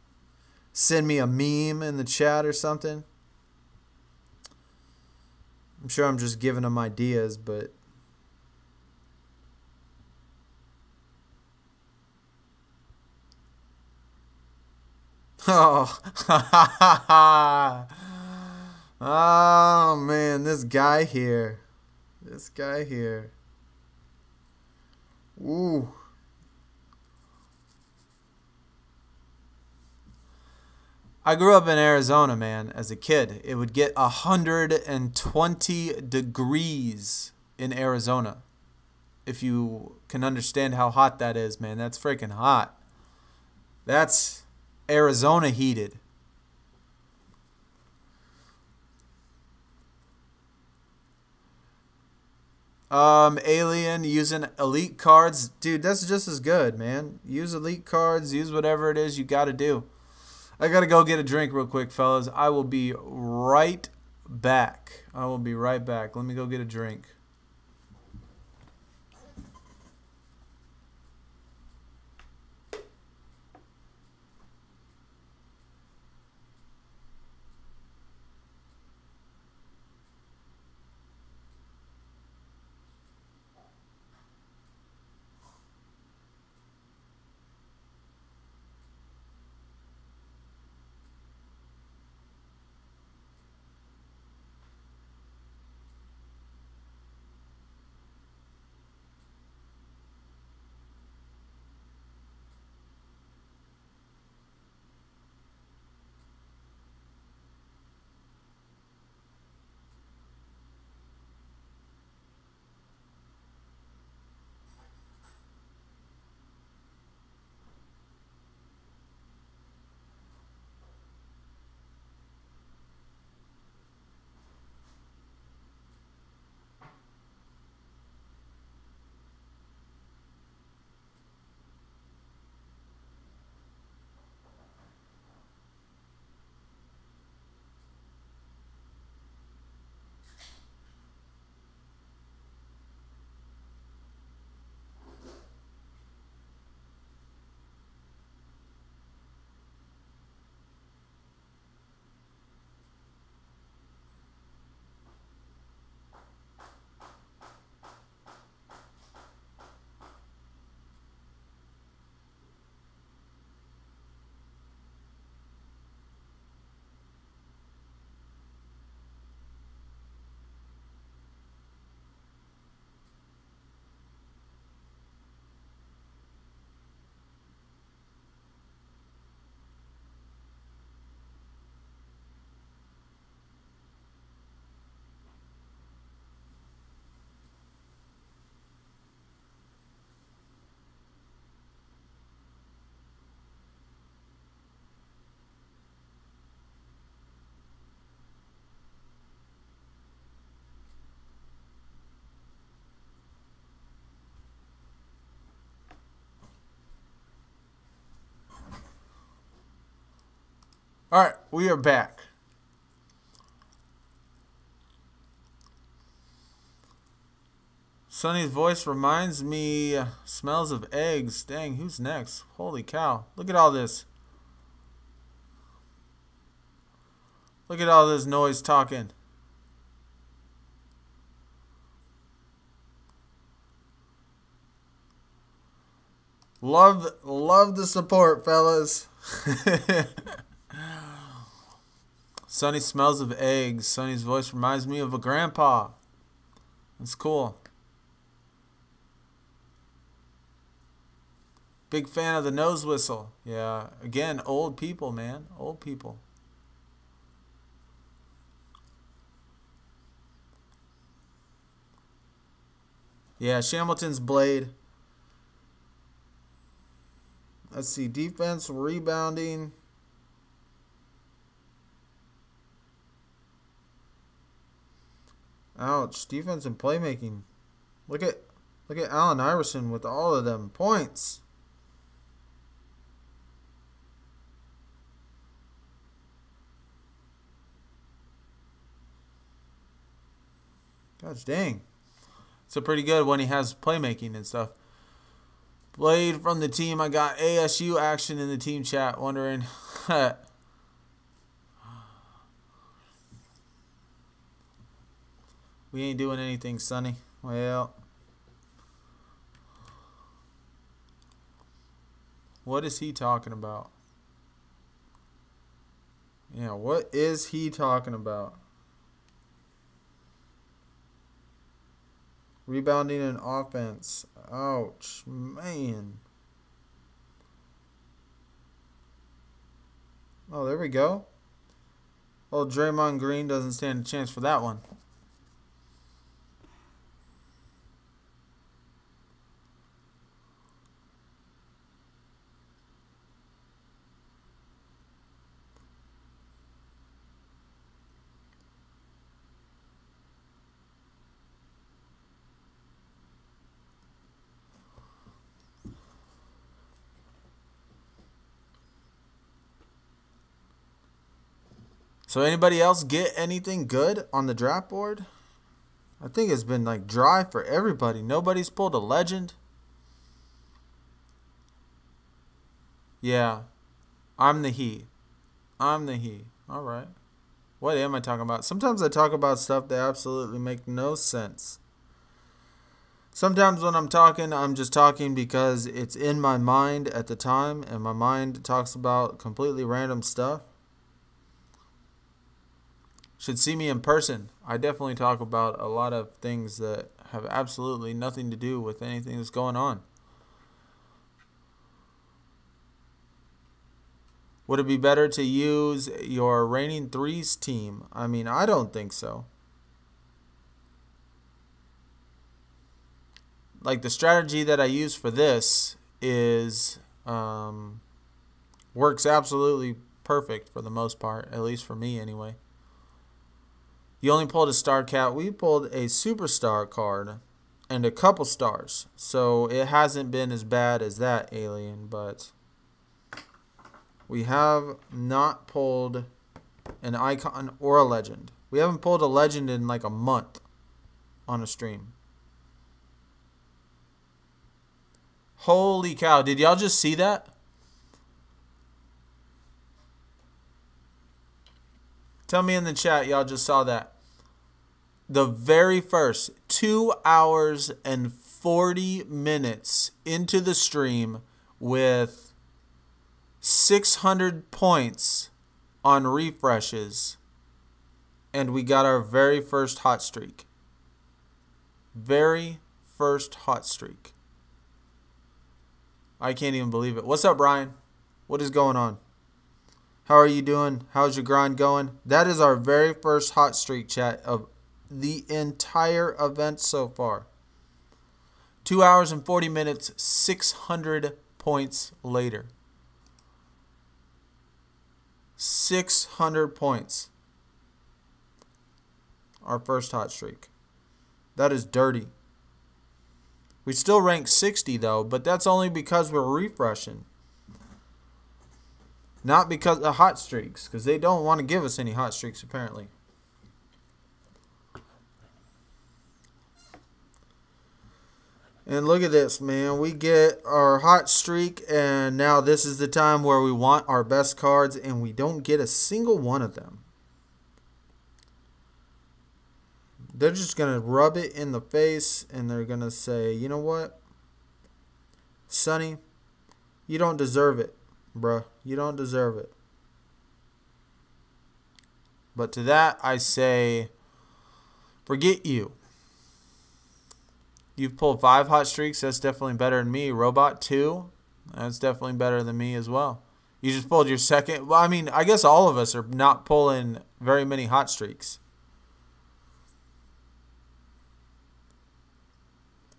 Speaker 1: Send me a meme in the chat or something. I'm sure I'm just giving him ideas, but... Oh, Oh, man, this guy here. This guy here. Ooh. I grew up in Arizona, man, as a kid. It would get 120 degrees in Arizona. If you can understand how hot that is, man, that's freaking hot. That's Arizona heated. Alien using elite cards. Dude, that's just as good, man. Use elite cards, use whatever it is you got to do. I got to go get a drink real quick, fellas. I will be right back. I will be right back. Let me go get a drink. All right, we are back. Sonny's voice reminds me, smells of eggs. Dang, who's next? Holy cow. Look at all this. Look at all this noise talking. Love the support, fellas. Sonny smells of eggs. Sonny's voice reminds me of a grandpa. That's cool. Big fan of the nose whistle. Yeah, again, old people, man. Old people. Yeah, Shamilton's blade. Let's see. Defense, rebounding. Ouch. Defense and playmaking. Look at Allen Iverson with all of them points. Gosh dang. It's a pretty good when he has playmaking and stuff. Blade from the team. I got ASU action in the team chat. Wondering. We ain't doing anything, Sonny. Well. What is he talking about? Yeah, what is he talking about? Rebounding and offense. Ouch, man. Oh, there we go. Well, Draymond Green doesn't stand a chance for that one. So anybody else get anything good on the draft board? I think it's been like dry for everybody. Nobody's pulled a legend. Yeah. I'm the he. I'm the he. All right. What am I talking about? Sometimes I talk about stuff that absolutely make no sense. Sometimes when I'm talking, I'm just talking because it's in my mind at the time, and my mind talks about completely random stuff. Should see me in person. I definitely talk about a lot of things that have absolutely nothing to do with anything that's going on. Would it be better to use your reigning threes team? I mean, I don't think so. Like the strategy that I use for this is works absolutely perfect for the most part, at least for me anyway. You only pulled a star cat. We pulled a superstar card and a couple stars. So it hasn't been as bad as that, alien, but we have not pulled an icon or a legend. We haven't pulled a legend in like a month on a stream. Holy cow. Did y'all just see that? Tell me in the chat y'all just saw that. The very first 2 hours and 40 minutes into the stream with 600 points on refreshes, and we got our very first hot streak. Very first hot streak. I can't even believe it. What's up, Brian? What is going on? How are you doing? How's your grind going? That is our very first hot streak, chat, of the entire event so far. 2 hours and 40 minutes, 600 points later. 600 points. Our first hot streak. That is dirty. We still rank 60 though, but that's only because we're refreshing. Not because of hot streaks, because they don't want to give us any hot streaks apparently. And look at this, man. We get our hot streak, and now this is the time where we want our best cards, and we don't get a single one of them. They're just going to rub it in the face, and they're going to say, you know what? Sonny, you don't deserve it, bruh. You don't deserve it. But to that, I say, forget you. You've pulled 5 hot streaks. That's definitely better than me. Robot 2. That's definitely better than me as well. You just pulled your second. Well, I mean, I guess all of us are not pulling very many hot streaks.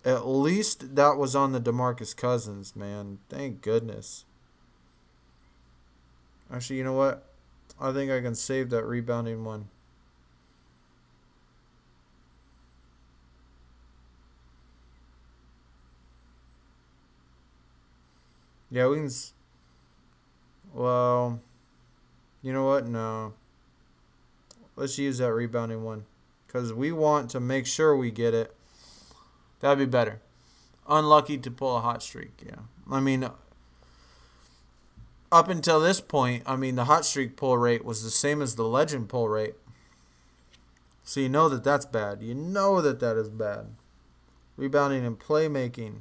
Speaker 1: At least that was on the DeMarcus Cousins, man. Thank goodness. Actually, you know what? I think I can save that rebounding one. Yeah, we can... Well, you know what? No. Let's use that rebounding one. Because we want to make sure we get it. That'd be better. Unlucky to pull a hot streak, yeah. I mean, up until this point, I mean, the hot streak pull rate was the same as the legend pull rate. So you know that that's bad. You know that that is bad. Rebounding and playmaking.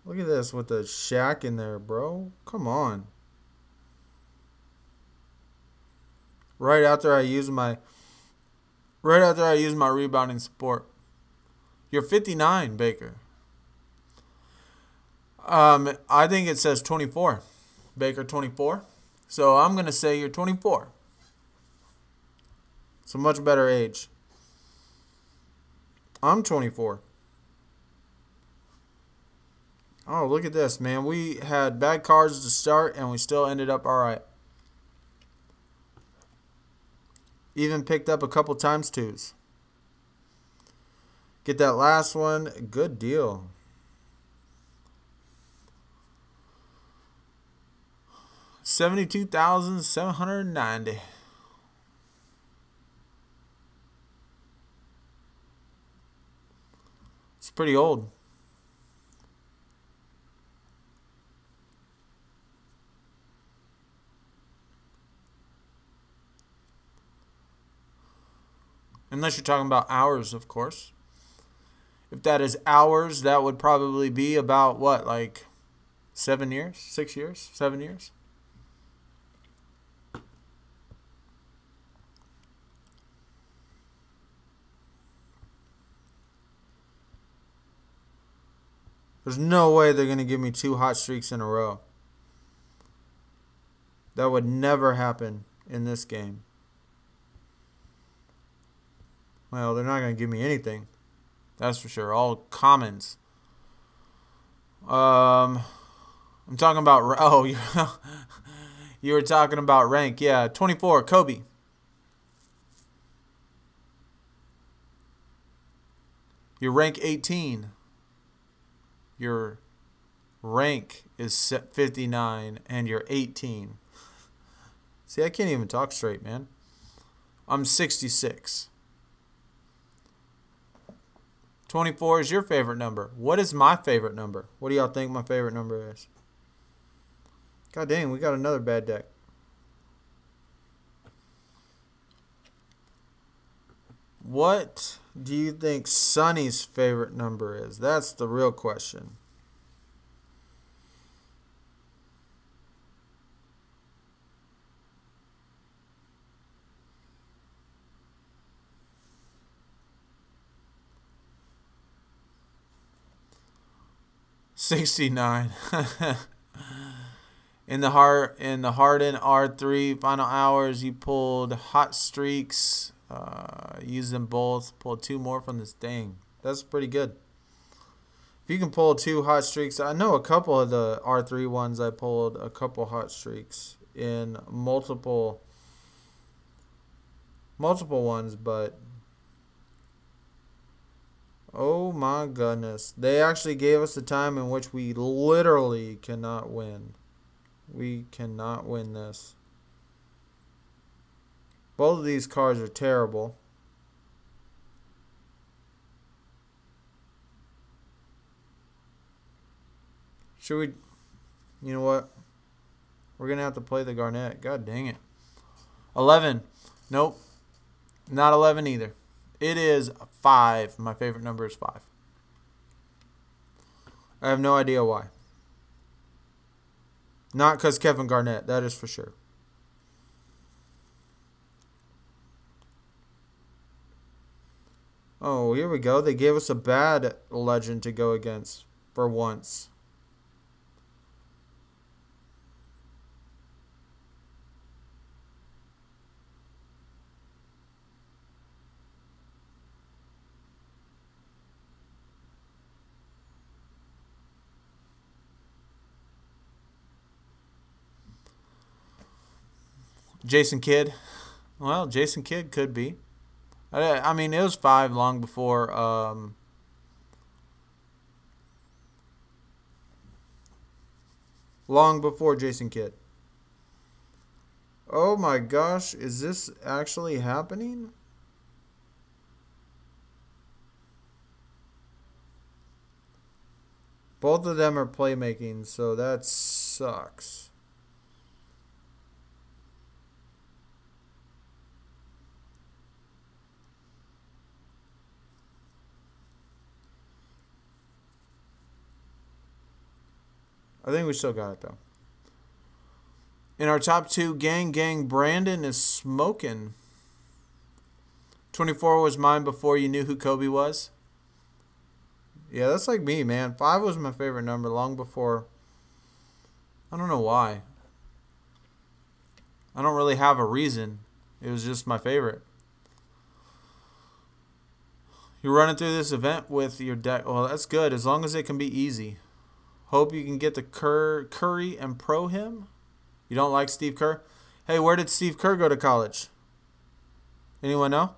Speaker 1: Look at this with the Shaq in there, bro. Come on. Right after I use my rebounding support. You're 59, Baker. I think it says 24. Baker 24. So I'm going to say you're 24. It's a much better age. I'm 24. Oh, look at this, man. We had bad cards to start, and we still ended up all right. Even picked up a couple times twos. Get that last one. Good deal. $72,790. It's pretty old. Unless you're talking about hours, of course. If that is hours, that would probably be about what, like 7 years, 6 years, 7 years? There's no way they're going to give me 2 hot streaks in a row. That would never happen in this game. Well, they're not going to give me anything. That's for sure. All commons. I'm talking about... Oh, you were talking about rank. Yeah, 24, Kobe. Your rank 18. Your rank is 59, and you're 18. See, I can't even talk straight, man. I'm 66. 24 is your favorite number. What is my favorite number? What do y'all think my favorite number is? God dang, we got another bad deck. What do you think Sonny's favorite number is? That's the real question. $69. In the Harden R3 final hours, you pulled hot streaks. Used them both. Pulled 2 more from this thing. That's pretty good. If you can pull 2 hot streaks, I know a couple of the R3 ones. I pulled a couple hot streaks in multiple ones, but oh my goodness, they actually gave us a time in which we literally cannot win. We cannot win this. Both of these cards are terrible. Should we... You know what? We're going to have to play the Garnett. God dang it. 11. Nope. Not 11 either. It is 5. My favorite number is 5. I have no idea why. Not because Kevin Garnett. That is for sure. Oh, here we go. They gave us a bad legend to go against for once. Jason Kidd. Well, Jason Kidd could be. I mean, it was 5 long before Jason Kidd. Oh my gosh, is this actually happening? Both of them are playmaking, so that sucks. I think we still got it, though. In our top 2, Gang, Brandon is smoking. 24 was mine before you knew who Kobe was. Yeah, that's like me, man. 5 was my favorite number long before. I don't know why. I don't really have a reason. It was just my favorite. You're running through this event with your deck. Well, that's good as long as it can be easy. Hope you can get the Curry and pro him. You don't like Steve Kerr? Hey, where did Steve Kerr go to college? Anyone know?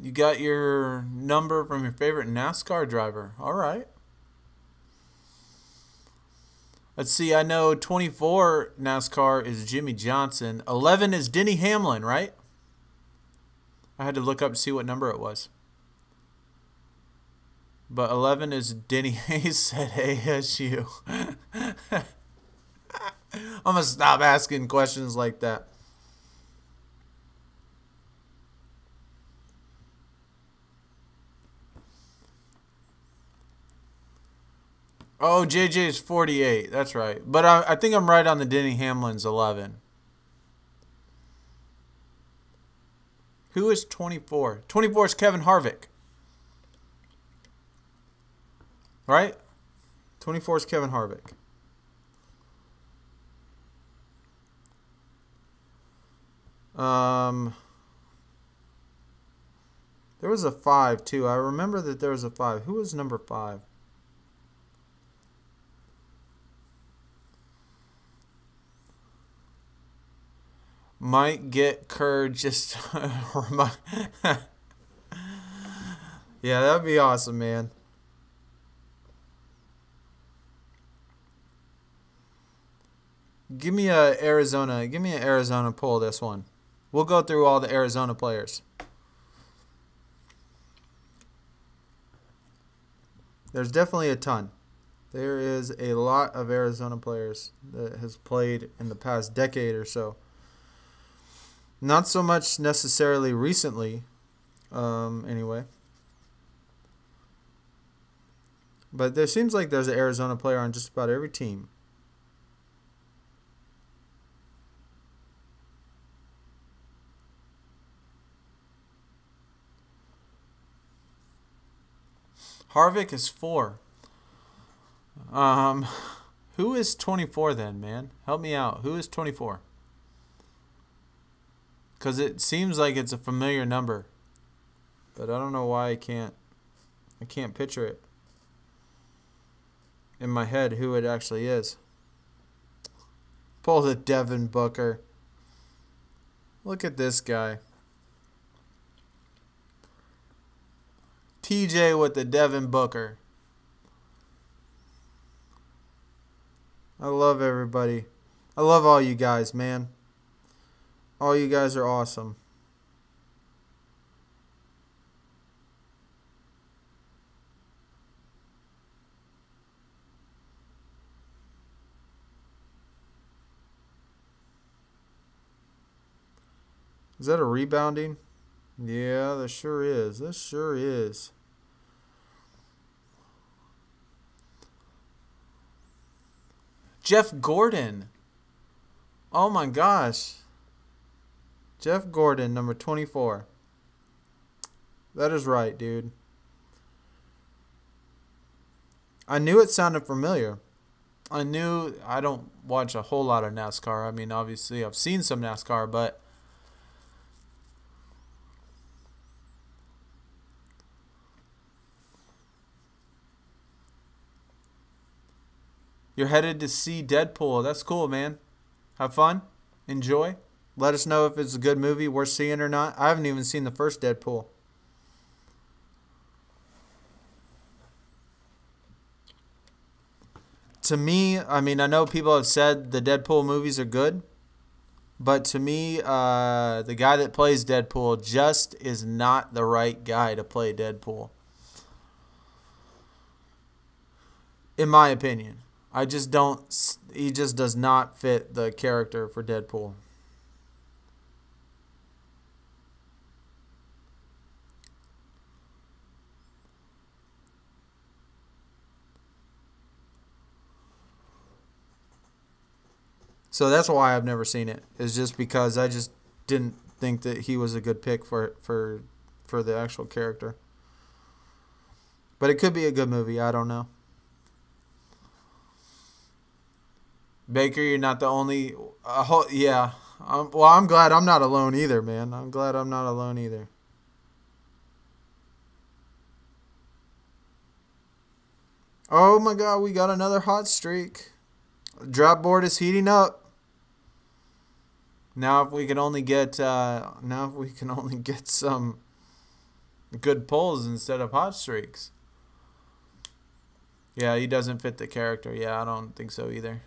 Speaker 1: You got your number from your favorite NASCAR driver. All right. Let's see. I know 24 NASCAR is Jimmy Johnson. 11 is Denny Hamlin, right? I had to look up to see what number it was. But 11 is Denny Hayes, said ASU. I'm going to stop asking questions like that. Oh, JJ is 48. That's right. But I think I'm right on the Denny Hamlin's 11. Who is 24? 24 is Kevin Harvick. Right? 24 is Kevin Harvick. There was a 5 too. I remember that there was a 5. Who was number 5? Might get Kerr just yeah, that'd be awesome, man. Give me an Arizona pull this one. We'll go through all the Arizona players. There's definitely a ton. There is a lot of Arizona players that has played in the past decade or so. Not so much necessarily recently, anyway. But there seems like there's an Arizona player on just about every team. Harvick is 4. Who is 24 then, man? Help me out. Who is 24? Because it seems like it's a familiar number. But I don't know why I can't picture it in my head who it actually is. Pull the Devin Booker. Look at this guy. TJ with the Devin Booker. I love everybody. I love all you guys, man. All you guys are awesome. Is that a rebounding? Yeah, there sure is. This sure is. Jeff Gordon. Oh my gosh. Jeff Gordon, number 24. That is right, dude. I knew it sounded familiar. I don't watch a whole lot of NASCAR. I mean, obviously, I've seen some NASCAR, but you're headed to see Deadpool. That's cool, man. Have fun. Enjoy. Let us know if it's a good movie worth seeing or not. I haven't even seen the first Deadpool. To me, I mean, I know people have said the Deadpool movies are good. But to me, the guy that plays Deadpool just is not the right guy to play Deadpool. In my opinion. I just don't... He just does not fit the character for Deadpool. So that's why I've never seen it. It's just because I just didn't think that he was a good pick for the actual character. But it could be a good movie. I don't know. Baker, you're not the only. Yeah. Well, I'm glad I'm not alone either, man. I'm glad I'm not alone either. Oh my God, we got another hot streak. Drop board is heating up. Now if we can only get some good pulls instead of hot streaks. Yeah, he doesn't fit the character. Yeah, I don't think so either.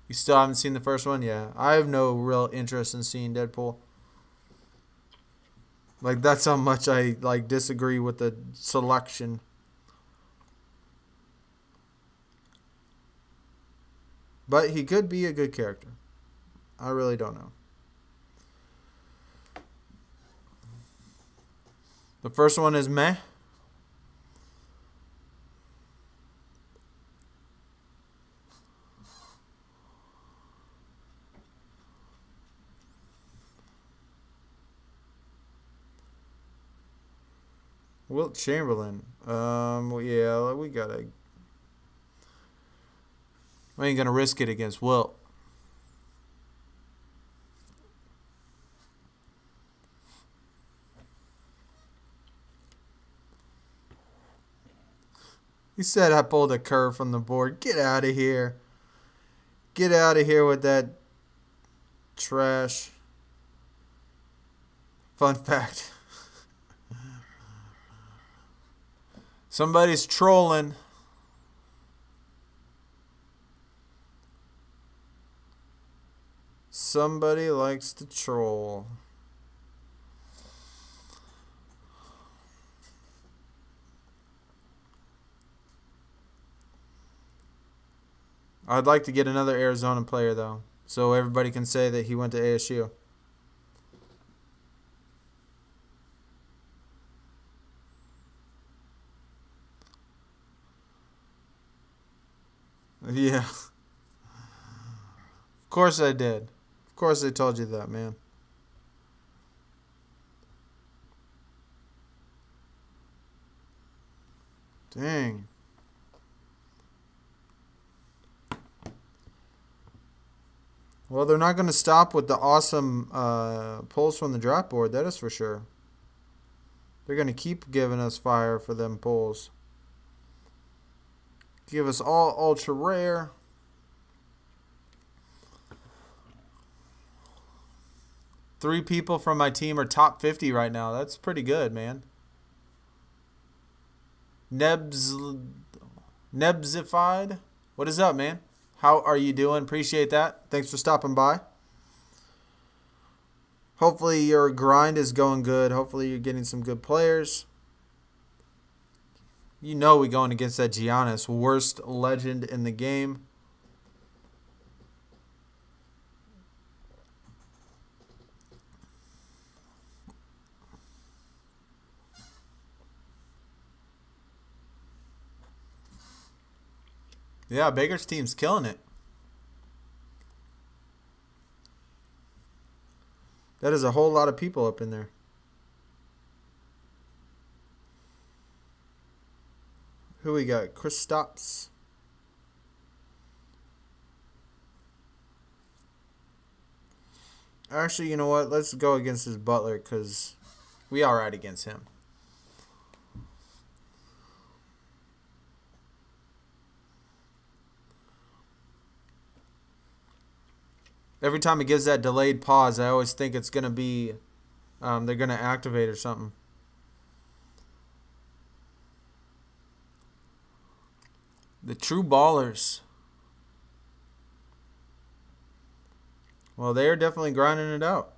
Speaker 1: You still haven't seen the first one? Yeah, I have no real interest in seeing Deadpool. Like, that's how much I disagree with the selection. But he could be a good character. I really don't know. The first one is meh. Wilt Chamberlain. Yeah, we gotta. I ain't gonna risk it against Wilt. He said I pulled a curve from the board. Get out of here. Get out of here with that trash. Fun fact. Somebody's trolling. Somebody likes to troll. I'd like to get another Arizona player, though, so everybody can say that he went to ASU. Yeah. Of course I did. Of course I told you that, man. Dang. Well, they're not going to stop with the awesome pulls from the drop board. That is for sure. They're going to keep giving us fire for them pulls. Give us all ultra rare. Three people from my team are top 50 right now. That's pretty good, man. Nebsified. What is up, man? How are you doing? Appreciate that. Thanks for stopping by. Hopefully your grind is going good. Hopefully you're getting some good players. You know we're going against that Giannis, worst legend in the game. Yeah, Baker's team's killing it. That is a whole lot of people up in there. Who we got? Kristaps. Actually, you know what? Let's go against his Butler because we all right against him. Every time it gives that delayed pause, I always think it's going to be, they're going to activate or something. The true ballers. Well, they're definitely grinding it out.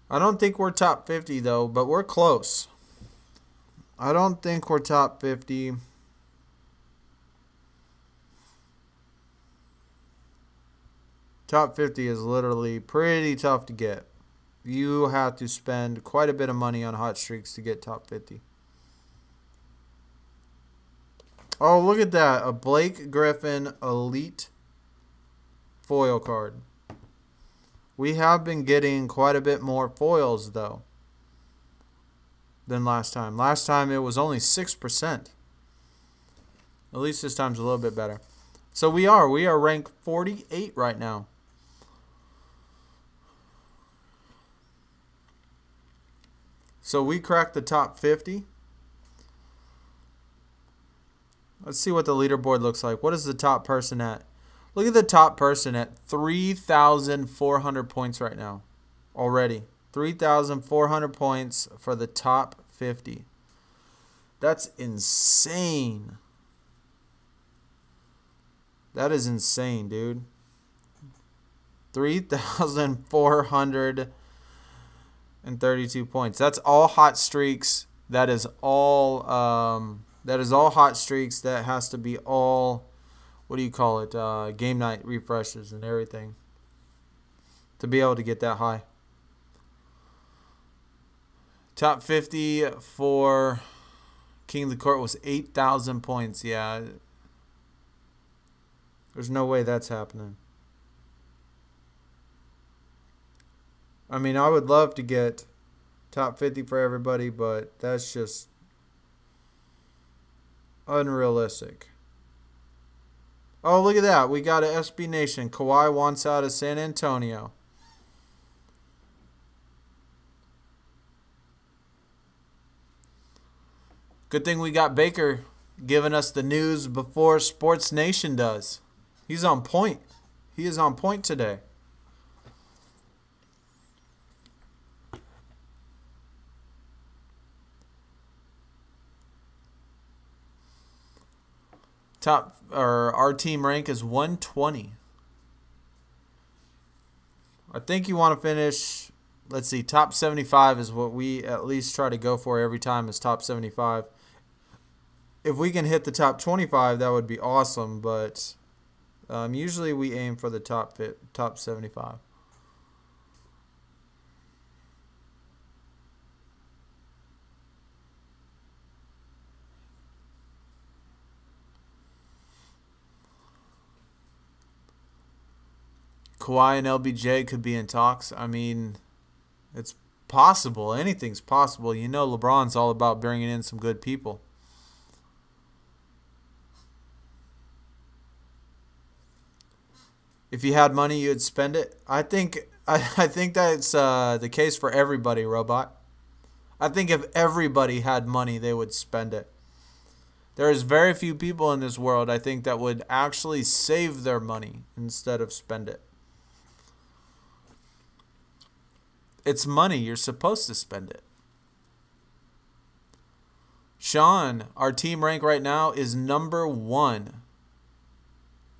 Speaker 1: I don't think we're top 50, though, but we're close. I don't think we're top 50. Top 50 is literally pretty tough to get. You have to spend quite a bit of money on hot streaks to get top 50. Oh, look at that. A Blake Griffin Elite foil card. We have been getting quite a bit more foils, though, than last time. Last time it was only 6%. At least this time's a little bit better. So we are ranked 48 right now. So we cracked the top 50. Let's see what the leaderboard looks like. What is the top person at? Look at the top person at 3,400 points right now. Already. 3,400 points for the top 50. That's insane. That is insane, dude. 3,432 points. That's all hot streaks. That is all hot streaks. That has to be all, what do you call it? Game night refreshes and everything to be able to get that high. Top 50 for King of the Court was 8,000 points. Yeah. There's no way that's happening. I mean, I would love to get top 50 for everybody, but that's just unrealistic. Oh, look at that. We got an SB Nation. Kawhi wants out of San Antonio. Good thing we got Baker giving us the news before Sports Nation does. He's on point. He is on point today. Our team rank is 120. I think you want to finish, let's see, top 75 is what we at least try to go for every time, is top 75. If we can hit the top 25, that would be awesome, but usually we aim for the top 75. Kawhi and LBJ could be in talks. I mean, it's possible. Anything's possible. You know, LeBron's all about bringing in some good people. If you had money, you'd spend it. I think that's the case for everybody, Robot. I think if everybody had money, they would spend it. There is very few people in this world, I think, that would actually save their money instead of spend it. It's money. You're supposed to spend it. Sean, our team rank right now is number 1.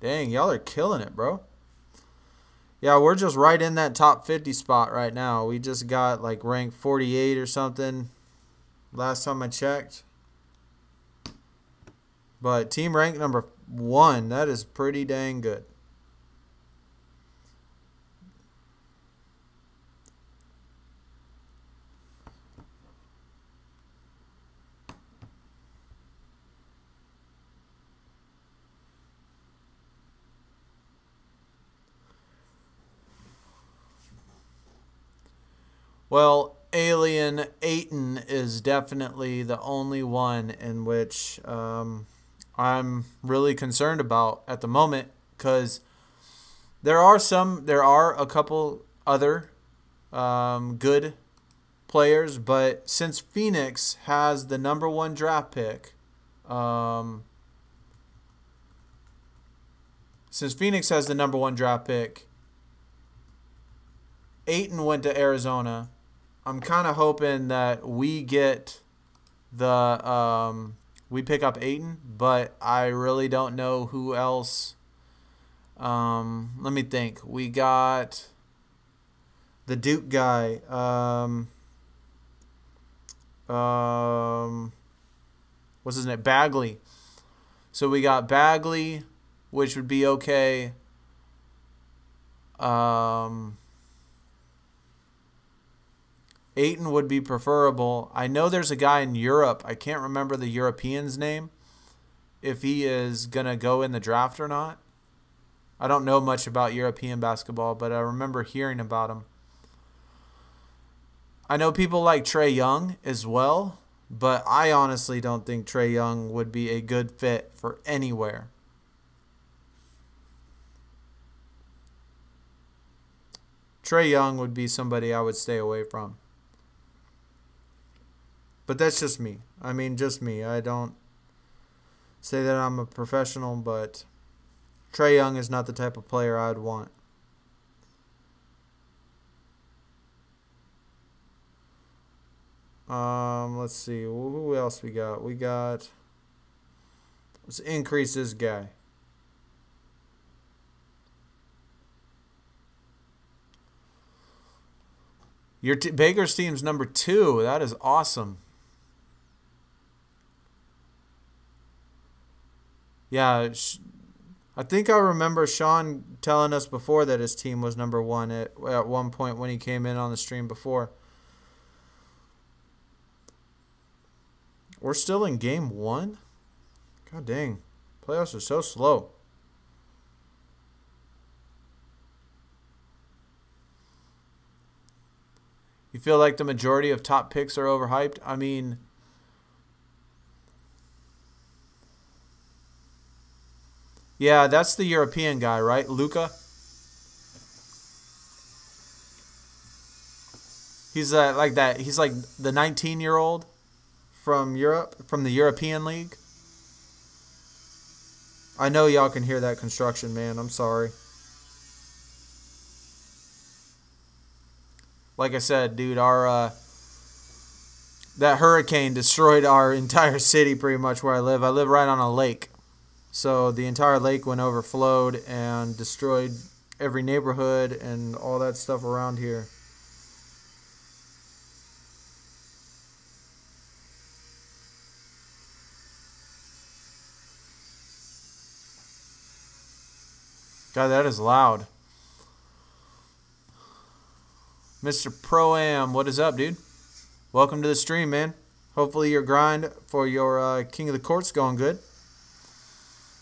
Speaker 1: Dang, y'all are killing it, bro. Yeah, we're just right in that top 50 spot right now. We just got like rank 48 or something last time I checked. But team rank number 1, that is pretty dang good. Well, Alien Ayton is definitely the only one in which I'm really concerned about at the moment, because there are a couple other good players, but since Phoenix has the number 1 draft pick, Ayton went to Arizona. I'm kind of hoping that we get we pick up Ayton, but I really don't know who else. Let me think. We got the Duke guy. What's his name? Bagley. So we got Bagley, which would be okay. Ayton would be preferable. I know there's a guy in Europe. I can't remember the European's name, if he is going to go in the draft or not. I don't know much about European basketball, but I remember hearing about him. I know people like Trae Young as well, but I honestly don't think Trae Young would be a good fit for anywhere. Trae Young would be somebody I would stay away from. But that's just me. I mean, just me. I don't say that I'm a professional, but Trae Young is not the type of player I'd want. Let's see. Who else we got? Let's increase this guy. Baker's team's number 2. That is awesome. Yeah, I think I remember Sean telling us before that his team was number 1 at one point when he came in on the stream before. We're still in game 1? God dang. Playoffs are so slow. You feel like the majority of top picks are overhyped? I mean, yeah, that's the European guy, right? Luka. He's like that. He's like the 19-year-old from Europe, from the European League. I know y'all can hear that construction, man. I'm sorry. Like I said, dude, that hurricane destroyed our entire city pretty much where I live. I live right on a lake. So the entire lake went overflowed and destroyed every neighborhood and all that stuff around here. God, that is loud. Mr. Pro-Am, what is up, dude? Welcome to the stream, man. Hopefully your grind for your King of the Court's going good.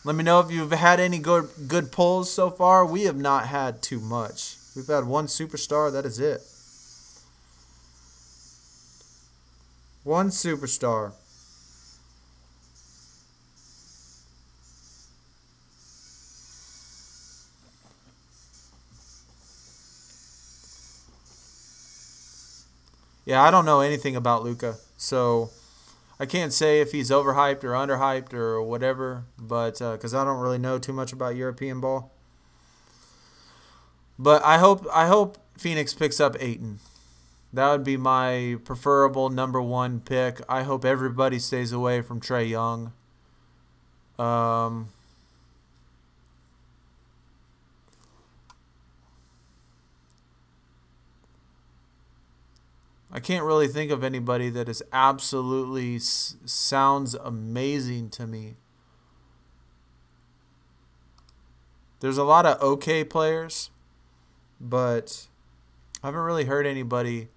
Speaker 1: Let me know if you've had any good pulls so far. We have not had too much. We've had one superstar. That is it. One superstar. Yeah, I don't know anything about Luka, so I can't say if he's overhyped or underhyped or whatever, but because I don't really know too much about European ball. But I hope Phoenix picks up Ayton. That would be my preferable number 1 pick. I hope everybody stays away from Trae Young. I can't really think of anybody that is absolutely sounds amazing to me. There's a lot of okay players, but I haven't really heard anybody.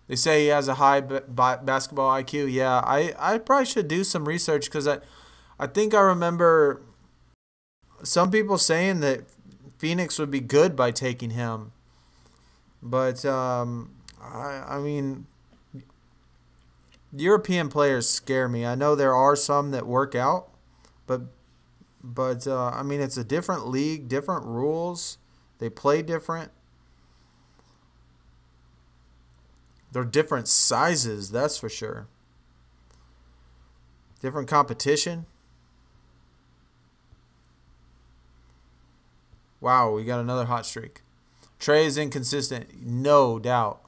Speaker 1: They say he has a high basketball IQ. Yeah, I probably should do some research because I think I remember some people saying that Phoenix would be good by taking him. But, I mean, European players scare me. I know there are some that work out, but I mean, it's a different league, different rules. They play different. They're different sizes, that's for sure. Different competition. Wow, we got another hot streak. Trae is inconsistent, no doubt.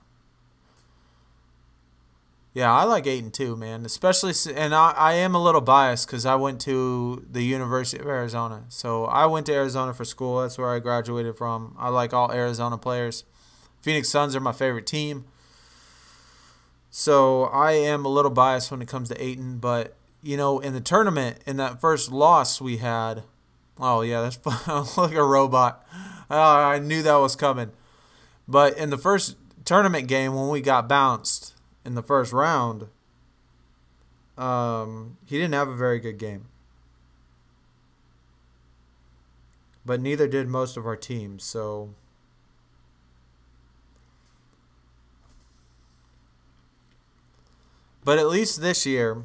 Speaker 1: Yeah, I like Ayton too, man. Especially, and I am a little biased because I went to the University of Arizona. So I went to Arizona for school. That's where I graduated from. I like all Arizona players. Phoenix Suns are my favorite team. So I am a little biased when it comes to Ayton, but you know, in the tournament, in that first loss we had, oh yeah, that's like a robot. I knew that was coming. But in the first tournament game when we got bounced in the first round, he didn't have a very good game. But neither did most of our teams, so but at least this year,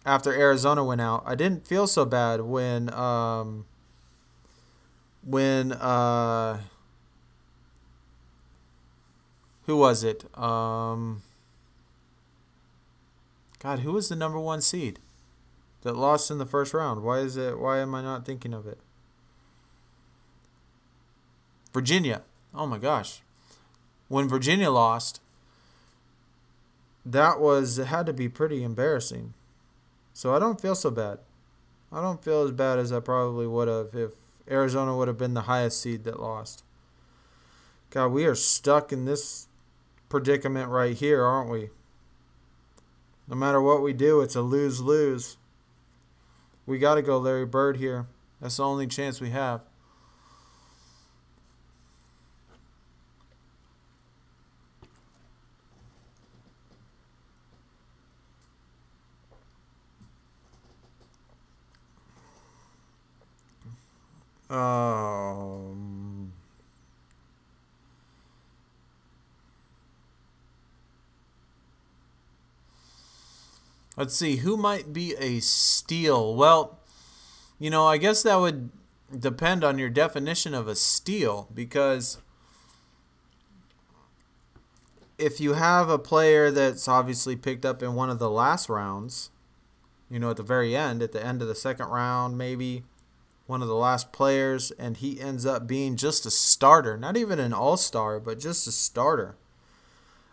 Speaker 1: after Arizona went out, I didn't feel so bad when who was it? God, who was the number 1 seed that lost in the first round? Why am I not thinking of it? Virginia. Oh my gosh. When Virginia lost, it had to be pretty embarrassing. So I don't feel so bad. I don't feel as bad as I probably would have if Arizona would have been the highest seed that lost. God, we are stuck in this predicament right here, aren't we? No matter what we do, it's a lose-lose. We got to go Larry Bird here. That's the only chance we have. Let's see, who might be a steal? Well, you know, I guess that would depend on your definition of a steal, because if you have a player that's obviously picked up in one of the last rounds, you know, at the very end, at the end of the second round, maybe one of the last players, and he ends up being just a starter, not even an all-star, but just a starter,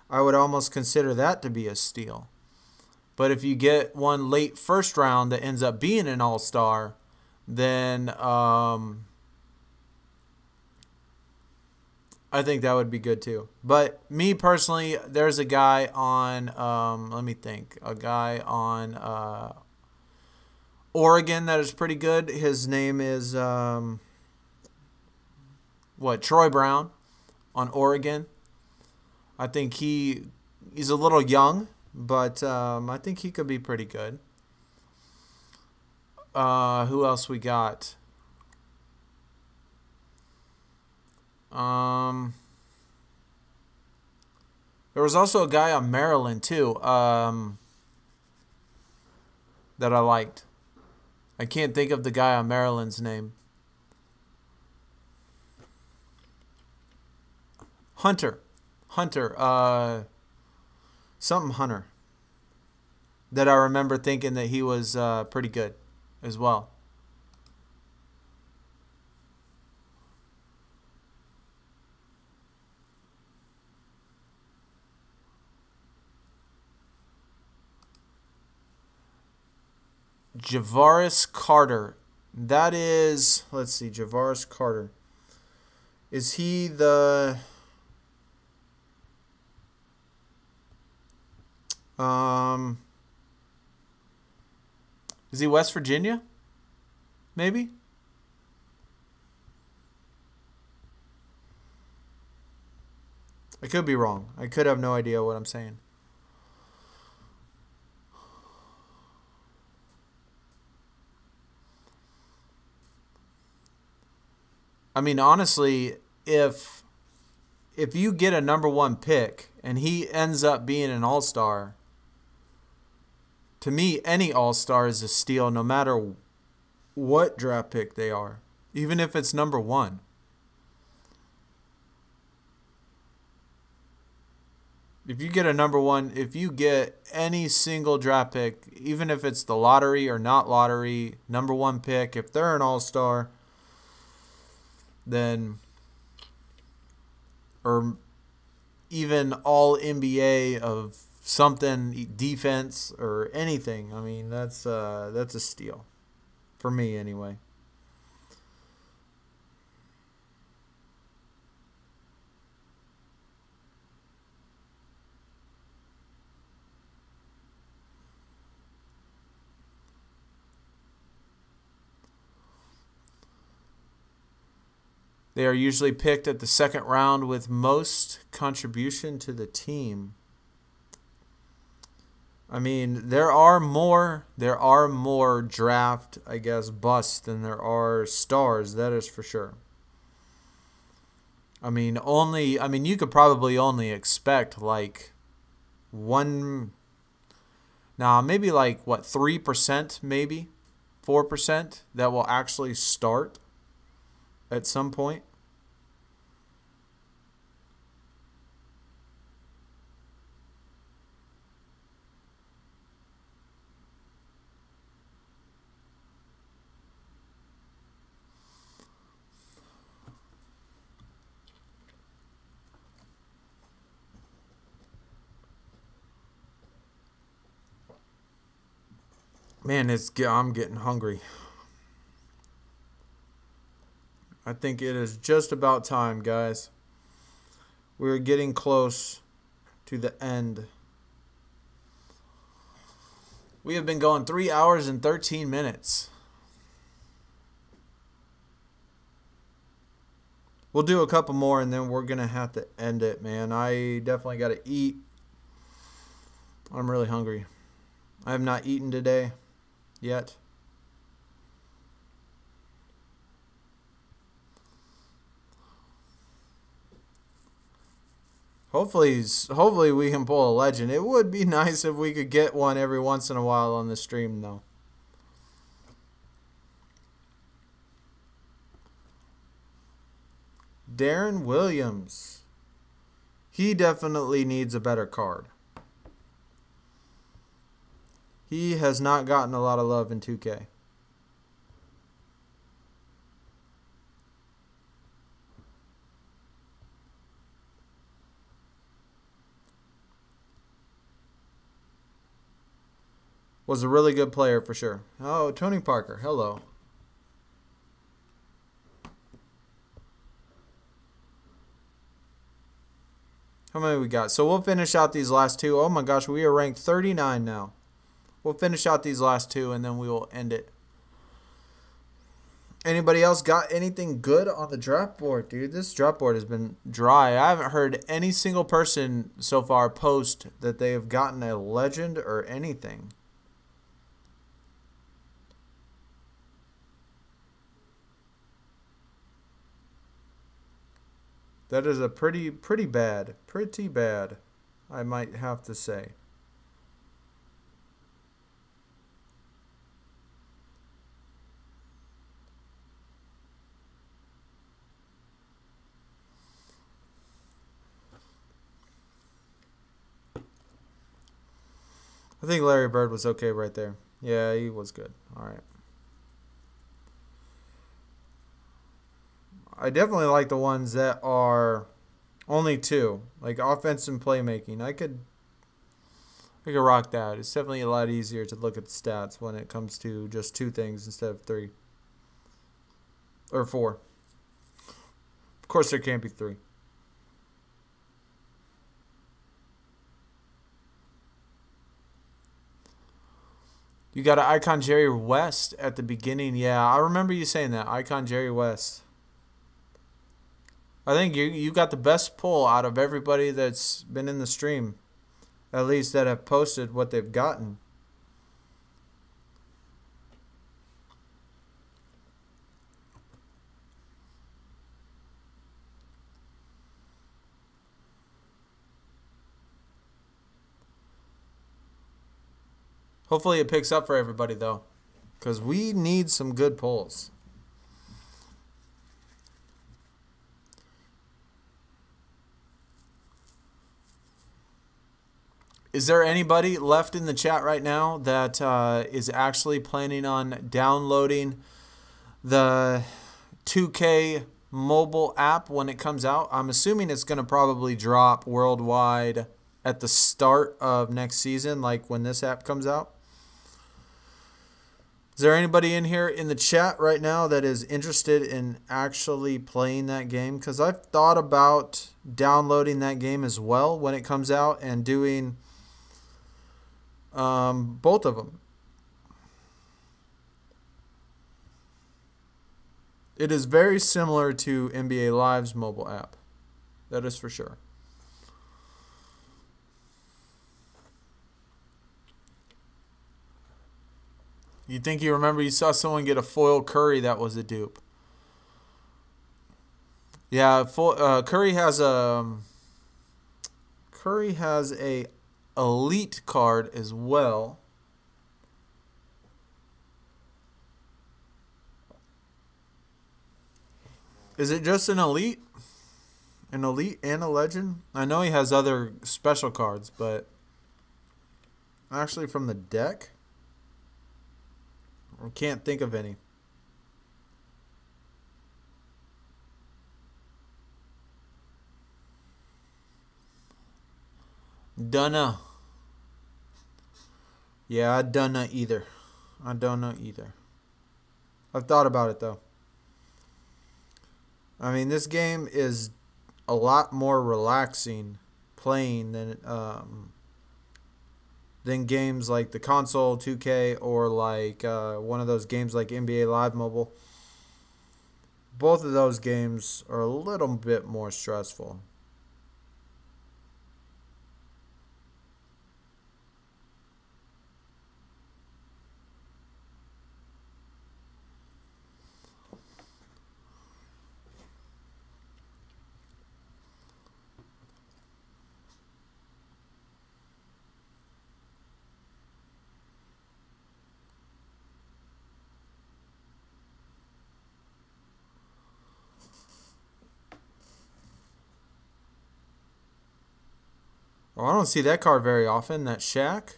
Speaker 1: I would almost consider that to be a steal. But if you get one late first round that ends up being an all-star, then I think that would be good too. But me personally, there's a guy on, let me think, a guy on Oregon that is pretty good. His name is, Troy Brown on Oregon. I think he's a little young, but I think he could be pretty good. Who else we got? There was also a guy on Maryland too, that I liked. I can't think of the guy on Maryland's name. Hunter, something Hunter. That I remember thinking that he was pretty good as well. Javaris Carter. That is, let's see, Javaris Carter. Is he the... Is he West Virginia? Maybe? I could be wrong. I could have no idea what I'm saying. I mean, honestly, if you get a number 1 pick and he ends up being an all-star, to me, any all-star is a steal no matter what draft pick they are, even if it's number 1. If you get a number 1, if you get any single draft pick, even if it's the lottery or not lottery, number 1 pick, if they're an all-star, then, or even all NBA of something, defense or anything, I mean, that's a steal for me anyway. They are usually picked at the second round with most contribution to the team. I mean, there are more draft, I guess, busts than there are stars. That is for sure. I mean, you could probably only expect like maybe like what, 3%, maybe 4% that will actually start at some point. Man, I'm getting hungry. I think it is just about time, guys. We're getting close to the end. We have been going 3 hours and 13 minutes. We'll do a couple more and then we're going to have to end it, man. I definitely got to eat. I'm really hungry. I have not eaten today yet. Hopefully we can pull a legend. It would be nice if we could get one every once in a while on the stream, though. Darren Williams. He definitely needs a better card. He has not gotten a lot of love in 2K. Was a really good player for sure. Oh, Tony Parker. Hello. How many we got? So we'll finish out these last two. Oh my gosh, we are ranked 39 now. We'll finish out these last two and then we will end it. Anybody else got anything good on the draft board, dude? This draft board has been dry. I haven't heard any single person so far post that they have gotten a legend or anything. That is a pretty bad, I might have to say. I think Larry Bird was okay right there. Yeah, he was good. All right. I definitely like the ones that are only two, like offense and playmaking. I could rock that. It's definitely a lot easier to look at the stats when it comes to just two things instead of three or four. Of course, there can't be three. You got an Icon Jerry West at the beginning. Yeah, I remember you saying that. Icon Jerry West. I think you got the best pull out of everybody that's been in the stream. At least that have posted what they've gotten. Hopefully it picks up for everybody, though. Because we need some good pulls. Is there anybody left in the chat right now that is actually planning on downloading the 2K mobile app when it comes out? I'm assuming it's going to probably drop worldwide at the start of next season, like when this app comes out. Is there anybody in here in the chat right now that is interested in actually playing that game? Because I've thought about downloading that game as well when it comes out and doing both of them. It is very similar to NBA Live's mobile app. That is for sure. You think you remember you saw someone get a foil Curry that was a dupe. Yeah, Curry has a elite card as well. Is it just an elite? An elite and a legend? I know he has other special cards, but actually from the deck, I can't think of any. Dunno. Yeah, I don't know either. I don't know either. I've thought about it though. I mean, this game is a lot more relaxing playing than games like the console 2K or like one of those games like NBA Live Mobile. Both of those games are a little bit more stressful. Oh, I don't see that card very often, that Shaq.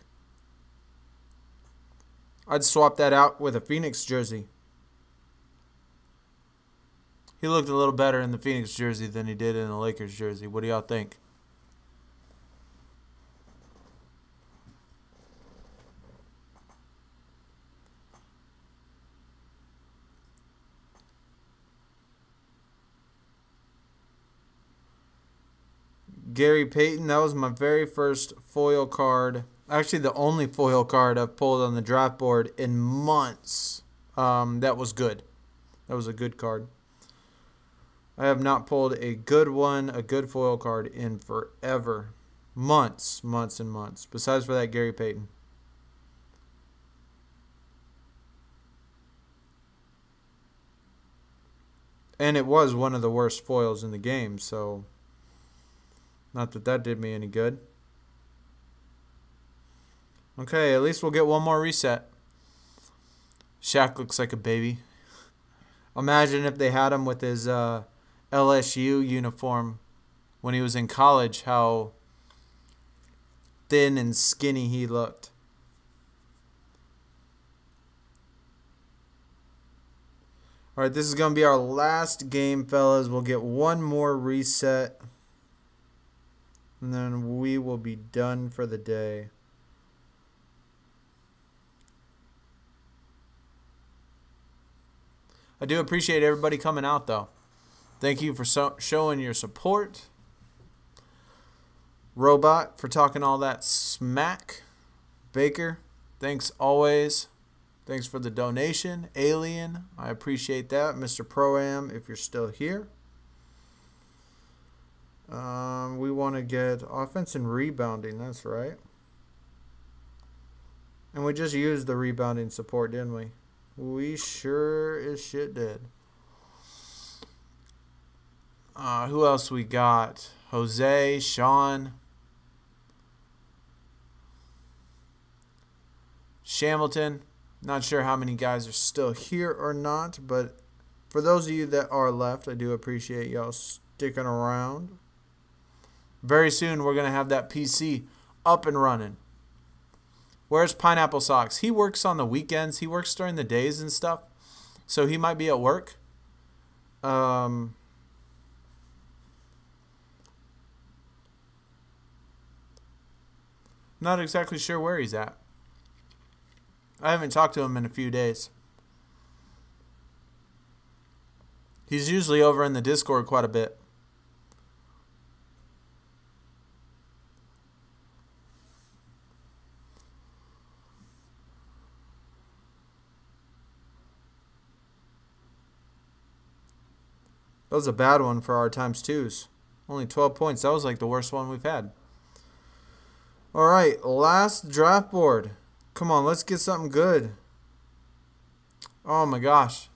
Speaker 1: I'd swap that out with a Phoenix jersey. He looked a little better in the Phoenix jersey than he did in the Lakers jersey. What do y'all think? Gary Payton, that was my very first foil card. Actually, the only foil card I've pulled on the draft board in months. That was good. That was a good card. I have not pulled a good one, a good foil card in forever. Months and months. Besides for that Gary Payton. And it was one of the worst foils in the game, so not that that did me any good. Okay, at least we'll get one more reset. Shaq looks like a baby. Imagine if they had him with his LSU uniform when he was in college, how thin and skinny he looked. All right, this is going to be our last game, fellas. We'll get one more reset, and then we will be done for the day. I do appreciate everybody coming out, though. Thank you for showing your support. Robot for talking all that smack. Baker, thanks always. Thanks for the donation. Alien, I appreciate that. Mr. Pro-Am, if you're still here. We want to get offense and rebounding. That's right. And we just used the rebounding support, didn't we? We sure as shit did. Who else we got? Jose, Sean, Shamilton. Not sure how many guys are still here or not, but for those of you that are left, I do appreciate y'all sticking around. Very soon, we're going to have that PC up and running. Where's Pineapple Socks? He works on the weekends. He works during the days and stuff. So he might be at work. Not exactly sure where he's at. I haven't talked to him in a few days. He's usually over in the Discord quite a bit. That was a bad one for our times twos. Only 12 points. That was like the worst one we've had. All right, last draft board. Come on, let's get something good. Oh my gosh.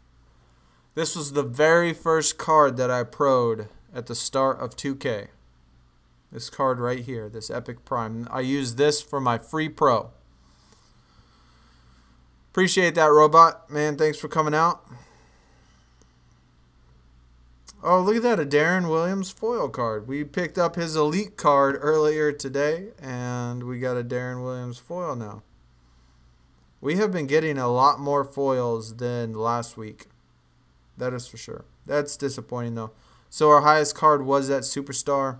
Speaker 1: This was the very first card that I pro'd at the start of 2K. This card right here, this Epic Prime. I used this for my free pro. Appreciate that, Robot. Man, thanks for coming out. Oh, look at that, a Darren Williams foil card. We picked up his elite card earlier today, and we got a Darren Williams foil now. We have been getting a lot more foils than last week. That is for sure. That's disappointing, though. So our highest card was that Superstar.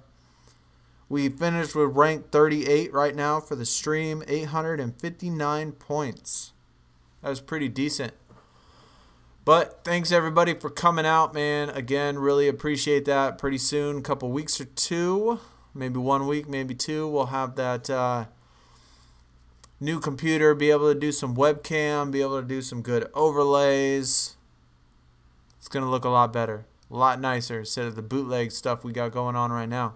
Speaker 1: We finished with rank 38 right now for the stream. 859 points. That was pretty decent. But thanks, everybody, for coming out, man. Again, really appreciate that. Pretty soon, a couple weeks or two, maybe 1 week, maybe two, we'll have that new computer, be able to do some webcam, be able to do some good overlays. It's going to look a lot better, a lot nicer instead of the bootleg stuff we got going on right now.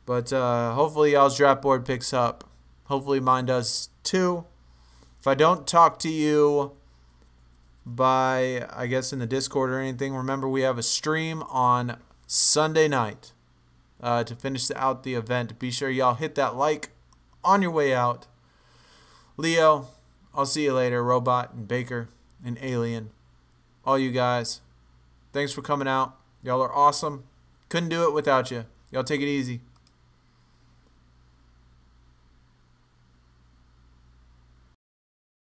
Speaker 1: But hopefully y'all's draft board picks up. Hopefully mine does too. If I don't talk to you by, I guess, in the Discord or anything, remember we have a stream on Sunday night to finish out the event. Be sure y'all hit that like on your way out. Leo, I'll see you later. Robot and Baker and Alien. All you guys, thanks for coming out. Y'all are awesome. Couldn't do it without you. Y'all take it easy.